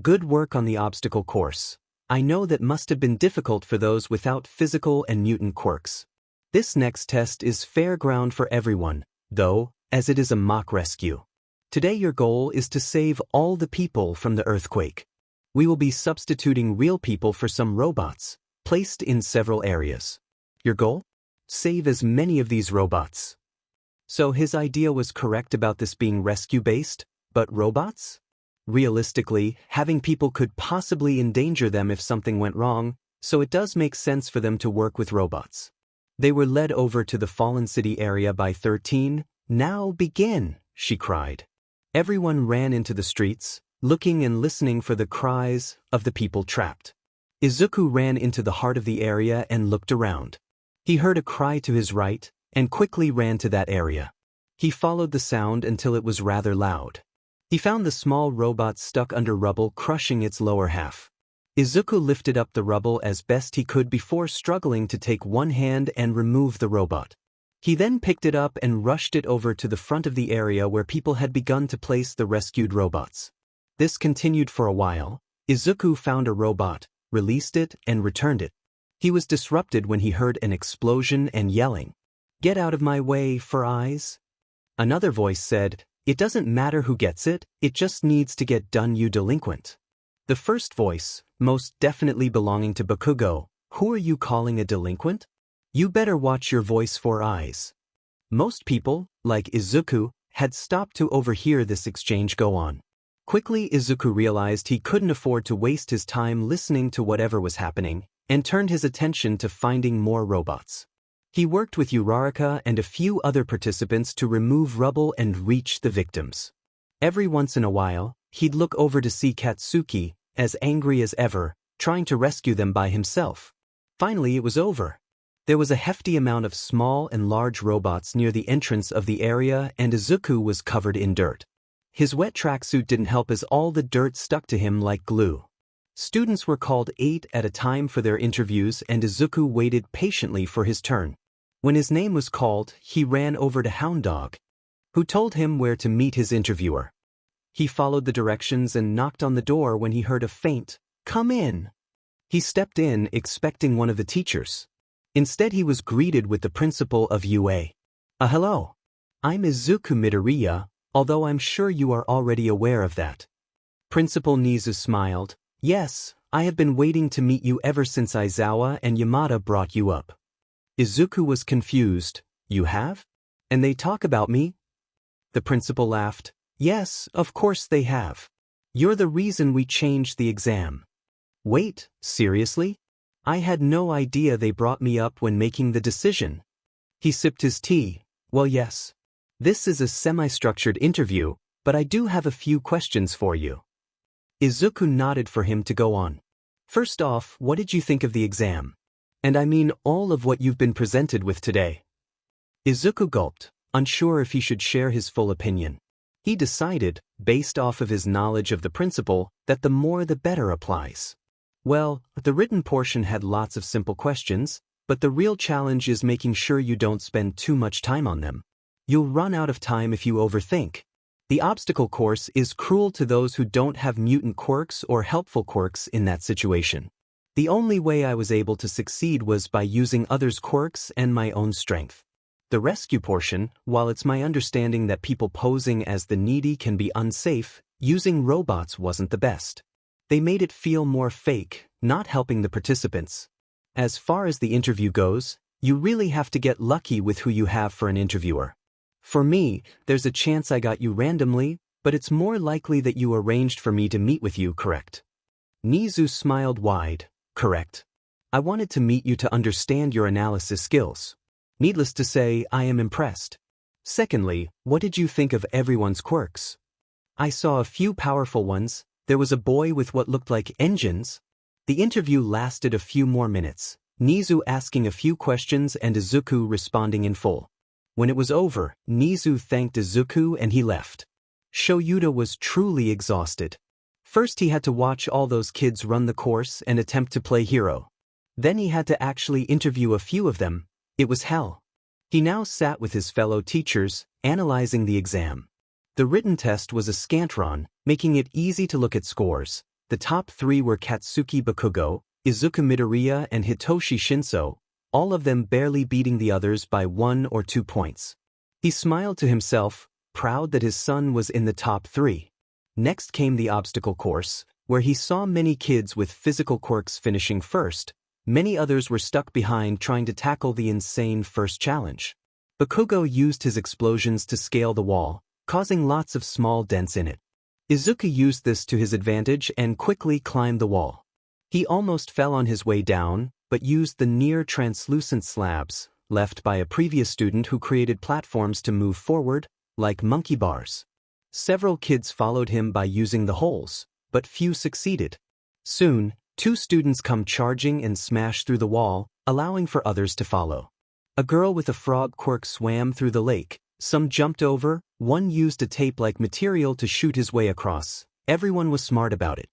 Good work on the obstacle course. I know that must have been difficult for those without physical and mutant quirks. This next test is fair ground for everyone, though, as it is a mock rescue. Today your goal is to save all the people from the earthquake. We will be substituting real people for some robots, placed in several areas. Your goal? Save as many of these robots." So his idea was correct about this being rescue-based, but robots? Realistically, having people could possibly endanger them if something went wrong, so it does make sense for them to work with robots. They were led over to the Fallen City area by 13. "Now begin," she cried. Everyone ran into the streets, looking and listening for the cries of the people trapped. Izuku ran into the heart of the area and looked around. He heard a cry to his right, and quickly ran to that area. He followed the sound until it was rather loud. He found the small robot stuck under rubble, crushing its lower half. Izuku lifted up the rubble as best he could before struggling to take one hand and remove the robot. He then picked it up and rushed it over to the front of the area where people had begun to place the rescued robots. This continued for a while. Izuku found a robot, released it, and returned it. He was disrupted when he heard an explosion and yelling. "Get out of my way, for eyes." Another voice said, "It doesn't matter who gets it just needs to get done, you delinquent." The first voice, most definitely belonging to Bakugo, "Who are you calling a delinquent? You better watch your voice, for eyes." Most people, like Izuku, had stopped to overhear this exchange go on. Quickly Izuku realized he couldn't afford to waste his time listening to whatever was happening, and turned his attention to finding more robots. He worked with Uraraka and a few other participants to remove rubble and reach the victims. Every once in a while, he'd look over to see Katsuki, as angry as ever, trying to rescue them by himself. Finally it was over. There was a hefty amount of small and large robots near the entrance of the area, and Izuku was covered in dirt. His wet tracksuit didn't help as all the dirt stuck to him like glue. Students were called 8 at a time for their interviews, and Izuku waited patiently for his turn. When his name was called, he ran over to Hound Dog, who told him where to meet his interviewer. He followed the directions and knocked on the door when he heard a faint, "Come in." He stepped in, expecting one of the teachers. Instead he was greeted with the principal of UA. Hello. I'm Izuku Midoriya, although I'm sure you are already aware of that." Principal Nizu smiled. "Yes, I have been waiting to meet you ever since Aizawa and Yamada brought you up." Izuku was confused. "You have? And they talk about me?" The principal laughed. "Yes, of course they have. You're the reason we changed the exam." "Wait, seriously? I had no idea they brought me up when making the decision." He sipped his tea. "Well, yes. This is a semi-structured interview, but I do have a few questions for you." Izuku nodded for him to go on. "First off, what did you think of the exam? And I mean all of what you've been presented with today." Izuku gulped, unsure if he should share his full opinion. He decided, based off of his knowledge of the principle, that the more the better applies. Well, the written portion had lots of simple questions, but the real challenge is making sure you don't spend too much time on them. You'll run out of time if you overthink. The obstacle course is cruel to those who don't have mutant quirks or helpful quirks in that situation. The only way I was able to succeed was by using others' quirks and my own strength. The rescue portion, while it's my understanding that people posing as the needy can be unsafe, using robots wasn't the best. They made it feel more fake, not helping the participants. As far as the interview goes, you really have to get lucky with who you have for an interviewer. For me, there's a chance I got you randomly, but it's more likely that you arranged for me to meet with you, correct? Nizu smiled wide. Correct. I wanted to meet you to understand your analysis skills. Needless to say, I am impressed. Secondly, what did you think of everyone's quirks? I saw a few powerful ones. There was a boy with what looked like engines. The interview lasted a few more minutes, Nizu asking a few questions and Izuku responding in full. When it was over, Nizu thanked Izuku and he left. Shoyuta was truly exhausted. First he had to watch all those kids run the course and attempt to play hero. Then he had to actually interview a few of them. It was hell. He now sat with his fellow teachers, analyzing the exam. The written test was a scantron, making it easy to look at scores. The top 3 were Katsuki Bakugo, Izuku Midoriya and Hitoshi Shinso, all of them barely beating the others by 1 or 2 points. He smiled to himself, proud that his son was in the top 3. Next came the obstacle course, where he saw many kids with physical quirks finishing first. Many others were stuck behind trying to tackle the insane first challenge. Bakugo used his explosions to scale the wall, causing lots of small dents in it. Izuku used this to his advantage and quickly climbed the wall. He almost fell on his way down, but used the near-translucent slabs, left by a previous student who created platforms to move forward, like monkey bars. Several kids followed him by using the holes, but few succeeded. Soon, 2 students come charging and smash through the wall, allowing for others to follow. A girl with a frog quirk swam through the lake. Some jumped over, one used a tape-like material to shoot his way across. Everyone was smart about it.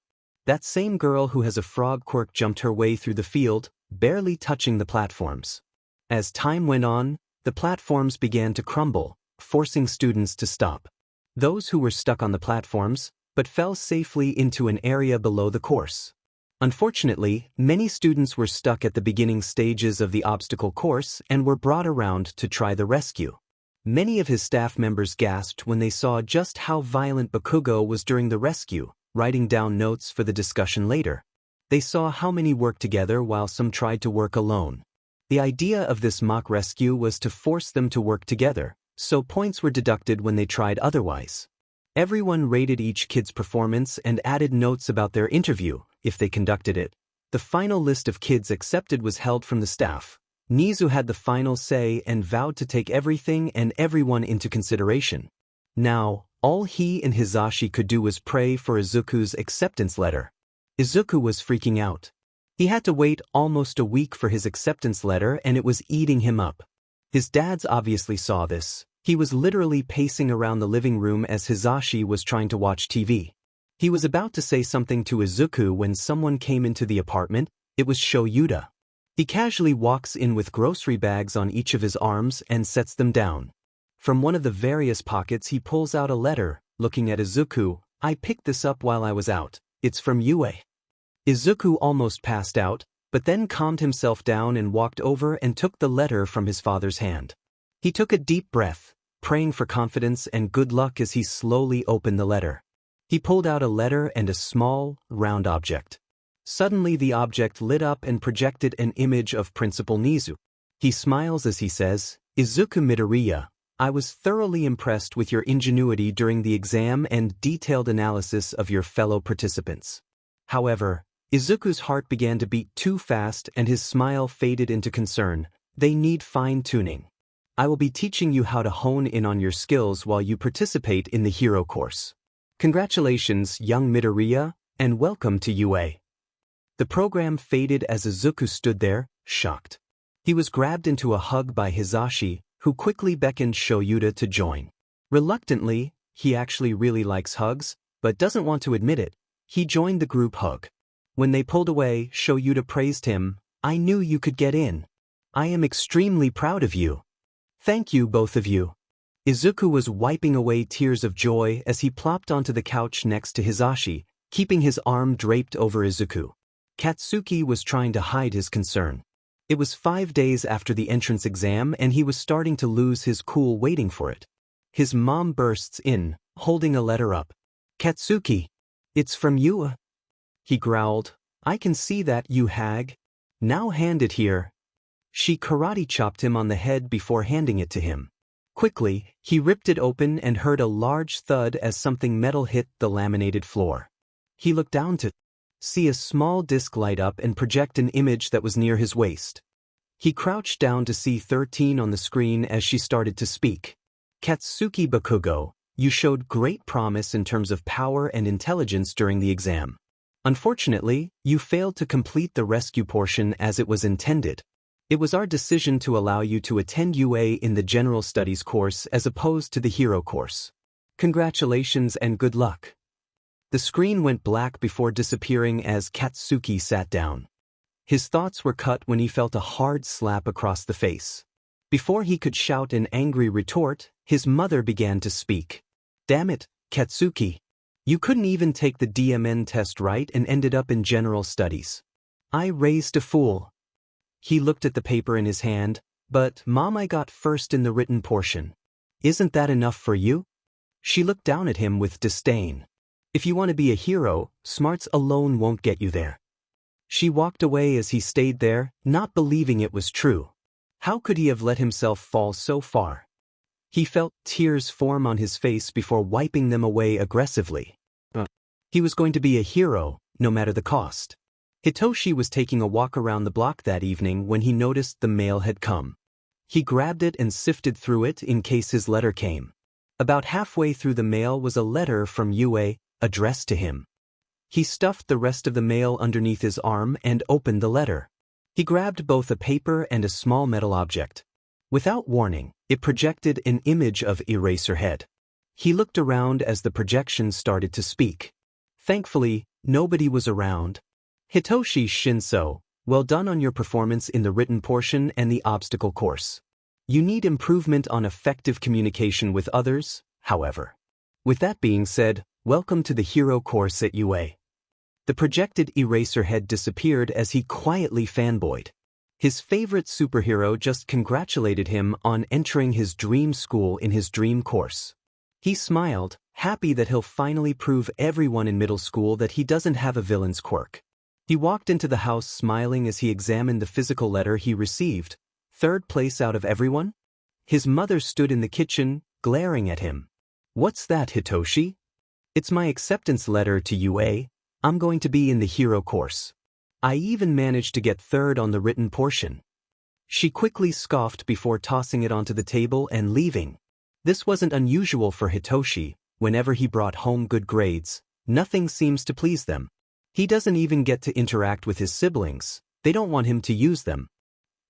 That same girl who has a frog quirk jumped her way through the field, barely touching the platforms. As time went on, the platforms began to crumble, forcing students to stop. Those who were stuck on the platforms, but fell safely into an area below the course. Unfortunately, many students were stuck at the beginning stages of the obstacle course and were brought around to try the rescue. Many of his staff members gasped when they saw just how violent Bakugo was during the rescue, writing down notes for the discussion later. They saw how many worked together while some tried to work alone. The idea of this mock rescue was to force them to work together, so points were deducted when they tried otherwise. Everyone rated each kid's performance and added notes about their interview, if they conducted it. The final list of kids accepted was held from the staff. Nizu had the final say and vowed to take everything and everyone into consideration. Now, all he and Hisashi could do was pray for Izuku's acceptance letter. Izuku was freaking out. He had to wait almost a week for his acceptance letter and it was eating him up. His dads obviously saw this. He was literally pacing around the living room as Hisashi was trying to watch TV. He was about to say something to Izuku when someone came into the apartment. It was Shoyuta. He casually walks in with grocery bags on each of his arms and sets them down. From one of the various pockets he pulls out a letter, looking at Izuku. "I picked this up while I was out. It's from Yue." Izuku almost passed out, but then calmed himself down and walked over and took the letter from his father's hand. He took a deep breath, praying for confidence and good luck as he slowly opened the letter. He pulled out a letter and a small, round object. Suddenly the object lit up and projected an image of Principal Nizu. He smiles as he says, "Izuku Midoriya, I was thoroughly impressed with your ingenuity during the exam and detailed analysis of your fellow participants." However, Izuku's heart began to beat too fast and his smile faded into concern. "They need fine-tuning. I will be teaching you how to hone in on your skills while you participate in the hero course. Congratulations, young Midoriya, and welcome to UA." The program faded as Izuku stood there, shocked. He was grabbed into a hug by Hisashi, who quickly beckoned Shoyuta to join. Reluctantly, he actually really likes hugs, but doesn't want to admit it. He joined the group hug. When they pulled away, Shoyuta praised him. "I knew you could get in. I am extremely proud of you. Thank you, both of you." Izuku was wiping away tears of joy as he plopped onto the couch next to Hisashi, keeping his arm draped over Izuku. Katsuki was trying to hide his concern. It was 5 days after the entrance exam and he was starting to lose his cool waiting for it. His mom bursts in, holding a letter up. "Katsuki, it's from you." He growled, "I can see that, you hag. Now hand it here." She karate chopped him on the head before handing it to him. Quickly, he ripped it open and heard a large thud as something metal hit the laminated floor. He looked down to see a small disc light up and project an image that was near his waist. He crouched down to see 13 on the screen as she started to speak. "Katsuki Bakugo, you showed great promise in terms of power and intelligence during the exam. Unfortunately, you failed to complete the rescue portion as it was intended. It was our decision to allow you to attend UA in the General Studies course as opposed to the Hero course. Congratulations and good luck." The screen went black before disappearing as Katsuki sat down. His thoughts were cut when he felt a hard slap across the face. Before he could shout an angry retort, his mother began to speak. "Damn it, Katsuki. You couldn't even take the DMN test right and ended up in General Studies. I raised a fool." He looked at the paper in his hand. "But, Mom, I got first in the written portion. Isn't that enough for you?" She looked down at him with disdain. "If you want to be a hero, smarts alone won't get you there." She walked away as he stayed there, not believing it was true. How could he have let himself fall so far? He felt tears form on his face before wiping them away aggressively. He was going to be a hero, no matter the cost. Hitoshi was taking a walk around the block that evening when he noticed the mail had come. He grabbed it and sifted through it in case his letter came. About halfway through the mail was a letter from Yue, addressed to him. He stuffed the rest of the mail underneath his arm and opened the letter. He grabbed both a paper and a small metal object. Without warning, it projected an image of Eraserhead. He looked around as the projection started to speak. Thankfully, nobody was around. "Hitoshi Shinso, well done on your performance in the written portion and the obstacle course. You need improvement on effective communication with others, however. With that being said, Welcome to the hero course at UA. The projected eraser head disappeared as he quietly fanboyed. His favorite superhero just congratulated him on entering his dream school in his dream course. He smiled, happy that he'll finally prove everyone in middle school that he doesn't have a villain's quirk. He walked into the house smiling as he examined the physical letter he received. Third place out of everyone? His mother stood in the kitchen, glaring at him. What's that, Hitoshi? It's my acceptance letter to UA. I'm going to be in the hero course. I even managed to get third on the written portion. She quickly scoffed before tossing it onto the table and leaving. This wasn't unusual for Hitoshi. Whenever he brought home good grades, nothing seems to please them. He doesn't even get to interact with his siblings. They don't want him to use them.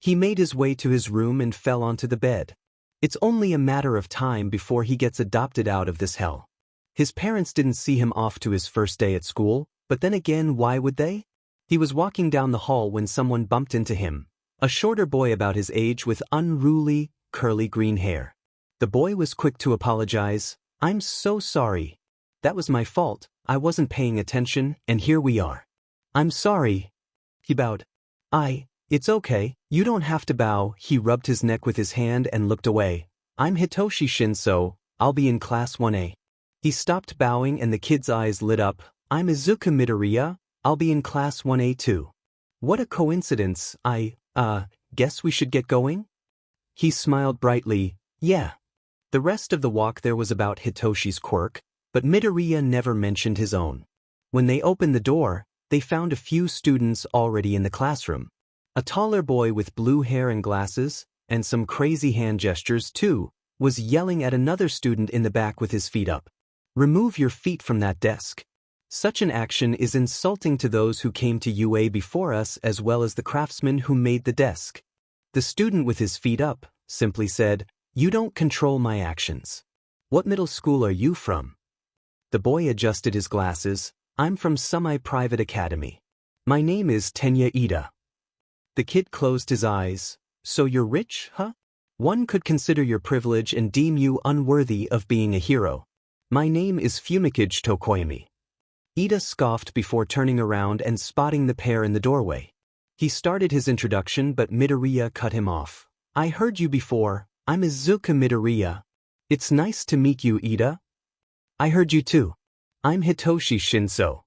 He made his way to his room and fell onto the bed. It's only a matter of time before he gets adopted out of this hell. His parents didn't see him off to his first day at school, but then again, why would they? He was walking down the hall when someone bumped into him, a shorter boy about his age with unruly, curly green hair. The boy was quick to apologize. I'm so sorry. That was my fault. I wasn't paying attention, and here we are. I'm sorry. He bowed. It's okay. You don't have to bow. He rubbed his neck with his hand and looked away. I'm Hitoshi Shinso. I'll be in class 1A. He stopped bowing and the kid's eyes lit up. I'm Izuku Midoriya. I'll be in class 1A too. What a coincidence. Guess we should get going? He smiled brightly. Yeah. The rest of the walk there was about Hitoshi's quirk, but Midoriya never mentioned his own. When they opened the door, they found a few students already in the classroom. A taller boy with blue hair and glasses, and some crazy hand gestures too, was yelling at another student in the back with his feet up. Remove your feet from that desk. Such an action is insulting to those who came to UA before us as well as the craftsman who made the desk. The student with his feet up simply said, You don't control my actions. What middle school are you from? The boy adjusted his glasses. I'm from semi-private academy. My name is Tenya Ida. The kid closed his eyes. So you're rich, huh? One could consider your privilege and deem you unworthy of being a hero. My name is Fumikage Tokoyami. Ida scoffed before turning around and spotting the pair in the doorway. He started his introduction but Midoriya cut him off. I heard you before. I'm Izuku Midoriya. It's nice to meet you, Ida. I heard you too. I'm Hitoshi Shinso.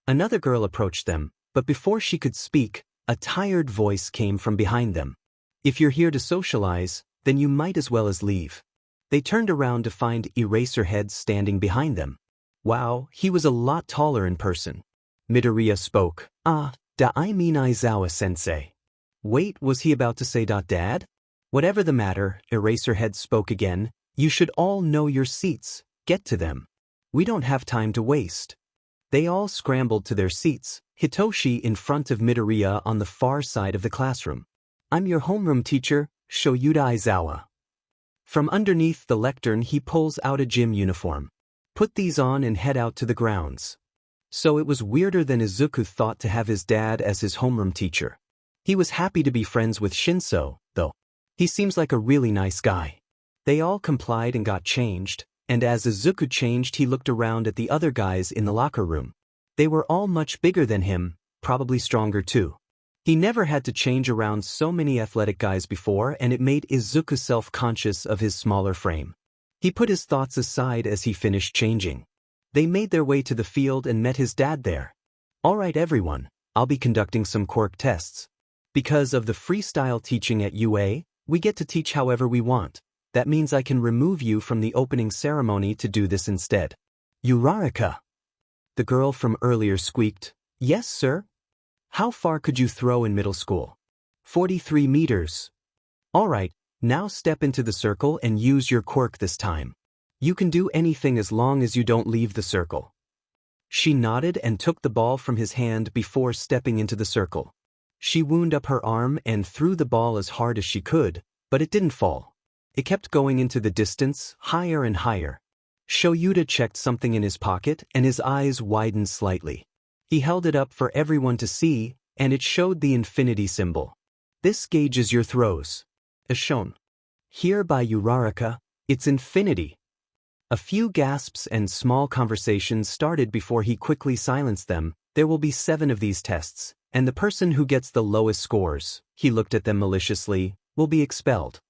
Another girl approached them, but before she could speak, a tired voice came from behind them. If you're here to socialize, then you might as well as leave. They turned around to find Eraserhead standing behind them. Wow, he was a lot taller in person. Midoriya spoke. Da I mean Aizawa-sensei. Wait, was he about to say Dad? Whatever the matter, Eraserhead spoke again. You should all know your seats. Get to them. We don't have time to waste. They all scrambled to their seats, Hitoshi in front of Midoriya on the far side of the classroom. I'm your homeroom teacher, Shoyuda Aizawa. From underneath the lectern he pulls out a gym uniform. Put these on and head out to the grounds. So it was weirder than Izuku thought to have his dad as his homeroom teacher. He was happy to be friends with Shinso, though. He seems like a really nice guy. They all complied and got changed, and as Izuku changed he looked around at the other guys in the locker room. They were all much bigger than him, probably stronger too. He never had to change around so many athletic guys before and it made Izuku self-conscious of his smaller frame. He put his thoughts aside as he finished changing. They made their way to the field and met his dad there. Alright everyone, I'll be conducting some quirk tests. Because of the freestyle teaching at UA, we get to teach however we want. That means I can remove you from the opening ceremony to do this instead. Uraraka. The girl from earlier squeaked. Yes, sir. How far could you throw in middle school? 43 meters. Alright, now step into the circle and use your quirk this time. You can do anything as long as you don't leave the circle. She nodded and took the ball from his hand before stepping into the circle. She wound up her arm and threw the ball as hard as she could, but it didn't fall. It kept going into the distance, higher and higher. Shoyuda checked something in his pocket and his eyes widened slightly. He held it up for everyone to see, and it showed the infinity symbol. This gauges your throws. As shown. Here by Uraraka, it's infinity. A few gasps and small conversations started before he quickly silenced them. There will be 7 of these tests, and the person who gets the lowest scores, he looked at them maliciously, will be expelled.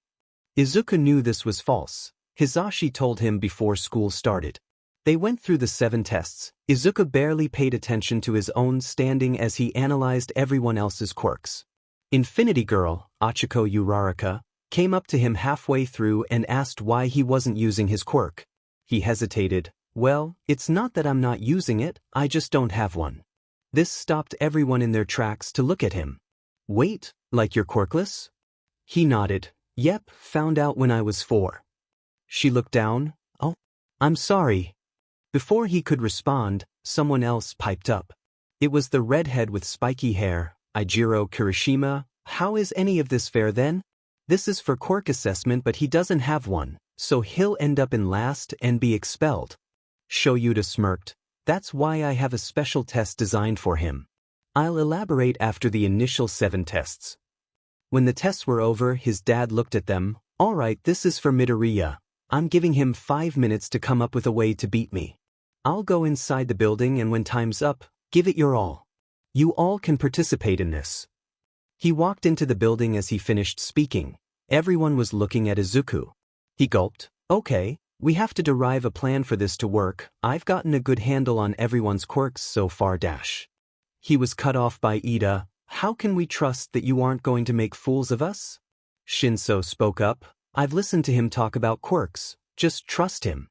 Izuku knew this was false. Hisashi told him before school started. They went through the 7 tests. Izuku barely paid attention to his own standing as he analyzed everyone else's quirks. Infinity Girl, Achiko Uraraka, came up to him halfway through and asked why he wasn't using his quirk. He hesitated. Well, it's not that I'm not using it, I just don't have one. This stopped everyone in their tracks to look at him. Wait, like you're quirkless? He nodded. Yep, found out when I was 4. She looked down. Oh, I'm sorry. Before he could respond, someone else piped up. It was the redhead with spiky hair, Ijiro Kirishima. How is any of this fair then? This is for quirk assessment but he doesn't have one, so he'll end up in last and be expelled. Shoyuta smirked. That's why I have a special test designed for him. I'll elaborate after the initial 7 tests. When the tests were over, his dad looked at them. All right, this is for Midoriya. I'm giving him 5 minutes to come up with a way to beat me. I'll go inside the building and when time's up, give it your all. You all can participate in this. He walked into the building as he finished speaking. Everyone was looking at Izuku. He gulped. Okay, we have to derive a plan for this to work. I've gotten a good handle on everyone's quirks so far. He was cut off by Ida. How can we trust that you aren't going to make fools of us? Shinso spoke up. I've listened to him talk about quirks. Just trust him.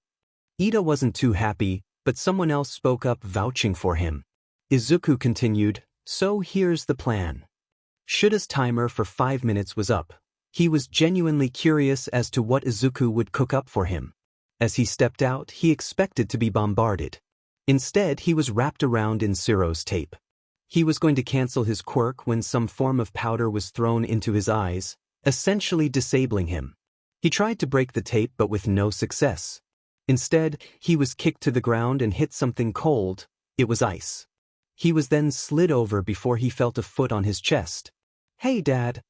Ida wasn't too happy, but someone else spoke up vouching for him. Izuku continued. So here's the plan. Shuda's timer for 5 minutes was up. He was genuinely curious as to what Izuku would cook up for him. As he stepped out, he expected to be bombarded. Instead, he was wrapped around in Siro's tape. He was going to cancel his quirk when some form of powder was thrown into his eyes, essentially disabling him. He tried to break the tape but with no success. Instead, he was kicked to the ground and hit something cold. It was ice. He was then slid over before he felt a foot on his chest. Hey, Dad.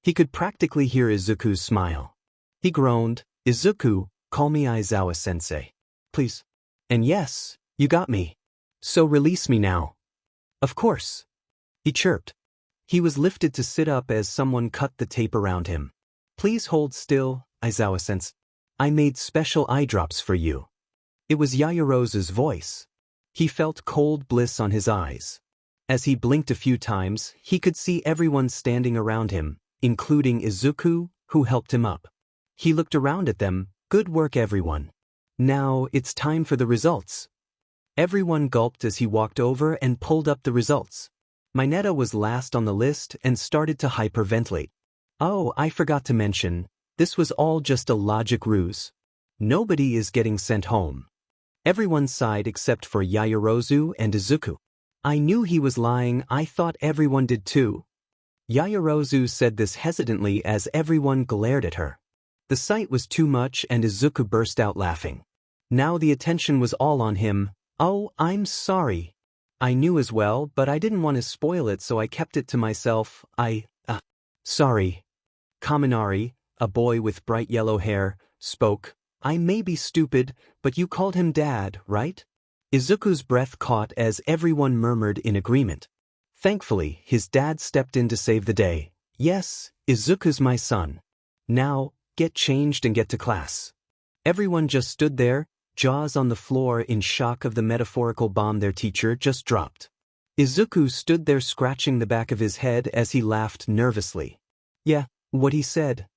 He could practically hear Izuku's smile. He groaned. Izuku, call me Aizawa-sensei. Please. And yes, you got me. So release me now. Of course. He chirped. He was lifted to sit up as someone cut the tape around him. Please hold still, Aizawa-sensei. I made special eye drops for you. It was Yaoyorozu's voice. He felt cold bliss on his eyes. As he blinked a few times, he could see everyone standing around him, including Izuku, who helped him up. He looked around at them. Good work, everyone. Now it's time for the results. Everyone gulped as he walked over and pulled up the results. Mineta was last on the list and started to hyperventilate. Oh, I forgot to mention, this was all just a logic ruse. Nobody is getting sent home. Everyone sighed except for Yaoyorozu and Izuku. I knew he was lying, I thought everyone did too. Yaoyorozu said this hesitantly as everyone glared at her. The sight was too much and Izuku burst out laughing. Now the attention was all on him. Oh, I'm sorry. I knew as well, but I didn't want to spoil it so I kept it to myself. Sorry. Kaminari, a boy with bright yellow hair, spoke. I may be stupid, but you called him Dad, right? Izuku's breath caught as everyone murmured in agreement. Thankfully, his dad stepped in to save the day. Yes, Izuku's my son. Now, get changed and get to class. Everyone just stood there, jaws on the floor in shock of the metaphorical bomb their teacher just dropped. Izuku stood there scratching the back of his head as he laughed nervously. Yeah, what he said.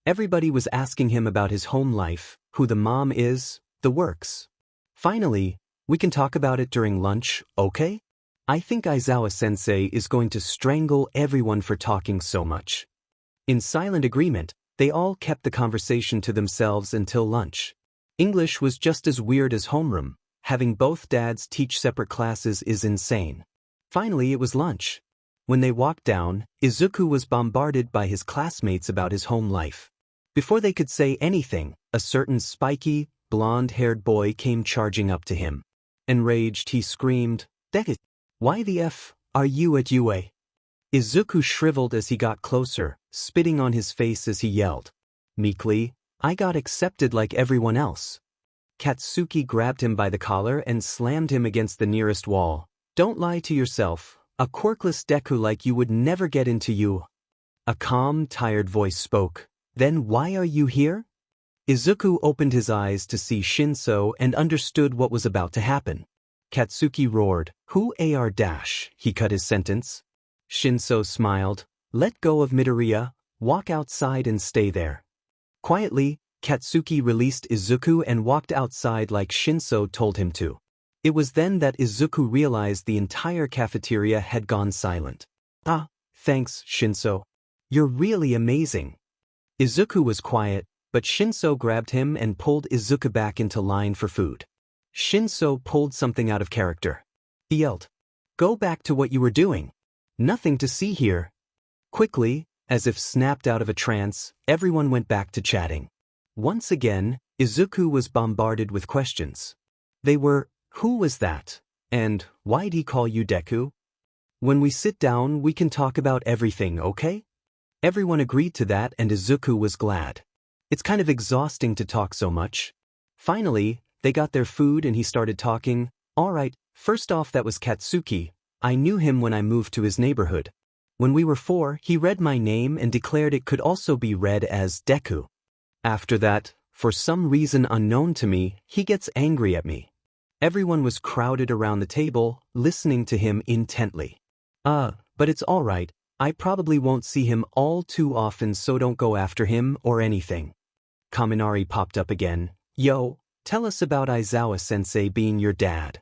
Everybody was asking him about his home life, who the mom is, the works. Finally, we can talk about it during lunch, okay? I think Aizawa-sensei is going to strangle everyone for talking so much. In silent agreement, they all kept the conversation to themselves until lunch. English was just as weird as homeroom. Having both dads teach separate classes is insane. Finally, it was lunch. When they walked down, Izuku was bombarded by his classmates about his home life. Before they could say anything, a certain spiky, blonde-haired boy came charging up to him. Enraged, he screamed, Deku, why the F are you at UA? Izuku shriveled as he got closer, spitting on his face as he yelled. Meekly, I got accepted like everyone else. Katsuki grabbed him by the collar and slammed him against the nearest wall. Don't lie to yourself. A quirkless Deku like you would never get into you. A calm, tired voice spoke. Then why are you here? Izuku opened his eyes to see Shinso and understood what was about to happen. Katsuki roared, "Who are dash?" He cut his sentence. Shinso smiled. Let go of Midoriya, walk outside and stay there. Quietly, Katsuki released Izuku and walked outside like Shinso told him to. It was then that Izuku realized the entire cafeteria had gone silent. Ah, thanks, Shinso. You're really amazing. Izuku was quiet, but Shinso grabbed him and pulled Izuku back into line for food. Shinso pulled something out of character. He yelled, "Go back to what you were doing. Nothing to see here." Quickly, as if snapped out of a trance, everyone went back to chatting. Once again, Izuku was bombarded with questions. They were, "Who was that?" And "Why'd he call you Deku?" "When we sit down, we can talk about everything, okay?" Everyone agreed to that and Izuku was glad. It's kind of exhausting to talk so much. Finally, they got their food and he started talking. Alright, first off that was Katsuki. I knew him when I moved to his neighborhood. When we were 4, he read my name and declared it could also be read as Deku. After that, for some reason unknown to me, he gets angry at me. Everyone was crowded around the table, listening to him intently. But it's alright. I probably won't see him all too often, so don't go after him or anything. Kaminari popped up again. Yo, tell us about Aizawa-sensei being your dad.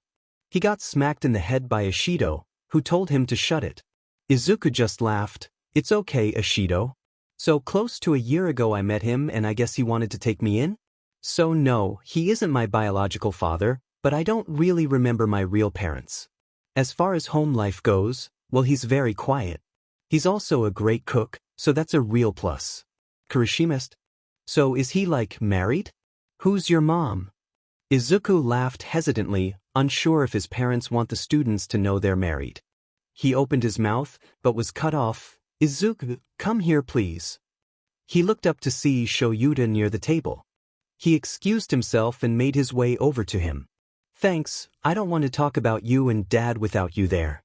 He got smacked in the head by Ishido, who told him to shut it. Izuku just laughed. It's okay, Ishido. So close to a year ago I met him and I guess he wanted to take me in? So no, he isn't my biological father, but I don't really remember my real parents. As far as home life goes, well, he's very quiet. He's also a great cook, so that's a real plus. Kirishimest? So is he like married? Who's your mom? Izuku laughed hesitantly, unsure if his parents want the students to know they're married. He opened his mouth, but was cut off. Izuku, come here please. He looked up to see Shoyuta near the table. He excused himself and made his way over to him. Thanks, I don't want to talk about you and Dad without you there.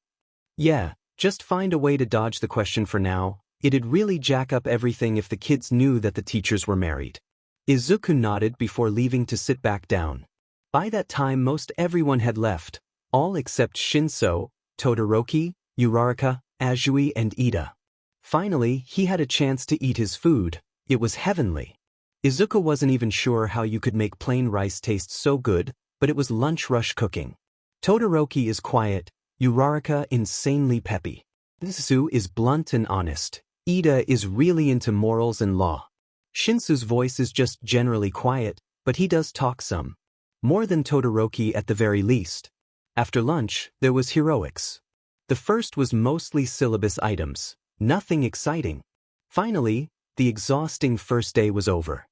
Yeah, just find a way to dodge the question for now. It'd really jack up everything if the kids knew that the teachers were married. Izuku nodded before leaving to sit back down. By that time most everyone had left, all except Shinso, Todoroki, Uraraka, Azui and Ida. Finally, he had a chance to eat his food. It was heavenly. Izuku wasn't even sure how you could make plain rice taste so good, but it was lunch rush cooking. Todoroki is quiet, Uraraka insanely peppy. Shinsu is blunt and honest. Ida is really into morals and law. Shinsu's voice is just generally quiet, but he does talk some. More than Todoroki at the very least. After lunch, there was heroics. The first was mostly syllabus items, nothing exciting. Finally, the exhausting first day was over.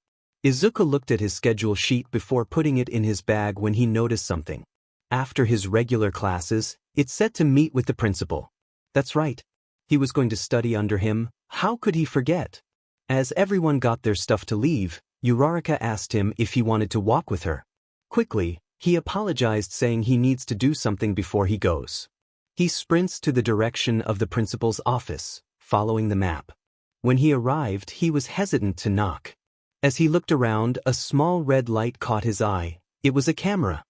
Izuku looked at his schedule sheet before putting it in his bag when he noticed something. After his regular classes, it said to meet with the principal. That's right. He was going to study under him. How could he forget? As everyone got their stuff to leave, Uraraka asked him if he wanted to walk with her. Quickly, he apologized saying he needs to do something before he goes. He sprints to the direction of the principal's office, following the map. When he arrived, he was hesitant to knock. As he looked around, a small red light caught his eye. It was a camera.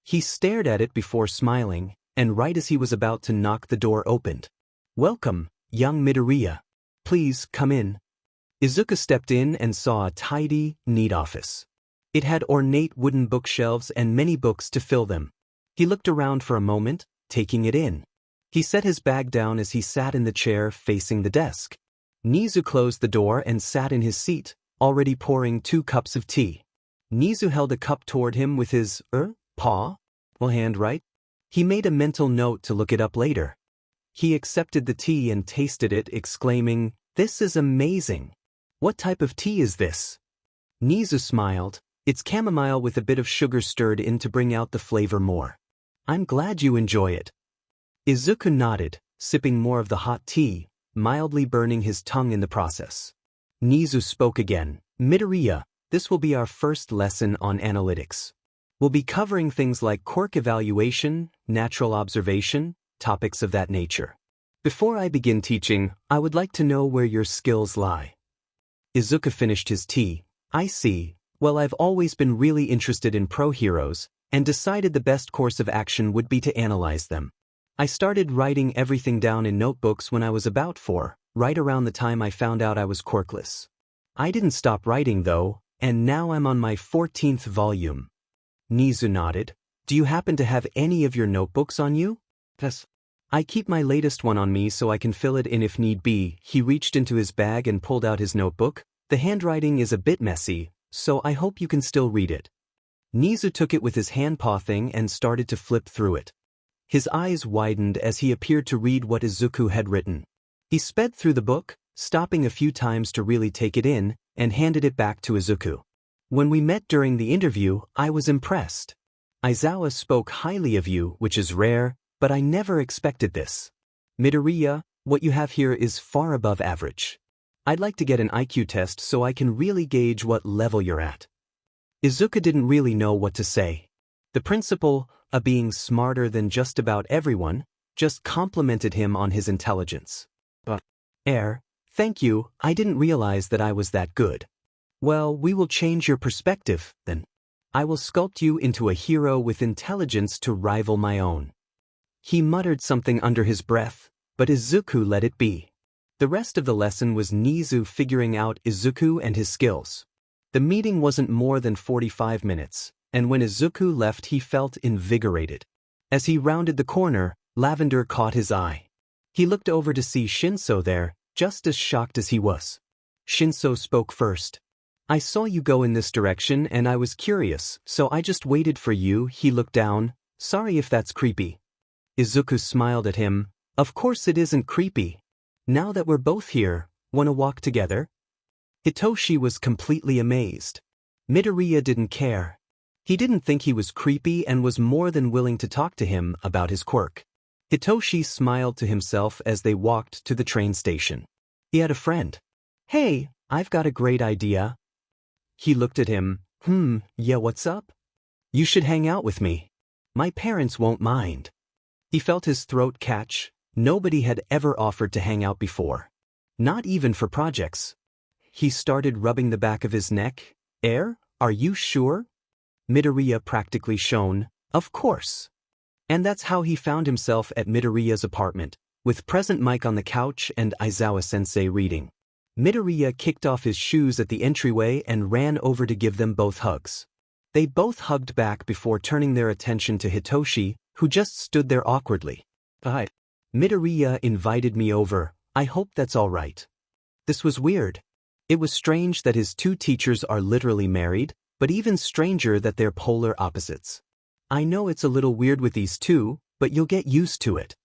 He stared at it before smiling, and right as he was about to knock, the door opened. Welcome, young Midoriya. Please, come in. Izuku stepped in and saw a tidy, neat office. It had ornate wooden bookshelves and many books to fill them. He looked around for a moment, taking it in. He set his bag down as he sat in the chair facing the desk. Nizu closed the door and sat in his seat, already pouring 2 cups of tea. Nizu held a cup toward him with his, paw? Well, hand, right? He made a mental note to look it up later. He accepted the tea and tasted it, exclaiming, "This is amazing. What type of tea is this?" Nizu smiled. It's chamomile with a bit of sugar stirred in to bring out the flavor more. I'm glad you enjoy it. Izuku nodded, sipping more of the hot tea, mildly burning his tongue in the process. Nizu spoke again. Midoriya, this will be our first lesson on analytics. We'll be covering things like quirk evaluation, natural observation, topics of that nature. Before I begin teaching, I would like to know where your skills lie. Izuku finished his tea. I see. Well, I've always been really interested in pro heroes, and decided the best course of action would be to analyze them. I started writing everything down in notebooks when I was about 4, right around the time I found out I was quirkless. I didn't stop writing though, and now I'm on my 14th volume. Nizu nodded. Do you happen to have any of your notebooks on you? Yes. I keep my latest one on me so I can fill it in if need be. He reached into his bag and pulled out his notebook. The handwriting is a bit messy, so I hope you can still read it. Nizu took it with his hand-paw thing and started to flip through it. His eyes widened as he appeared to read what Izuku had written. He sped through the book, stopping a few times to really take it in, and handed it back to Izuku. When we met during the interview, I was impressed. Aizawa spoke highly of you, which is rare, but I never expected this. Midoriya, what you have here is far above average. I'd like to get an IQ test so I can really gauge what level you're at. Izuku didn't really know what to say. The principal, a being smarter than just about everyone, just complimented him on his intelligence. Thank you, I didn't realize that I was that good. Well, we will change your perspective, then. I will sculpt you into a hero with intelligence to rival my own. He muttered something under his breath, but Izuku let it be. The rest of the lesson was Nizu figuring out Izuku and his skills. The meeting wasn't more than 45 minutes, and when Izuku left he felt invigorated. As he rounded the corner, Lavender caught his eye. He looked over to see Shinso there, just as shocked as he was. Shinso spoke first. I saw you go in this direction and I was curious, so I just waited for you. He looked down. Sorry if that's creepy. Izuku smiled at him. Of course it isn't creepy. Now that we're both here, wanna walk together? Hitoshi was completely amazed. Midoriya didn't care. He didn't think he was creepy and was more than willing to talk to him about his quirk. Hitoshi smiled to himself as they walked to the train station. He had a friend. Hey, I've got a great idea. He looked at him. Yeah, what's up? You should hang out with me. My parents won't mind. He felt his throat catch. Nobody had ever offered to hang out before. Not even for projects. He started rubbing the back of his neck. Are you sure? Midoriya practically shone. Of course. And that's how he found himself at Midoriya's apartment, with present Mike on the couch and Aizawa-sensei reading. Midoriya kicked off his shoes at the entryway and ran over to give them both hugs. They both hugged back before turning their attention to Hitoshi, who just stood there awkwardly. Hi. Midoriya invited me over. I hope that's all right. This was weird. It was strange that his two teachers are literally married, but even stranger that they're polar opposites. I know it's a little weird with these two, but you'll get used to it.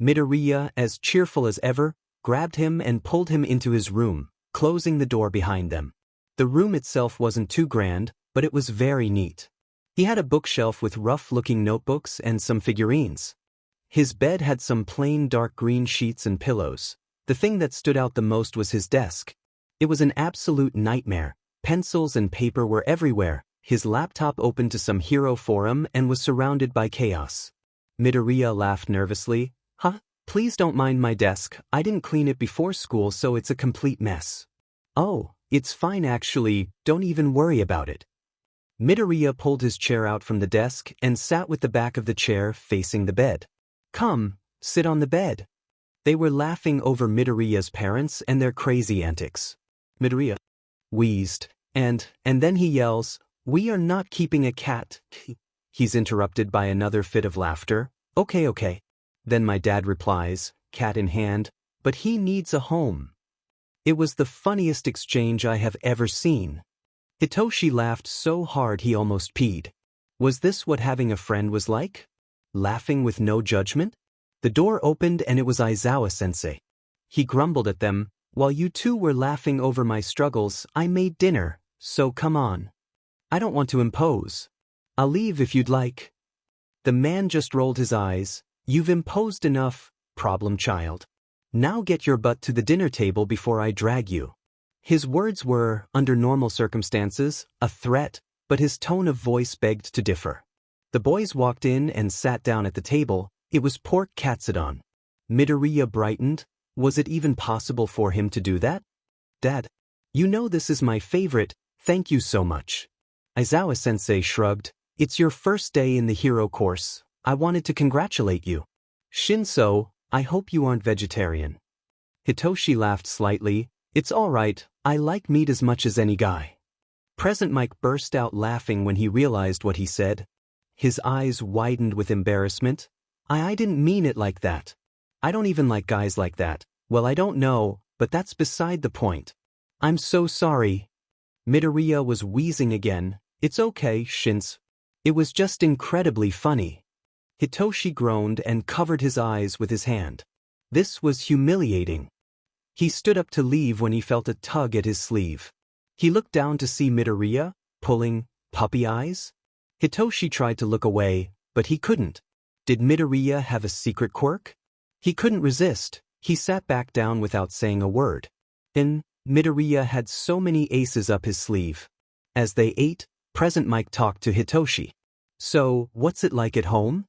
Midoriya, as cheerful as ever, grabbed him and pulled him into his room, closing the door behind them. The room itself wasn't too grand, but it was very neat. He had a bookshelf with rough-looking notebooks and some figurines. His bed had some plain dark green sheets and pillows. The thing that stood out the most was his desk. It was an absolute nightmare. Pencils and paper were everywhere. His laptop opened to some hero forum and was surrounded by chaos. Midoriya laughed nervously. Please don't mind my desk. I didn't clean it before school, so it's a complete mess. Oh, it's fine actually. Don't even worry about it. Midoriya pulled his chair out from the desk and sat with the back of the chair facing the bed. Come, sit on the bed. They were laughing over Midoriya's parents and their crazy antics. Midoriya wheezed, and then he yells, "We are not keeping a cat." He's interrupted by another fit of laughter. Okay. Then my dad replies, cat in hand, but he needs a home. It was the funniest exchange I have ever seen. Hitoshi laughed so hard he almost peed. Was this what having a friend was like? Laughing with no judgment? The door opened and it was Aizawa-sensei. He grumbled at them. While you two were laughing over my struggles, I made dinner, so come on. I don't want to impose. I'll leave if you'd like. The man just rolled his eyes. You've imposed enough, problem child. Now get your butt to the dinner table before I drag you. His words were, under normal circumstances, a threat, but his tone of voice begged to differ. The boys walked in and sat down at the table. It was pork katsudon. Midoriya brightened. Was it even possible for him to do that? Dad, you know this is my favorite, thank you so much. Aizawa-sensei shrugged. It's your first day in the hero course. I wanted to congratulate you. Shinso, I hope you aren't vegetarian. Hitoshi laughed slightly. It's all right, I like meat as much as any guy. Present Mike burst out laughing when he realized what he said. His eyes widened with embarrassment. I didn't mean it like that. I don't even like guys like that. Well, I don't know, but that's beside the point. I'm so sorry. Midoriya was wheezing again. It's okay, Shins. It was just incredibly funny. Hitoshi groaned and covered his eyes with his hand. This was humiliating. He stood up to leave when he felt a tug at his sleeve. He looked down to see Midoriya, pulling puppy eyes. Hitoshi tried to look away, but he couldn't. Did Midoriya have a secret quirk? He couldn't resist. He sat back down without saying a word. Then, Midoriya had so many aces up his sleeve. As they ate, Present Mike talked to Hitoshi. So, what's it like at home?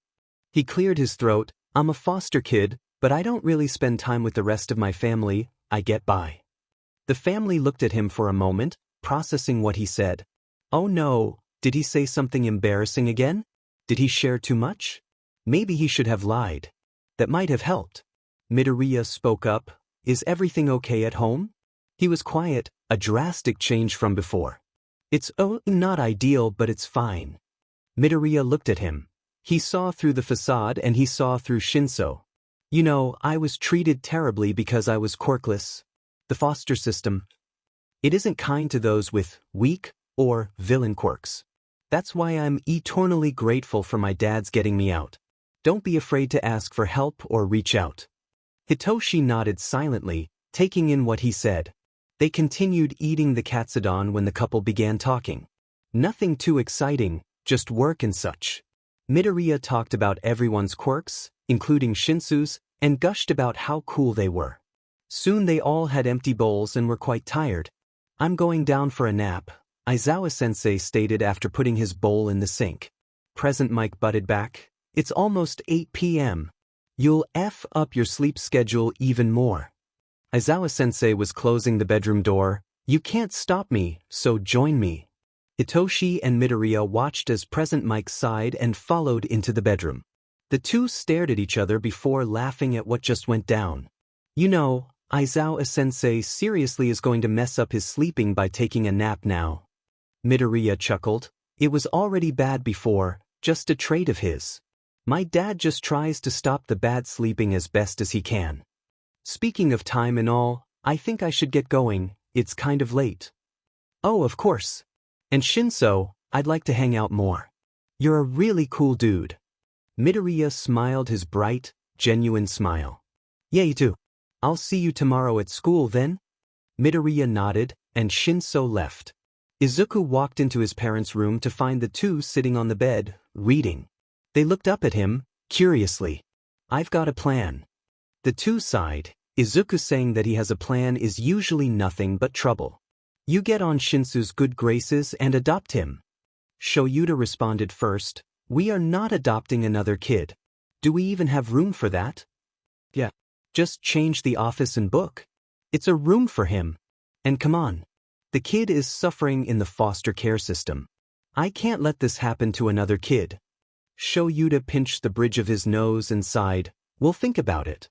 He cleared his throat. I'm a foster kid, but I don't really spend time with the rest of my family. I get by. The family looked at him for a moment, processing what he said. Oh no, did he say something embarrassing again? Did he share too much? Maybe he should have lied. That might have helped. Midoriya spoke up. Is everything okay at home? He was quiet, a drastic change from before. It's not ideal, but it's fine. Midoriya looked at him. He saw through the facade and he saw through Shinso. You know, I was treated terribly because I was quirkless. The foster system. It isn't kind to those with weak or villain quirks. That's why I'm eternally grateful for my dad's getting me out. Don't be afraid to ask for help or reach out. Hitoshi nodded silently, taking in what he said. They continued eating the katsudon when the couple began talking. Nothing too exciting, just work and such. Midoriya talked about everyone's quirks, including Shinsu's, and gushed about how cool they were. Soon they all had empty bowls and were quite tired. I'm going down for a nap, Aizawa-sensei stated after putting his bowl in the sink. Present Mike butted back. It's almost 8 p.m. You'll F up your sleep schedule even more. Aizawa-sensei was closing the bedroom door. You can't stop me, so join me. Hitoshi and Midoriya watched as Present Mike sighed and followed into the bedroom. The two stared at each other before laughing at what just went down. You know, Aizawa-sensei seriously is going to mess up his sleeping by taking a nap now. Midoriya chuckled. It was already bad before, just a trait of his. My dad just tries to stop the bad sleeping as best as he can. Speaking of time and all, I think I should get going, it's kind of late. Oh, of course. And Shinso, I'd like to hang out more. You're a really cool dude. Midoriya smiled his bright, genuine smile. Yeah, you too. I'll see you tomorrow at school then? Midoriya nodded, and Shinso left. Izuku walked into his parents' room to find the two sitting on the bed, reading. They looked up at him, curiously. I've got a plan. The two sighed. Izuku saying that he has a plan is usually nothing but trouble. You get on Shinsu's good graces and adopt him. Shoyuta responded first. We are not adopting another kid. Do we even have room for that? Yeah. Just change the office and book. It's a room for him. And come on. The kid is suffering in the foster care system. I can't let this happen to another kid. Shoyuta pinched the bridge of his nose and sighed. We'll think about it.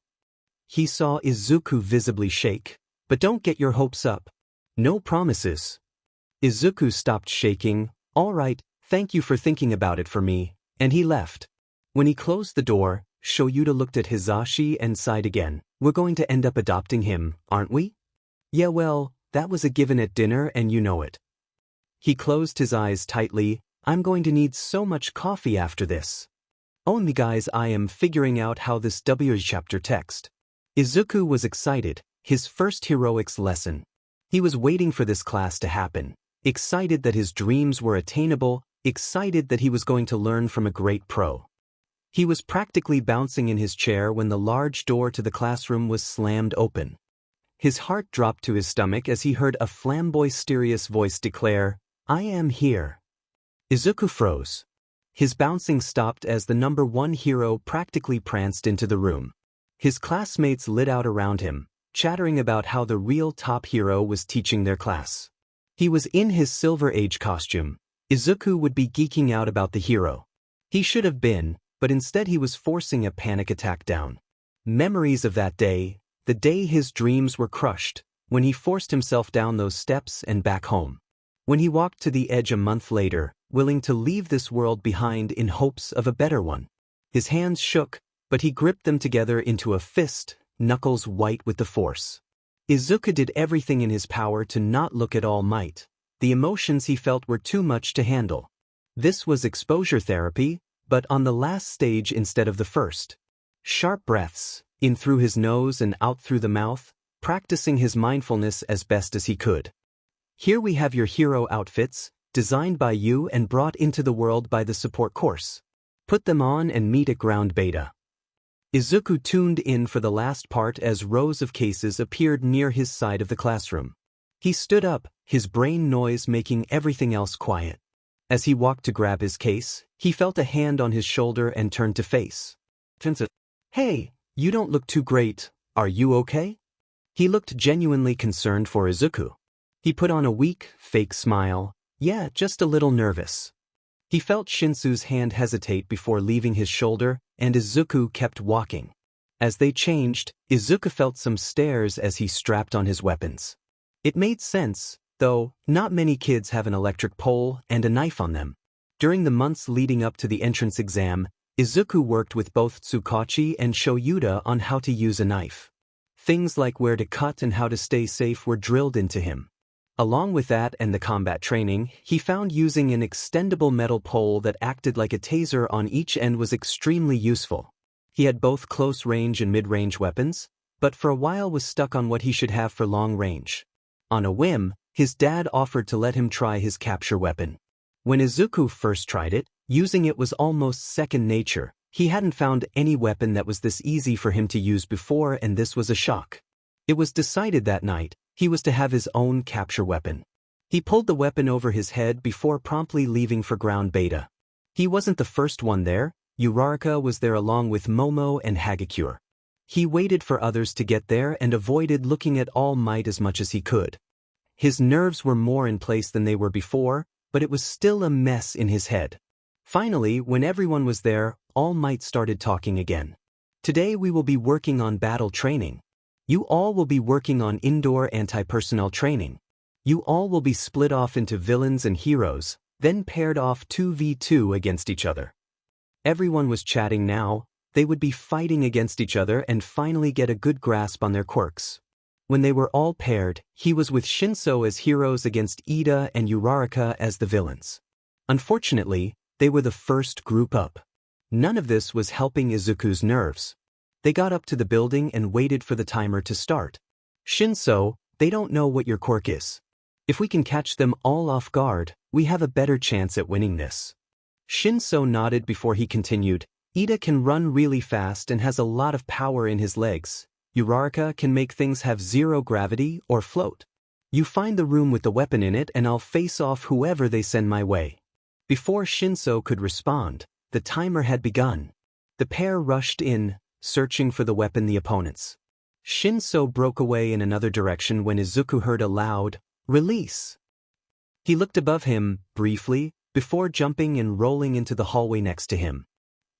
He saw Izuku visibly shake. But don't get your hopes up. No promises. Izuku stopped shaking. All right, thank you for thinking about it for me, and he left. When he closed the door, Shoyuta looked at Hizashi and sighed again. We're going to end up adopting him, aren't we? Yeah, well, that was a given at dinner and you know it. He closed his eyes tightly. I'm going to need so much coffee after this. Only guys, I am figuring out how this W chapter text. Izuku was excited, his first heroics lesson. He was waiting for this class to happen, excited that his dreams were attainable, excited that he was going to learn from a great pro. He was practically bouncing in his chair when the large door to the classroom was slammed open. His heart dropped to his stomach as he heard a flamboyant voice declare, I am here. Izuku froze. His bouncing stopped as the number one hero practically pranced into the room. His classmates lit out around him, chattering about how the real top hero was teaching their class. He was in his Silver Age costume. Izuku would be geeking out about the hero. He should have been, but instead he was forcing a panic attack down. Memories of that day, the day his dreams were crushed, when he forced himself down those steps and back home. When he walked to the edge a month later, willing to leave this world behind in hopes of a better one. His hands shook, but he gripped them together into a fist, knuckles white with the force. Izuku did everything in his power to not look at All Might. The emotions he felt were too much to handle. This was exposure therapy, but on the last stage instead of the first. Sharp breaths, in through his nose and out through the mouth, practicing his mindfulness as best as he could. Here we have your hero outfits, designed by you and brought into the world by the support course. Put them on and meet at ground beta. Izuku tuned in for the last part as rows of cases appeared near his side of the classroom. He stood up, his brain noise making everything else quiet. As he walked to grab his case, he felt a hand on his shoulder and turned to face. "Hey, you don't look too great, are you okay?" He looked genuinely concerned for Izuku. He put on a weak, fake smile. "Yeah, just a little nervous." He felt Shinsu's hand hesitate before leaving his shoulder, and Izuku kept walking. As they changed, Izuku felt some stares as he strapped on his weapons. It made sense, though, not many kids have an electric pole and a knife on them. During the months leading up to the entrance exam, Izuku worked with both Tsukachi and Shoyuda on how to use a knife. Things like where to cut and how to stay safe were drilled into him. Along with that and the combat training, he found using an extendable metal pole that acted like a taser on each end was extremely useful. He had both close-range and mid-range weapons, but for a while was stuck on what he should have for long range. On a whim, his dad offered to let him try his capture weapon. When Izuku first tried it, using it was almost second nature. He hadn't found any weapon that was this easy for him to use before, and this was a shock. It was decided that night he was to have his own capture weapon. He pulled the weapon over his head before promptly leaving for ground beta. He wasn't the first one there. Uraraka was there along with Momo and Hagakure. He waited for others to get there and avoided looking at All Might as much as he could. His nerves were more in place than they were before, but it was still a mess in his head. Finally, when everyone was there, All Might started talking again. "Today we will be working on battle training. You all will be working on indoor anti-personnel training. You all will be split off into villains and heroes, then paired off 2v2 against each other." Everyone was chatting now. They would be fighting against each other and finally get a good grasp on their quirks. When they were all paired, he was with Shinso as heroes against Ida and Uraraka as the villains. Unfortunately, they were the first group up. None of this was helping Izuku's nerves. They got up to the building and waited for the timer to start. "Shinso, they don't know what your quirk is. If we can catch them all off guard, we have a better chance at winning this." Shinso nodded before he continued. "Ida can run really fast and has a lot of power in his legs. Uraraka can make things have zero gravity or float. You find the room with the weapon in it and I'll face off whoever they send my way." Before Shinso could respond, the timer had begun. The pair rushed in, searching for the weapon the opponents. Shinso broke away in another direction when Izuku heard a loud, "Release!" He looked above him, briefly, before jumping and rolling into the hallway next to him.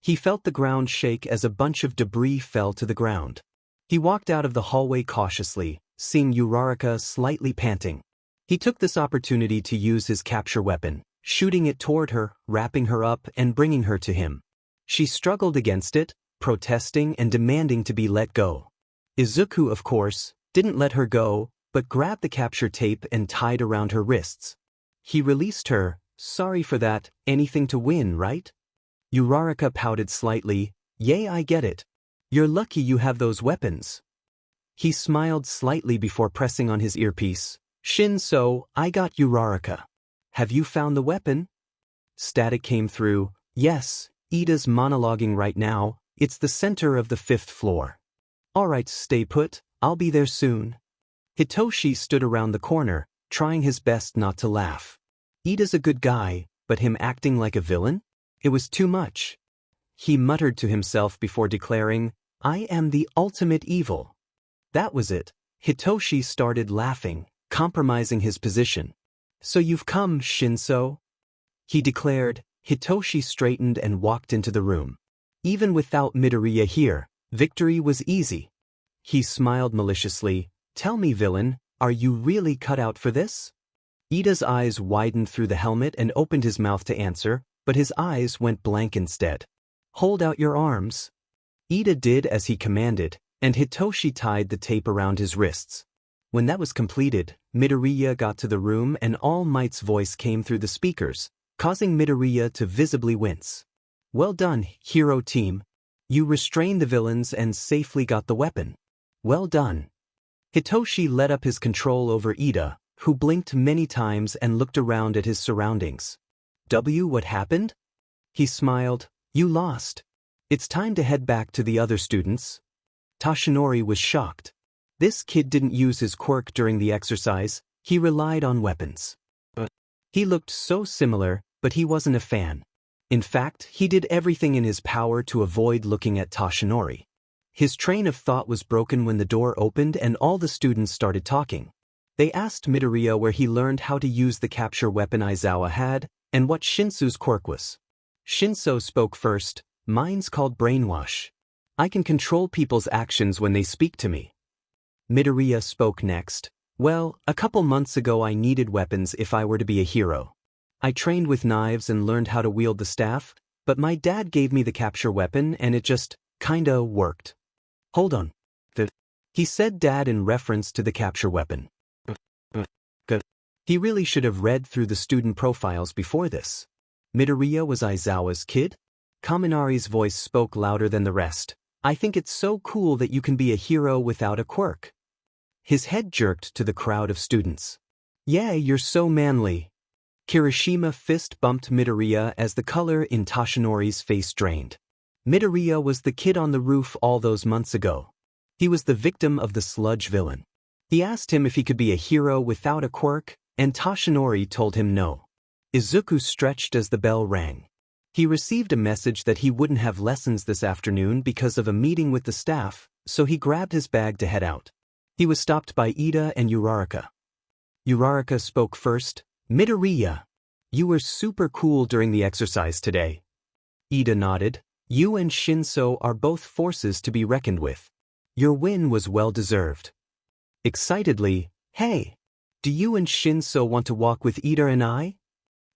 He felt the ground shake as a bunch of debris fell to the ground. He walked out of the hallway cautiously, seeing Uraraka slightly panting. He took this opportunity to use his capture weapon, shooting it toward her, wrapping her up and bringing her to him. She struggled against it, protesting and demanding to be let go. Izuku, of course, didn't let her go, but grabbed the capture tape and tied around her wrists. He released her. "Sorry for that, anything to win, right?" Uraraka pouted slightly. "Yay, I get it. You're lucky you have those weapons." He smiled slightly before pressing on his earpiece. "Shinso, I got Uraraka. Have you found the weapon?" Static came through. "Yes, Ida's monologuing right now. It's the center of the 5th floor." "Alright, stay put, I'll be there soon." Hitoshi stood around the corner, trying his best not to laugh. "Ida's a good guy, but him acting like a villain? It was too much. He muttered to himself before declaring, "I am the ultimate evil." That was it. Hitoshi started laughing, compromising his position. "So you've come, Shinso?" he declared. Hitoshi straightened and walked into the room. Even without Midoriya here, victory was easy. He smiled maliciously. "Tell me, villain, are you really cut out for this?" Ida's eyes widened through the helmet and opened his mouth to answer, but his eyes went blank instead. "Hold out your arms." Ida did as he commanded, and Hitoshi tied the tape around his wrists. When that was completed, Midoriya got to the room and All Might's voice came through the speakers, causing Midoriya to visibly wince. "Well done, hero team. You restrained the villains and safely got the weapon. Well done." Hitoshi let up his control over Ida, who blinked many times and looked around at his surroundings. What happened?" He smiled. "You lost. It's time to head back to the other students." Toshinori was shocked. This kid didn't use his quirk during the exercise, he relied on weapons. He looked so similar, but he wasn't a fan. In fact, he did everything in his power to avoid looking at Toshinori. His train of thought was broken when the door opened and all the students started talking. They asked Midoriya where he learned how to use the capture weapon Aizawa had, and what Shinso's quirk was. Shinso spoke first. "Mine's called brainwash. I can control people's actions when they speak to me." Midoriya spoke next. "Well, a couple months ago I needed weapons if I were to be a hero. I trained with knives and learned how to wield the staff, but my dad gave me the capture weapon and it just kinda worked." "Hold on. He said dad in reference to the capture weapon. He really should have read through the student profiles before this. Midoriya was Aizawa's kid? Kaminari's voice spoke louder than the rest. "I think it's so cool that you can be a hero without a quirk." His head jerked to the crowd of students. "Yeah, you're so manly." Kirishima fist bumped Midoriya as the color in Toshinori's face drained. Midoriya was the kid on the roof all those months ago. He was the victim of the sludge villain. He asked him if he could be a hero without a quirk, and Toshinori told him no. Izuku stretched as the bell rang. He received a message that he wouldn't have lessons this afternoon because of a meeting with the staff, so he grabbed his bag to head out. He was stopped by Ida and Uraraka. Uraraka spoke first. "Midoriya, you were super cool during the exercise today." Ida nodded. "You and Shinso are both forces to be reckoned with. Your win was well deserved." Excitedly, "Hey, do you and Shinso want to walk with Ida and I?"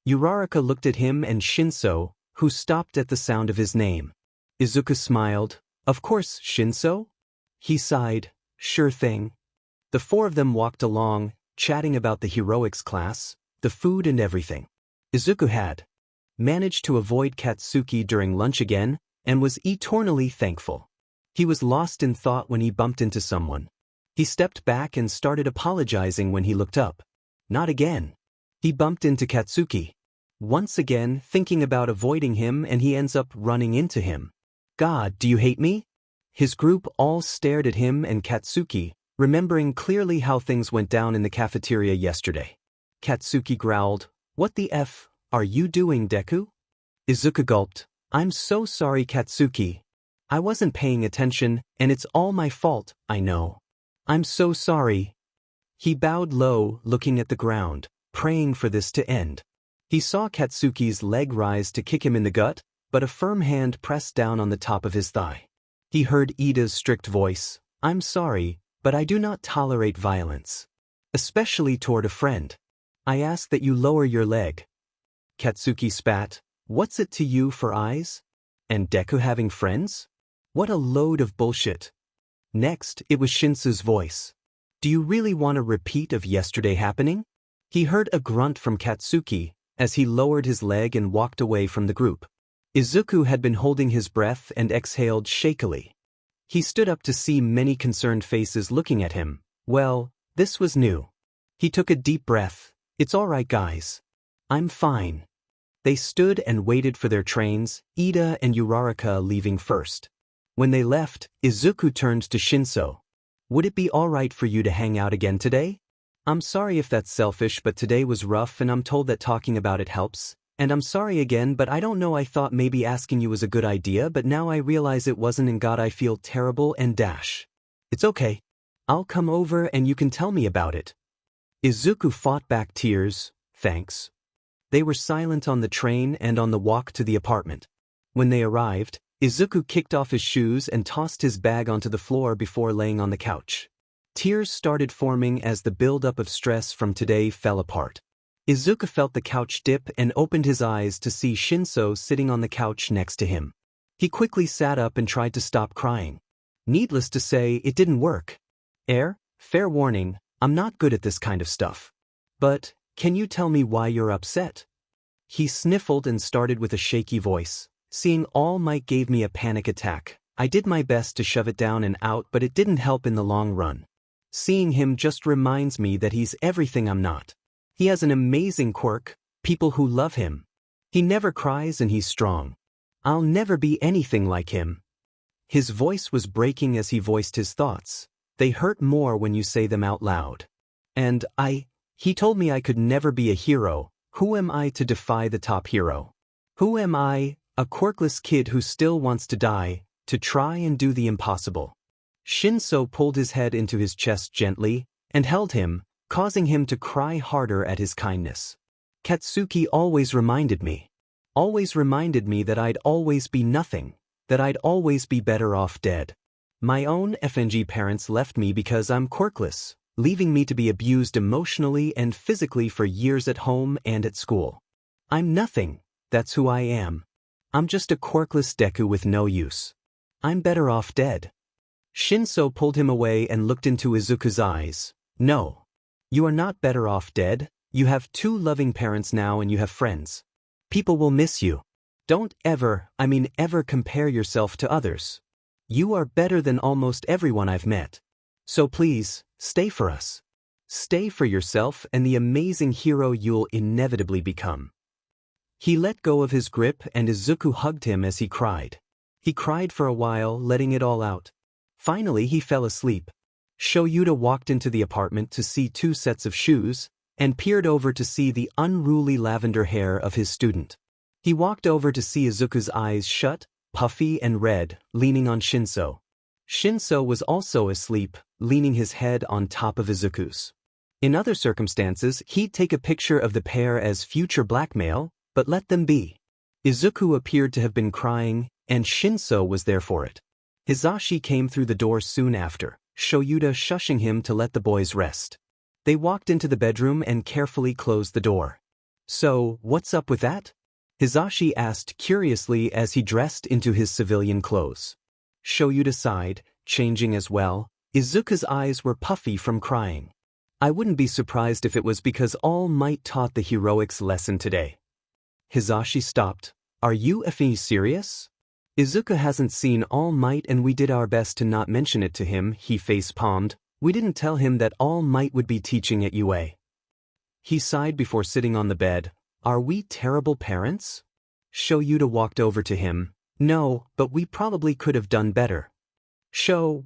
Uraraka looked at him and Shinso, who stopped at the sound of his name. Izuku smiled. "Of course, Shinso?" He sighed. "Sure thing." The four of them walked along, chatting about the heroics class, the food and everything. Izuku had managed to avoid Katsuki during lunch again, and was eternally thankful. He was lost in thought when he bumped into someone. He stepped back and started apologizing when he looked up. Not again. He bumped into Katsuki. Once again, thinking about avoiding him, and he ends up running into him. "God, do you hate me?" His group all stared at him and Katsuki, remembering clearly how things went down in the cafeteria yesterday. Katsuki growled, "What the F are you doing, Deku?" Izuku gulped. "I'm so sorry, Katsuki. I wasn't paying attention, and it's all my fault, I know. I'm so sorry." He bowed low, looking at the ground, praying for this to end. He saw Katsuki's leg rise to kick him in the gut, but a firm hand pressed down on the top of his thigh. He heard Ida's strict voice. "I'm sorry, but I do not tolerate violence. Especially toward a friend. I ask that you lower your leg." Katsuki spat. "What's it to you for eyes? And Deku having friends? What a load of bullshit." Next, it was Shinsu's voice. "Do you really want a repeat of yesterday happening?" He heard a grunt from Katsuki as he lowered his leg and walked away from the group. Izuku had been holding his breath and exhaled shakily. He stood up to see many concerned faces looking at him. Well, this was new. He took a deep breath. "It's all right, guys. I'm fine." They stood and waited for their trains, Ida and Uraraka leaving first. When they left, Izuku turned to Shinso. "Would it be all right for you to hang out again today? I'm sorry if that's selfish, but today was rough and I'm told that talking about it helps, And I'm sorry again, but I don't know, I thought maybe asking you was a good idea, but now I realize it wasn't, and God, I feel terrible and dash. It's okay. I'll come over and you can tell me about it. Izuku fought back tears. Thanks. They were silent on the train and on the walk to the apartment. When they arrived, Izuku kicked off his shoes and tossed his bag onto the floor before laying on the couch. Tears started forming as the buildup of stress from today fell apart. Izuku felt the couch dip and opened his eyes to see Shinso sitting on the couch next to him. He quickly sat up and tried to stop crying. Needless to say, it didn't work. Fair warning, I'm not good at this kind of stuff. But, can you tell me why you're upset? He sniffled and started with a shaky voice. Seeing All Might gave me a panic attack. I did my best to shove it down and out, but it didn't help in the long run. Seeing him just reminds me that he's everything I'm not. He has an amazing quirk, people who love him. He never cries and he's strong. I'll never be anything like him. His voice was breaking as he voiced his thoughts. They hurt more when you say them out loud. And he told me I could never be a hero. Who am I to defy the top hero? Who am I, a quirkless kid who still wants to die, to try and do the impossible? Shinso pulled his head into his chest gently and held him, causing him to cry harder at his kindness. Katsuki always reminded me that I'd always be nothing, that I'd always be better off dead. My own FNG parents left me because I'm quirkless, leaving me to be abused emotionally and physically for years at home and at school. I'm nothing, that's who I am. I'm just a quirkless Deku with no use. I'm better off dead. Shinso pulled him away and looked into Izuku's eyes. No. You are not better off dead. You have two loving parents now and you have friends. People will miss you. Don't ever compare yourself to others. You are better than almost everyone I've met. So please, stay for us. Stay for yourself and the amazing hero you'll inevitably become. He let go of his grip and Izuku hugged him as he cried. He cried for a while, letting it all out. Finally he fell asleep. Shoyuta walked into the apartment to see two sets of shoes, and peered over to see the unruly lavender hair of his student. He walked over to see Izuku's eyes shut, puffy and red, leaning on Shinso. Shinso was also asleep, leaning his head on top of Izuku's. In other circumstances, he'd take a picture of the pair as future blackmail, but let them be. Izuku appeared to have been crying, and Shinso was there for it. Hizashi came through the door soon after, Shoyuta shushing him to let the boys rest. They walked into the bedroom and carefully closed the door. So, what's up with that? Hizashi asked curiously as he dressed into his civilian clothes. Shoyuta sighed, changing as well. Izuku's eyes were puffy from crying. I wouldn't be surprised if it was because All Might taught the heroics lesson today. Hizashi stopped. Are you effing serious? Izuku hasn't seen All Might and we did our best to not mention it to him, he face-palmed. We didn't tell him that All Might would be teaching at UA. He sighed before sitting on the bed. Are we terrible parents? Shoyuta walked over to him. No, but we probably could have done better.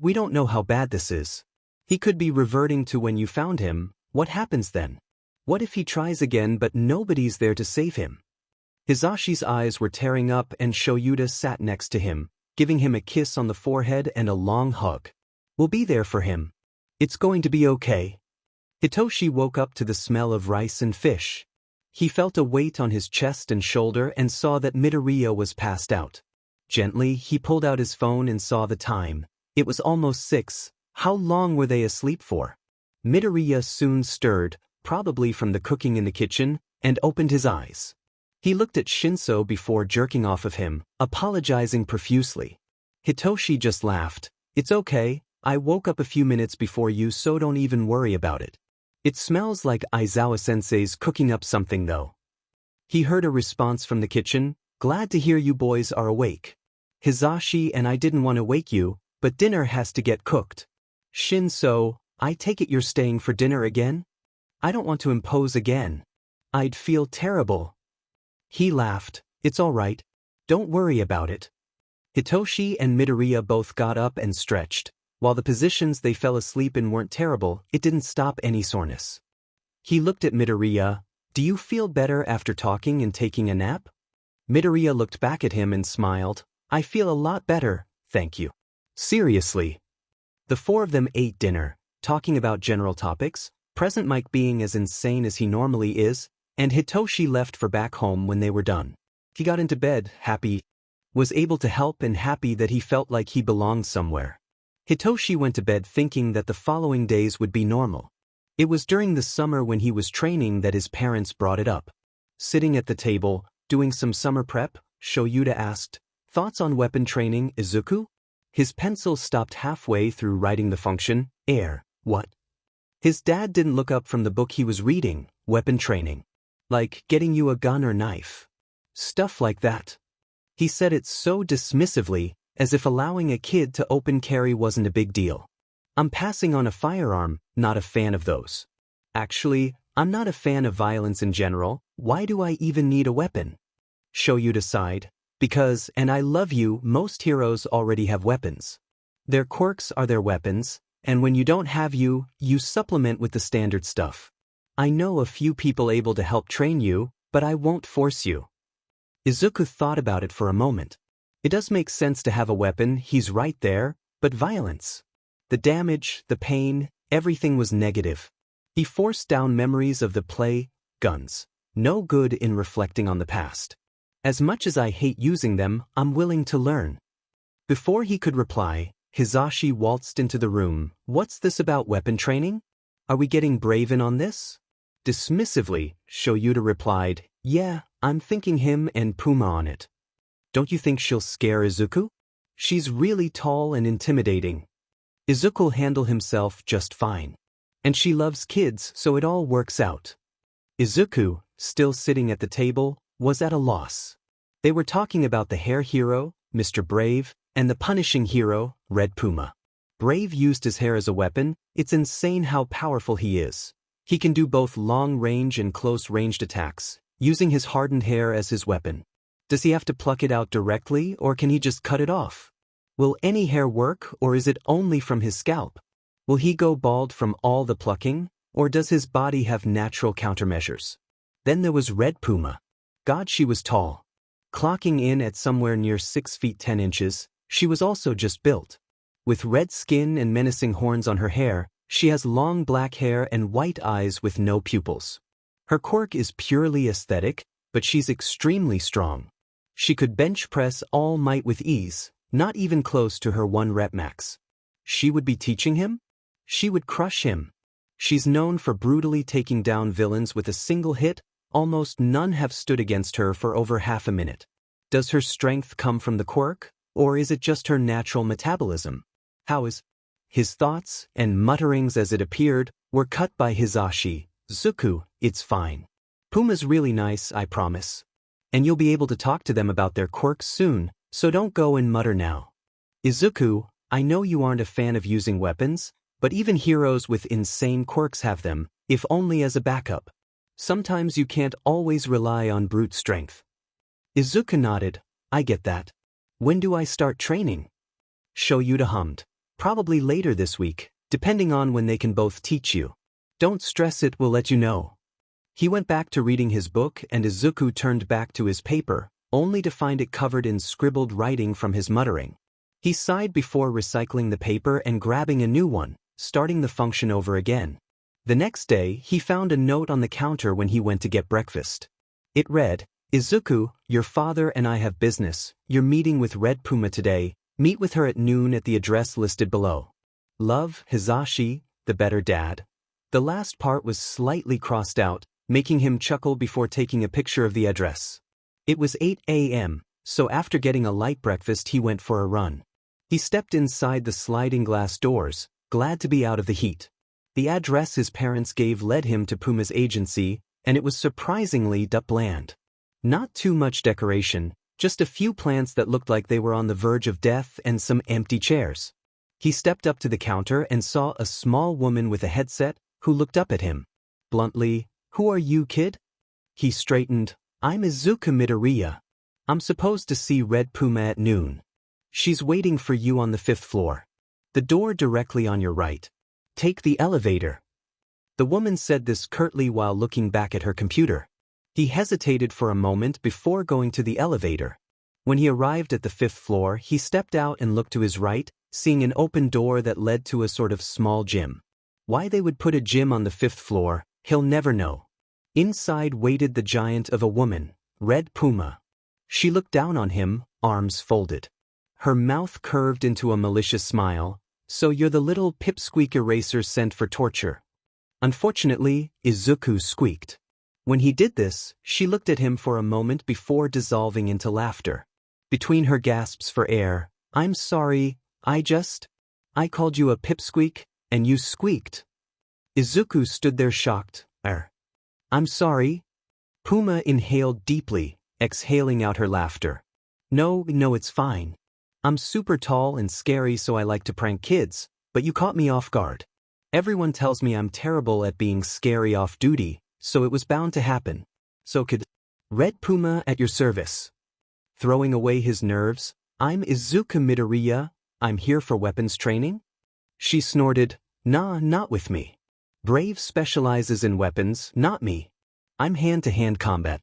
We don't know how bad this is. He could be reverting to when you found him. What happens then? What if he tries again but nobody's there to save him? Hizashi's eyes were tearing up and Shoyuta sat next to him, giving him a kiss on the forehead and a long hug. We'll be there for him. It's going to be okay. Hitoshi woke up to the smell of rice and fish. He felt a weight on his chest and shoulder and saw that Midoriya was passed out. Gently, he pulled out his phone and saw the time. It was almost 6. How long were they asleep for? Midoriya soon stirred, probably from the cooking in the kitchen, and opened his eyes. He looked at Shinso before jerking off of him, apologizing profusely. Hitoshi just laughed. It's okay, I woke up a few minutes before you, so don't even worry about it. It smells like Aizawa-sensei's cooking up something though. He heard a response from the kitchen. Glad to hear you boys are awake. Hizashi and I didn't want to wake you, but dinner has to get cooked. Shinso, I take it you're staying for dinner again? I don't want to impose again. I'd feel terrible. He laughed. It's all right. Don't worry about it. Hitoshi and Midoriya both got up and stretched. While the positions they fell asleep in weren't terrible, it didn't stop any soreness. He looked at Midoriya. Do you feel better after talking and taking a nap? Midoriya looked back at him and smiled. I feel a lot better, thank you. Seriously. The four of them ate dinner, talking about general topics, present Mike being as insane as he normally is, and Hitoshi left for back home when they were done. He got into bed, happy, was able to help and happy that he felt like he belonged somewhere. Hitoshi went to bed thinking that the following days would be normal. It was during the summer when he was training that his parents brought it up. Sitting at the table, doing some summer prep, Shoyuta asked, "Thoughts on weapon training, Izuku?" His pencil stopped halfway through writing the function, air, what? His dad didn't look up from the book he was reading, weapon training. Like getting you a gun or knife. Stuff like that. He said it so dismissively, as if allowing a kid to open carry wasn't a big deal. I'm passing on a firearm, not a fan of those. Actually, I'm not a fan of violence in general, why do I even need a weapon? Shoyuta sighed. Because, and I love you, most heroes already have weapons. Their quirks are their weapons, and when you don't have you supplement with the standard stuff. I know a few people able to help train you, but I won't force you. Izuku thought about it for a moment. It does make sense to have a weapon, he's right there, but violence. The damage, the pain, everything was negative. He forced down memories of the play, guns. No good in reflecting on the past. As much as I hate using them, I'm willing to learn. Before he could reply, Hizashi waltzed into the room. What's this about weapon training? Are we getting Braven on this? Dismissively, Shoyuta replied, yeah, I'm thinking him and Puma on it. Don't you think she'll scare Izuku? She's really tall and intimidating. Izuku'll handle himself just fine. And she loves kids, so it all works out. Izuku, still sitting at the table, was at a loss. They were talking about the hair hero, Mr. Brave, and the punishing hero, Red Puma. Brave used his hair as a weapon. It's insane how powerful he is. He can do both long-range and close-ranged attacks, using his hardened hair as his weapon. Does he have to pluck it out directly, or can he just cut it off? Will any hair work, or is it only from his scalp? Will he go bald from all the plucking, or does his body have natural countermeasures? Then there was Red Puma. God, she was tall. Clocking in at somewhere near 6 feet 10 inches, she was also just built. With red skin and menacing horns on her hair, she has long black hair and white eyes with no pupils. Her quirk is purely aesthetic, but she's extremely strong. She could bench press All Might with ease, not even close to her 1 rep max. She would be teaching him? She would crush him. She's known for brutally taking down villains with a single hit. Almost none have stood against her for over half a minute. Does her strength come from the quirk, or is it just her natural metabolism? How is... His thoughts, and mutterings as it appeared, were cut by Hizashi. Zuku, it's fine. Puma's really nice, I promise. And you'll be able to talk to them about their quirks soon, so don't go and mutter now. Izuku, I know you aren't a fan of using weapons, but even heroes with insane quirks have them, if only as a backup. Sometimes you can't always rely on brute strength. Izuku nodded. I get that. When do I start training? Shoyuta hummed. Probably later this week, depending on when they can both teach you. Don't stress it, we'll let you know. He went back to reading his book and Izuku turned back to his paper, only to find it covered in scribbled writing from his muttering. He sighed before recycling the paper and grabbing a new one, starting the function over again. The next day, he found a note on the counter when he went to get breakfast. It read, Izuku, your father and I have business. You're meeting with Red Puma today. Meet with her at noon at the address listed below. Love, Hizashi, the better dad. The last part was slightly crossed out, making him chuckle before taking a picture of the address. It was 8 a.m., so after getting a light breakfast he went for a run. He stepped inside the sliding glass doors, glad to be out of the heat. The address his parents gave led him to Puma's agency, and it was surprisingly bland. Not too much decoration, just a few plants that looked like they were on the verge of death and some empty chairs. He stepped up to the counter and saw a small woman with a headset who looked up at him. Bluntly, who are you, kid? He straightened. I'm Izuku Midoriya. I'm supposed to see Red Puma at noon. She's waiting for you on the 5th floor. The door directly on your right. Take the elevator. The woman said this curtly while looking back at her computer. He hesitated for a moment before going to the elevator. When he arrived at the 5th floor, he stepped out and looked to his right, seeing an open door that led to a sort of small gym. Why they would put a gym on the 5th floor, he'll never know. Inside waited the giant of a woman, Red Puma. She looked down on him, arms folded. Her mouth curved into a malicious smile. So you're the little pipsqueak eraser sent for torture. Unfortunately, Izuku squeaked. When he did this, she looked at him for a moment before dissolving into laughter. Between her gasps for air, I'm sorry, I called you a pipsqueak, and you squeaked. Izuku stood there shocked. I'm sorry. Puma inhaled deeply, exhaling out her laughter. No, it's fine. I'm super tall and scary, so I like to prank kids, but you caught me off guard. Everyone tells me I'm terrible at being scary off duty, so it was bound to happen. So could Red Puma at your service. Throwing away his nerves, I'm Izuku Midoriya, I'm here for weapons training? She snorted, Nah, not with me. Brave specializes in weapons, not me. I'm hand-to-hand combat.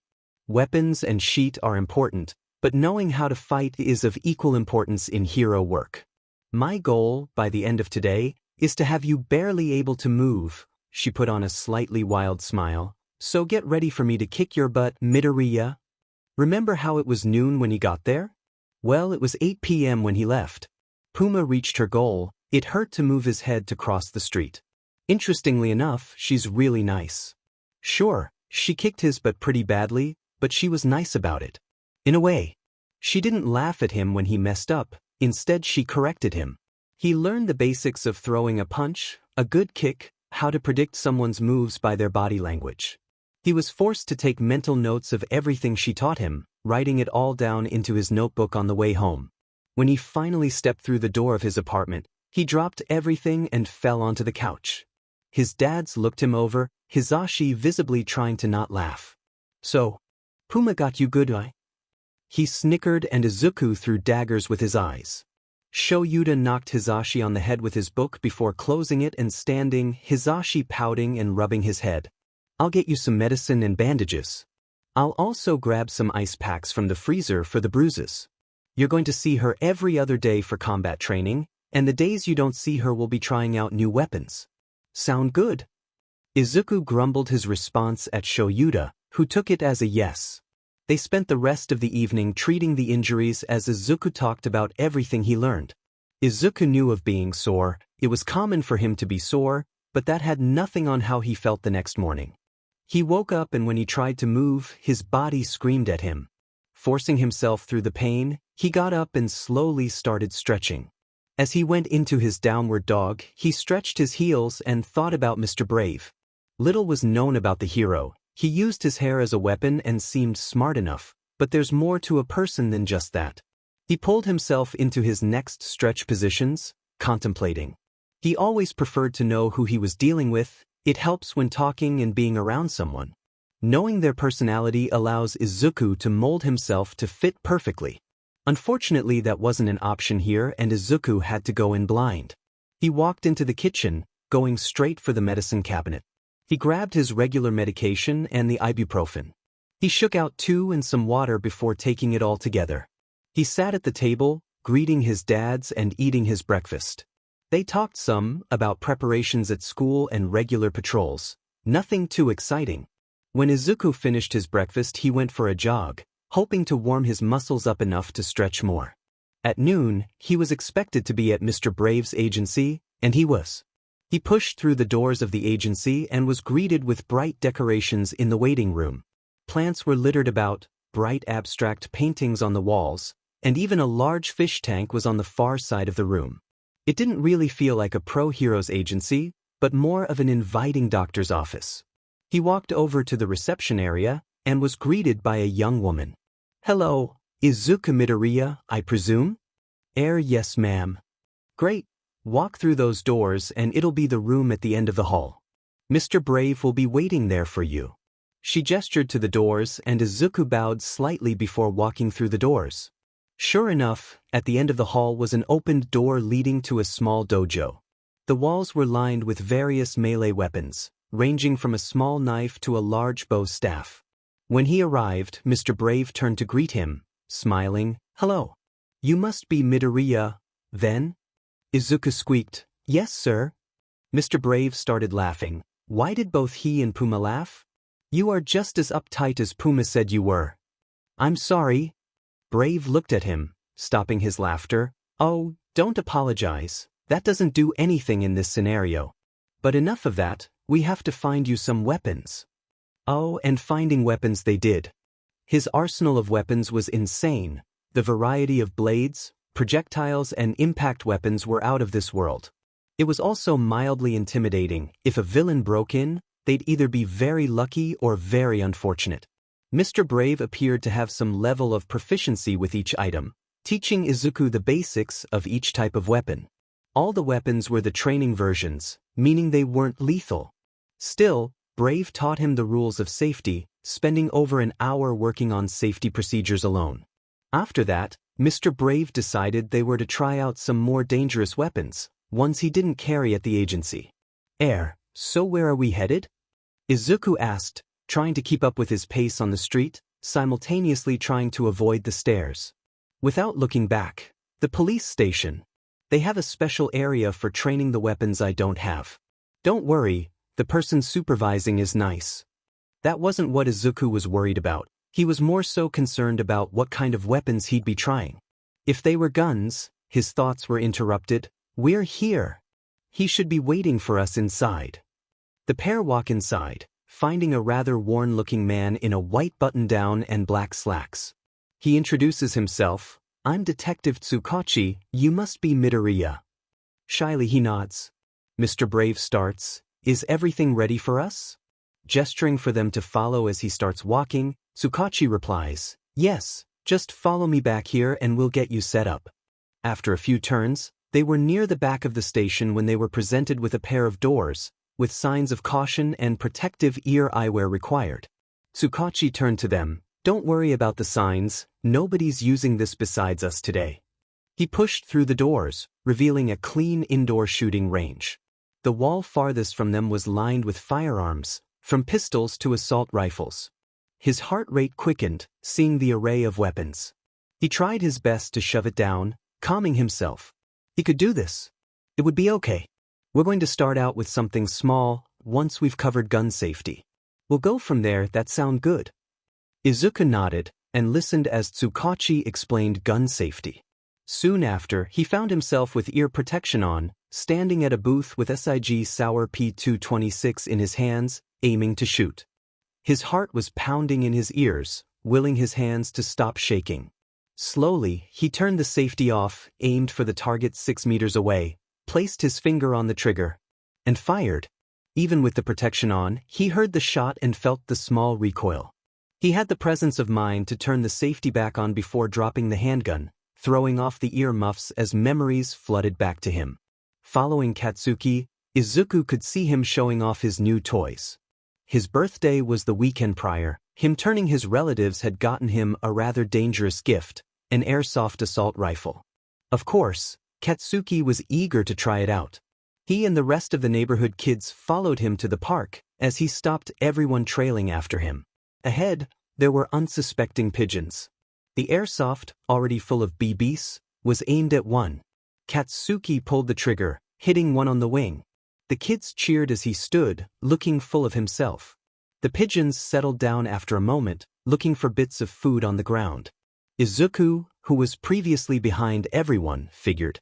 Weapons and sheet are important, but knowing how to fight is of equal importance in hero work. My goal, by the end of today, is to have you barely able to move. She put on a slightly wild smile. So get ready for me to kick your butt, Midoriya. Remember how it was noon when he got there? Well, it was 8 p.m. when he left. Puma reached her goal. It hurt to move his head to cross the street. Interestingly enough, she's really nice. Sure, she kicked his butt pretty badly, but she was nice about it. In a way. She didn't laugh at him when he messed up, instead she corrected him. He learned the basics of throwing a punch, a good kick, how to predict someone's moves by their body language. He was forced to take mental notes of everything she taught him, writing it all down into his notebook on the way home. When he finally stepped through the door of his apartment, he dropped everything and fell onto the couch. His dads looked him over, Hisashi visibly trying to not laugh. So, Puma got you good, eh? He snickered and Izuku threw daggers with his eyes. Shoyuda knocked Hisashi on the head with his book before closing it and standing, Hisashi pouting and rubbing his head. I'll get you some medicine and bandages. I'll also grab some ice packs from the freezer for the bruises. You're going to see her every other day for combat training, and the days you don't see her will be trying out new weapons. Sound good? Izuku grumbled his response at Shoyuda, who took it as a yes. They spent the rest of the evening treating the injuries as Izuku talked about everything he learned. Izuku knew of being sore. It was common for him to be sore, but that had nothing on how he felt the next morning. He woke up and when he tried to move, his body screamed at him. Forcing himself through the pain, he got up and slowly started stretching. As he went into his downward dog, he stretched his heels and thought about Mr. Brave. Little was known about the hero. He used his hair as a weapon and seemed smart enough, but there's more to a person than just that. He pulled himself into his next stretch positions, contemplating. He always preferred to know who he was dealing with. It helps when talking and being around someone. Knowing their personality allows Izuku to mold himself to fit perfectly. Unfortunately, that wasn't an option here and Izuku had to go in blind. He walked into the kitchen, going straight for the medicine cabinet. He grabbed his regular medication and the ibuprofen. He shook out 2 and some water before taking it all together. He sat at the table, greeting his dads and eating his breakfast. They talked some about preparations at school and regular patrols. Nothing too exciting. When Izuku finished his breakfast, he went for a jog, hoping to warm his muscles up enough to stretch more. At noon, he was expected to be at Mr. Brave's agency, and he was. He pushed through the doors of the agency and was greeted with bright decorations in the waiting room. Plants were littered about, bright abstract paintings on the walls, and even a large fish tank was on the far side of the room. It didn't really feel like a pro-heroes agency, but more of an inviting doctor's office. He walked over to the reception area and was greeted by a young woman. Hello, Izuku Midoriya, I presume? Yes, ma'am. Great. Walk through those doors and it'll be the room at the end of the hall. Mr. Brave will be waiting there for you. She gestured to the doors and Izuku bowed slightly before walking through the doors. Sure enough, at the end of the hall was an opened door leading to a small dojo. The walls were lined with various melee weapons, ranging from a small knife to a large bow staff. When he arrived, Mr. Brave turned to greet him, smiling, "Hello. You must be Midoriya, then?" Izuku squeaked, "Yes, sir." Mr. Brave started laughing. Why did both he and Puma laugh? "You are just as uptight as Puma said you were." "I'm sorry." Brave looked at him, stopping his laughter. "Oh, don't apologize. That doesn't do anything in this scenario. But enough of that, we have to find you some weapons." Oh, and finding weapons they did. His arsenal of weapons was insane. The variety of blades, projectiles, and impact weapons were out of this world. It was also mildly intimidating. If a villain broke in, they'd either be very lucky or very unfortunate. Mr. Brave appeared to have some level of proficiency with each item, teaching Izuku the basics of each type of weapon. All the weapons were the training versions, meaning they weren't lethal. Still, Brave taught him the rules of safety, spending over an hour working on safety procedures alone. After that, Mr. Brave decided they were to try out some more dangerous weapons, ones he didn't carry at the agency. So where are we headed?" Izuku asked, trying to keep up with his pace on the street, simultaneously trying to avoid the stairs. Without looking back, the police station. They have a special area for training the weapons I don't have. Don't worry, the person supervising is nice. That wasn't what Izuku was worried about. He was more so concerned about what kind of weapons he'd be trying. If they were guns, his thoughts were interrupted. "We're here. He should be waiting for us inside." The pair walk inside, finding a rather worn-looking man in a white button-down and black slacks. He introduces himself. "I'm Detective Tsukachi, you must be Midoriya." Shyly he nods. Mr. Brave starts, "Is everything ready for us?" Gesturing for them to follow as he starts walking, Tsukachi replies, "Yes, just follow me back here and we'll get you set up." After a few turns, they were near the back of the station when they were presented with a pair of doors, with signs of caution and protective ear eyewear required. Tsukachi turned to them, "Don't worry about the signs, nobody's using this besides us today." He pushed through the doors, revealing a clean indoor shooting range. The wall farthest from them was lined with firearms, from pistols to assault rifles. His heart rate quickened, seeing the array of weapons. He tried his best to shove it down, calming himself. He could do this. It would be okay. We're going to start out with something small, once we've covered gun safety. We'll go from there. That sound good? Izuku nodded, and listened as Tsukachi explained gun safety. Soon after, he found himself with ear protection on, standing at a booth with SIG Sauer P226 in his hands, aiming to shoot. His heart was pounding in his ears, willing his hands to stop shaking. Slowly, he turned the safety off, aimed for the target 6 meters away, placed his finger on the trigger, and fired. Even with the protection on, he heard the shot and felt the small recoil. He had the presence of mind to turn the safety back on before dropping the handgun, throwing off the ear muffs as memories flooded back to him. Following Katsuki, Izuku could see him showing off his new toys. His birthday was the weekend prior. Him turning his relatives had gotten him a rather dangerous gift, an airsoft assault rifle. Of course, Katsuki was eager to try it out. He and the rest of the neighborhood kids followed him to the park, as he stopped everyone trailing after him. Ahead, there were unsuspecting pigeons. The airsoft, already full of BBs, was aimed at one. Katsuki pulled the trigger, hitting one on the wing. The kids cheered as he stood, looking full of himself. The pigeons settled down after a moment, looking for bits of food on the ground. Izuku, who was previously behind everyone, figured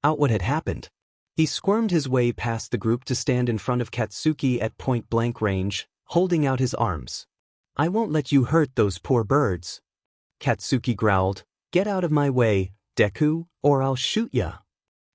out what had happened. He squirmed his way past the group to stand in front of Katsuki at point-blank range, holding out his arms. "I won't let you hurt those poor birds." Katsuki growled, "Get out of my way, Deku, or I'll shoot ya."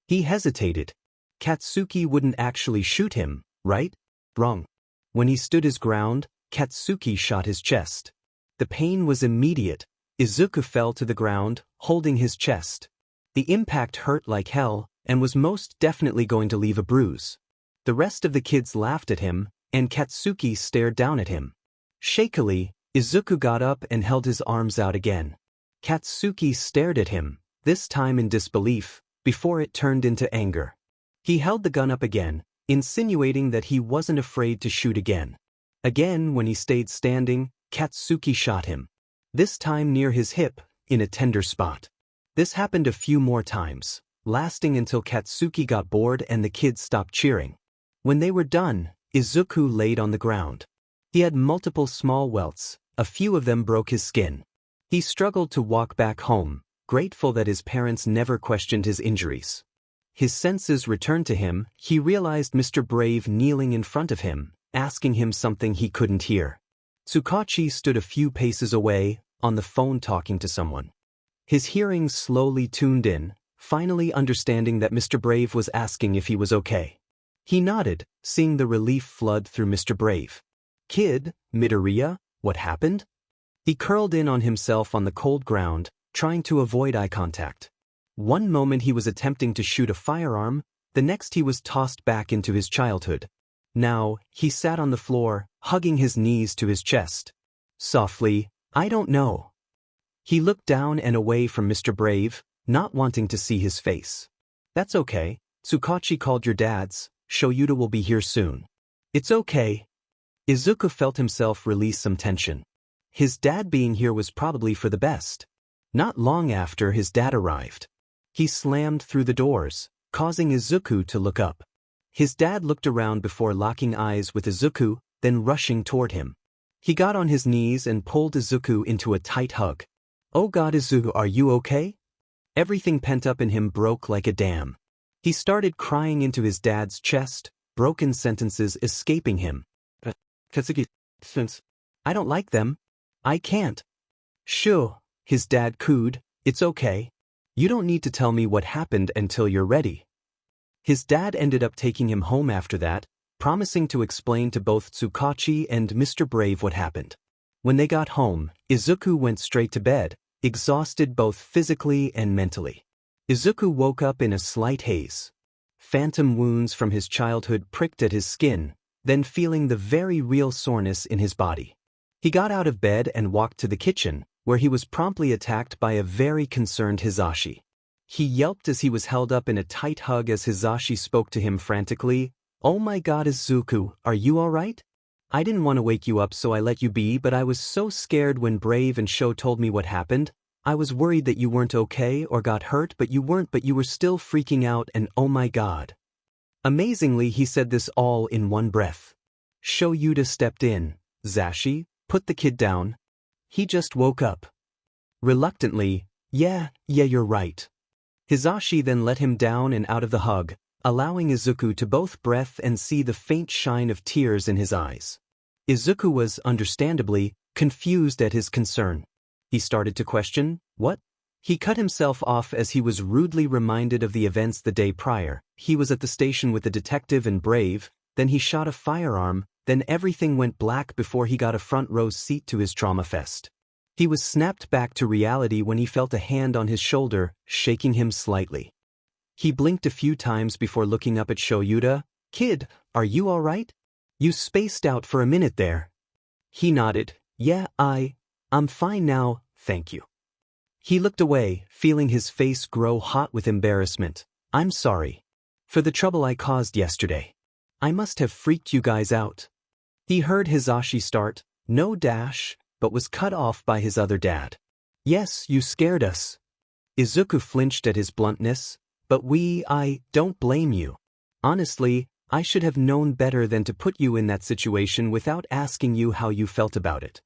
He hesitated. Katsuki wouldn't actually shoot him, right? Wrong. When he stood his ground, Katsuki shot his chest. The pain was immediate. Izuku fell to the ground, holding his chest. The impact hurt like hell, and was most definitely going to leave a bruise. The rest of the kids laughed at him, and Katsuki stared down at him. Shakily, Izuku got up and held his arms out again. Katsuki stared at him, this time in disbelief, before it turned into anger. He held the gun up again, insinuating that he wasn't afraid to shoot again. Again, when he stayed standing, Katsuki shot him. This time near his hip, in a tender spot. This happened a few more times, lasting until Katsuki got bored and the kids stopped cheering. When they were done, Izuku laid on the ground. He had multiple small welts, a few of them broke his skin. He struggled to walk back home, grateful that his parents never questioned his injuries. His senses returned to him. He realized Mr. Brave kneeling in front of him, asking him something he couldn't hear. Tsukachi stood a few paces away, on the phone talking to someone. His hearing slowly tuned in, finally understanding that Mr. Brave was asking if he was okay. He nodded, seeing the relief flood through Mr. Brave. "Kid, Midoriya, what happened?" He curled in on himself on the cold ground, trying to avoid eye contact. One moment he was attempting to shoot a firearm, the next he was tossed back into his childhood. Now, he sat on the floor, hugging his knees to his chest. Softly, "I don't know." He looked down and away from Mr. Brave, not wanting to see his face. "That's okay. Tsukachi called your dad's. Shoyuta will be here soon." "It's okay." Izuku felt himself release some tension. His dad being here was probably for the best. Not long after his dad arrived. He slammed through the doors, causing Izuku to look up. His dad looked around before locking eyes with Izuku, then rushing toward him. He got on his knees and pulled Izuku into a tight hug. "Oh God, Izuku, are you okay?" Everything pent up in him broke like a dam. He started crying into his dad's chest, broken sentences escaping him. "Katsuki, since I don't like them. I can't." "Shoo," his dad cooed, "it's okay. You don't need to tell me what happened until you're ready." His dad ended up taking him home after that, promising to explain to both Tsukachi and Mr. Brave what happened. When they got home, Izuku went straight to bed, exhausted both physically and mentally. Izuku woke up in a slight haze. Phantom wounds from his childhood pricked at his skin, then feeling the very real soreness in his body. He got out of bed and walked to the kitchen, where he was promptly attacked by a very concerned Hizashi. He yelped as he was held up in a tight hug as Hizashi spoke to him frantically. "Oh my God, Izuku, are you alright? I didn't want to wake you up so I let you be, but I was so scared when Brave and Sho told me what happened. I was worried that you weren't okay or got hurt, but you weren't, but you were still freaking out, and oh my God." Amazingly, he said this all in one breath. Shoyuta stepped in. "Zashi, put the kid down. He just woke up." Reluctantly, yeah, you're right." Hizashi then let him down and out of the hug, allowing Izuku to both breathe and see the faint shine of tears in his eyes. Izuku was, understandably, confused at his concern. He started to question, what? He cut himself off as he was rudely reminded of the events the day prior. He was at the station with the detective and Brave, then he shot a firearm, then everything went black before he got a front row seat to his trauma fest. He was snapped back to reality when he felt a hand on his shoulder, shaking him slightly. He blinked a few times before looking up at Shoyuta. "Kid, are you alright? You spaced out for a minute there." He nodded. "Yeah, I'm fine now, thank you." He looked away, feeling his face grow hot with embarrassment. "I'm sorry. For the trouble I caused yesterday. I must have freaked you guys out." He heard Hizashi start, "No dash," but was cut off by his other dad. "Yes, you scared us." Izuku flinched at his bluntness, "But I don't blame you. Honestly, I should have known better than to put you in that situation without asking you how you felt about it."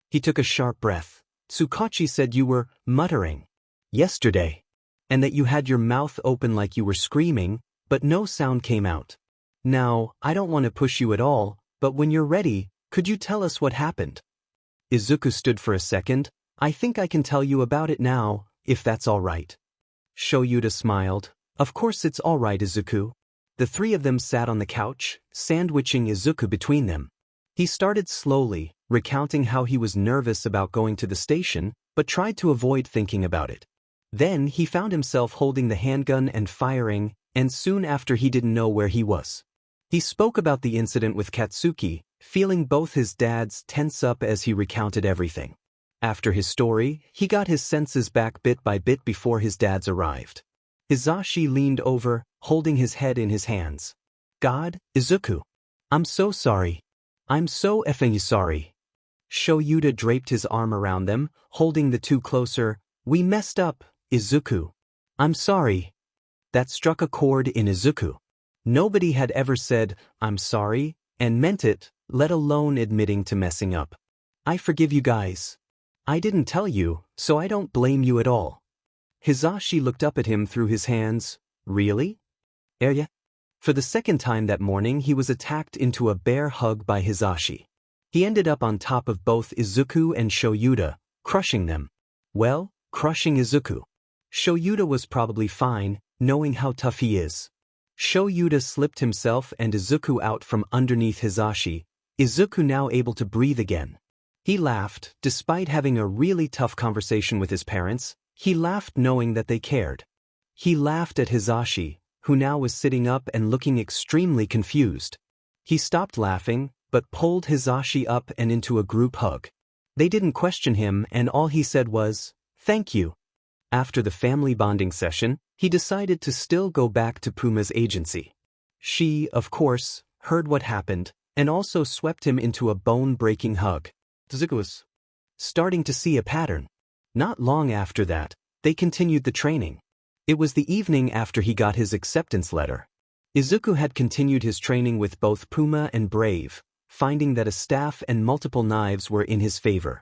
He took a sharp breath. "Tsukachi said you were muttering yesterday, and that you had your mouth open like you were screaming, but no sound came out. Now, I don't want to push you at all, but when you're ready, could you tell us what happened?" Izuku stood for a second. "I think I can tell you about it now, if that's all right." Shoyuta smiled. "Of course it's all right, Izuku." The three of them sat on the couch, sandwiching Izuku between them. He started slowly, recounting how he was nervous about going to the station, but tried to avoid thinking about it. Then he found himself holding the handgun and firing, and soon after he didn't know where he was. He spoke about the incident with Katsuki, feeling both his dads tense up as he recounted everything. After his story, he got his senses back bit by bit before his dads arrived. Hizashi leaned over, holding his head in his hands. God, Izuku. I'm so sorry. I'm so effing sorry. Shoyuta draped his arm around them, holding the two closer. We messed up, Izuku. I'm sorry. That struck a chord in Izuku. Nobody had ever said, I'm sorry, and meant it, let alone admitting to messing up. I forgive you guys. I didn't tell you, so I don't blame you at all. Hizashi looked up at him through his hands. Really? Yeah. For the second time that morning he was attacked into a bear hug by Hizashi. He ended up on top of both Izuku and Shoyuta, crushing them. Well, crushing Izuku. Shoyuta was probably fine, knowing how tough he is. Shoyuta slipped himself and Izuku out from underneath Hizashi, Izuku now able to breathe again. He laughed, despite having a really tough conversation with his parents, he laughed knowing that they cared. He laughed at Hizashi, who now was sitting up and looking extremely confused. He stopped laughing, but pulled Hizashi up and into a group hug. They didn't question him and all he said was, thank you. After the family bonding session, he decided to still go back to Puma's agency. She, of course, heard what happened, and also swept him into a bone-breaking hug. Izuku was starting to see a pattern. Not long after that, they continued the training. It was the evening after he got his acceptance letter. Izuku had continued his training with both Puma and Brave, finding that a staff and multiple knives were in his favor.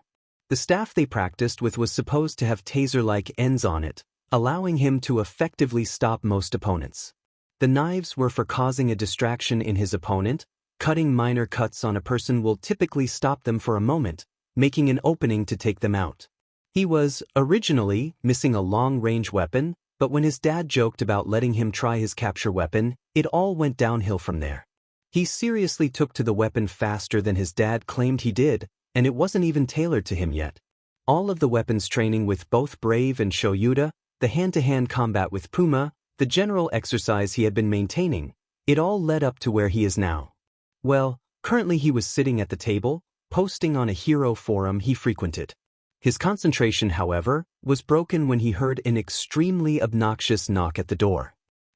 The staff they practiced with was supposed to have taser-like ends on it, allowing him to effectively stop most opponents. The knives were for causing a distraction in his opponent. Cutting minor cuts on a person will typically stop them for a moment, making an opening to take them out. He was, originally, missing a long-range weapon, but when his dad joked about letting him try his capture weapon, it all went downhill from there. He seriously took to the weapon faster than his dad claimed he did, and it wasn't even tailored to him yet. All of the weapons training with both Brave and Shoyuta, the hand-to-hand combat with Puma, the general exercise he had been maintaining, it all led up to where he is now. Well, currently he was sitting at the table, posting on a hero forum he frequented. His concentration, however, was broken when he heard an extremely obnoxious knock at the door.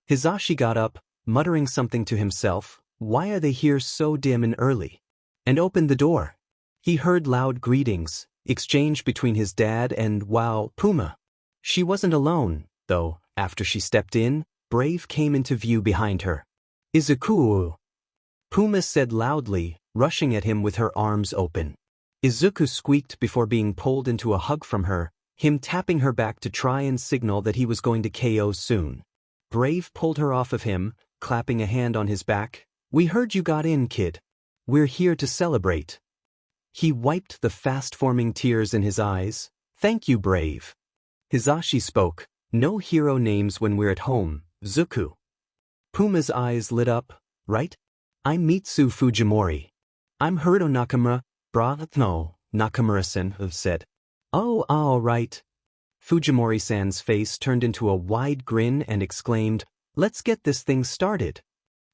Hizashi got up, muttering something to himself, why are they here so dim and early? And opened the door. He heard loud greetings, exchanged between his dad and, wow, Puma. She wasn't alone, though, after she stepped in, Brave came into view behind her. Izuku! Puma said loudly, rushing at him with her arms open. Izuku squeaked before being pulled into a hug from her, him tapping her back to try and signal that he was going to KO soon. Brave pulled her off of him, clapping a hand on his back. We heard you got in, kid. We're here to celebrate. He wiped the fast-forming tears in his eyes. Thank you, Brave. Hizashi spoke. No hero names when we're at home, Zuku. Puma's eyes lit up. Right? I'm Mitsu Fujimori. I'm Hiro Nakamura. No, Nakamura-san said. Oh, all right. Fujimori-san's face turned into a wide grin and exclaimed, let's get this thing started.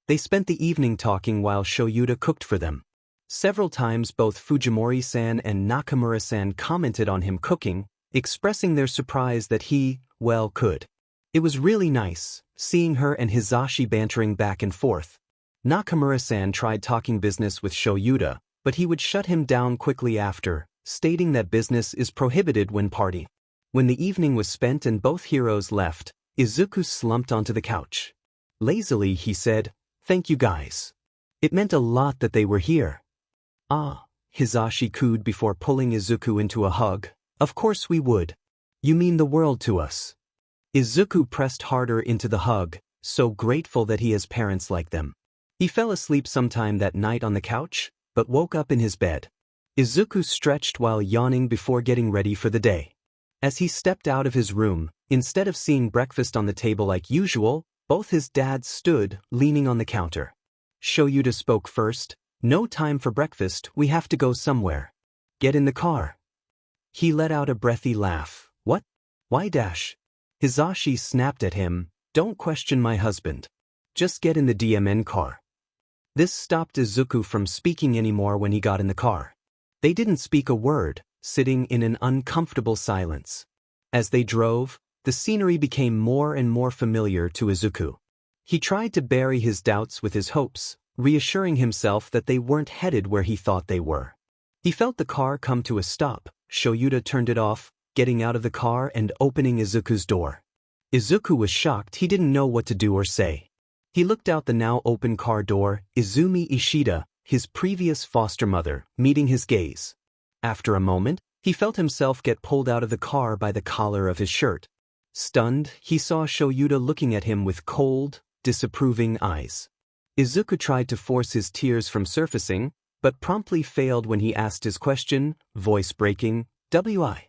They spent the evening talking while Shoyuta cooked for them. Several times both Fujimori-san and Nakamura-san commented on him cooking, expressing their surprise that he, well, could. It was really nice, seeing her and Hizashi bantering back and forth. Nakamura-san tried talking business with Shoyuta, but he would shut him down quickly after, stating that business is prohibited when partying. When the evening was spent and both heroes left, Izuku slumped onto the couch. Lazily he said, thank you guys. It meant a lot that they were here. Ah, Hizashi cooed before pulling Izuku into a hug. Of course we would. You mean the world to us. Izuku pressed harder into the hug, so grateful that he has parents like them. He fell asleep sometime that night on the couch, but woke up in his bed. Izuku stretched while yawning before getting ready for the day. As he stepped out of his room, instead of seeing breakfast on the table like usual, both his dads stood, leaning on the counter. Shoyuta spoke first. No time for breakfast, we have to go somewhere. Get in the car. He let out a breathy laugh. What? Why dash? Hizashi snapped at him. Don't question my husband. Just get in the DMN car. This stopped Izuku from speaking anymore when he got in the car. They didn't speak a word, sitting in an uncomfortable silence. As they drove, the scenery became more and more familiar to Izuku. He tried to bury his doubts with his hopes, reassuring himself that they weren't headed where he thought they were. He felt the car come to a stop. Shoyuta turned it off, getting out of the car and opening Izuku's door. Izuku was shocked. He didn't know what to do or say. He looked out the now open car door, Izumi Ishida, his previous foster mother, meeting his gaze. After a moment, he felt himself get pulled out of the car by the collar of his shirt. Stunned, he saw Shoyuta looking at him with cold, disapproving eyes. Izuku tried to force his tears from surfacing, but promptly failed when he asked his question, voice breaking, "Why?"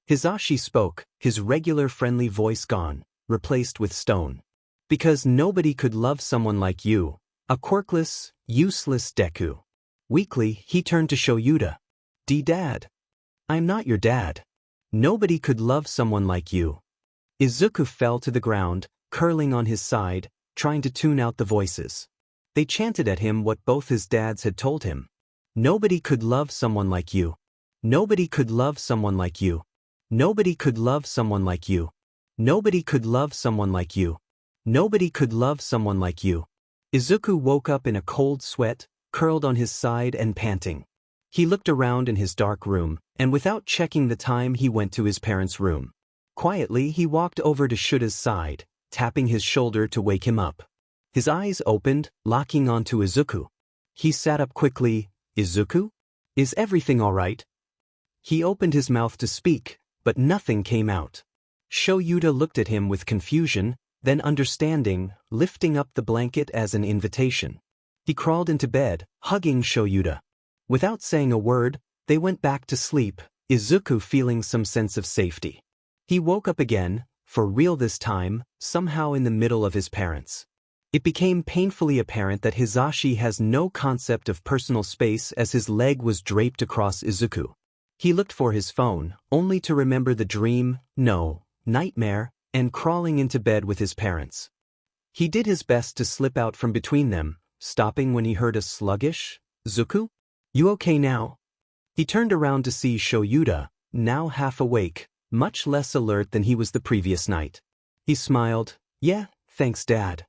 Hisashi spoke, his regular friendly voice gone, replaced with stone. "Because nobody could love someone like you, a quirkless, useless Deku." Weakly, he turned to Shoyuta. "Dad. I'm not your dad. Nobody could love someone like you." Izuku fell to the ground, curling on his side, trying to tune out the voices. They chanted at him what both his dads had told him. "Nobody could love someone like you. Nobody could love someone like you. Nobody could love someone like you. Nobody could love someone like you. Nobody could love someone like you." Izuku woke up in a cold sweat, curled on his side and panting. He looked around in his dark room, and without checking the time he went to his parents' room. Quietly he walked over to Shuta's side, tapping his shoulder to wake him up. His eyes opened, locking onto Izuku. He sat up quickly. "Izuku? Is everything all right?" He opened his mouth to speak, but nothing came out. Shoyuta looked at him with confusion, then understanding, lifting up the blanket as an invitation. He crawled into bed, hugging Shoyuta. Without saying a word, they went back to sleep, Izuku feeling some sense of safety. He woke up again, for real this time, somehow in the middle of his parents. It became painfully apparent that Hisashi has no concept of personal space as his leg was draped across Izuku. He looked for his phone, only to remember the dream, no, nightmare, and crawling into bed with his parents. He did his best to slip out from between them, stopping when he heard a sluggish, "Zuku? You okay now?" He turned around to see Shoyuta, now half awake, much less alert than he was the previous night. He smiled, "Yeah, thanks Dad."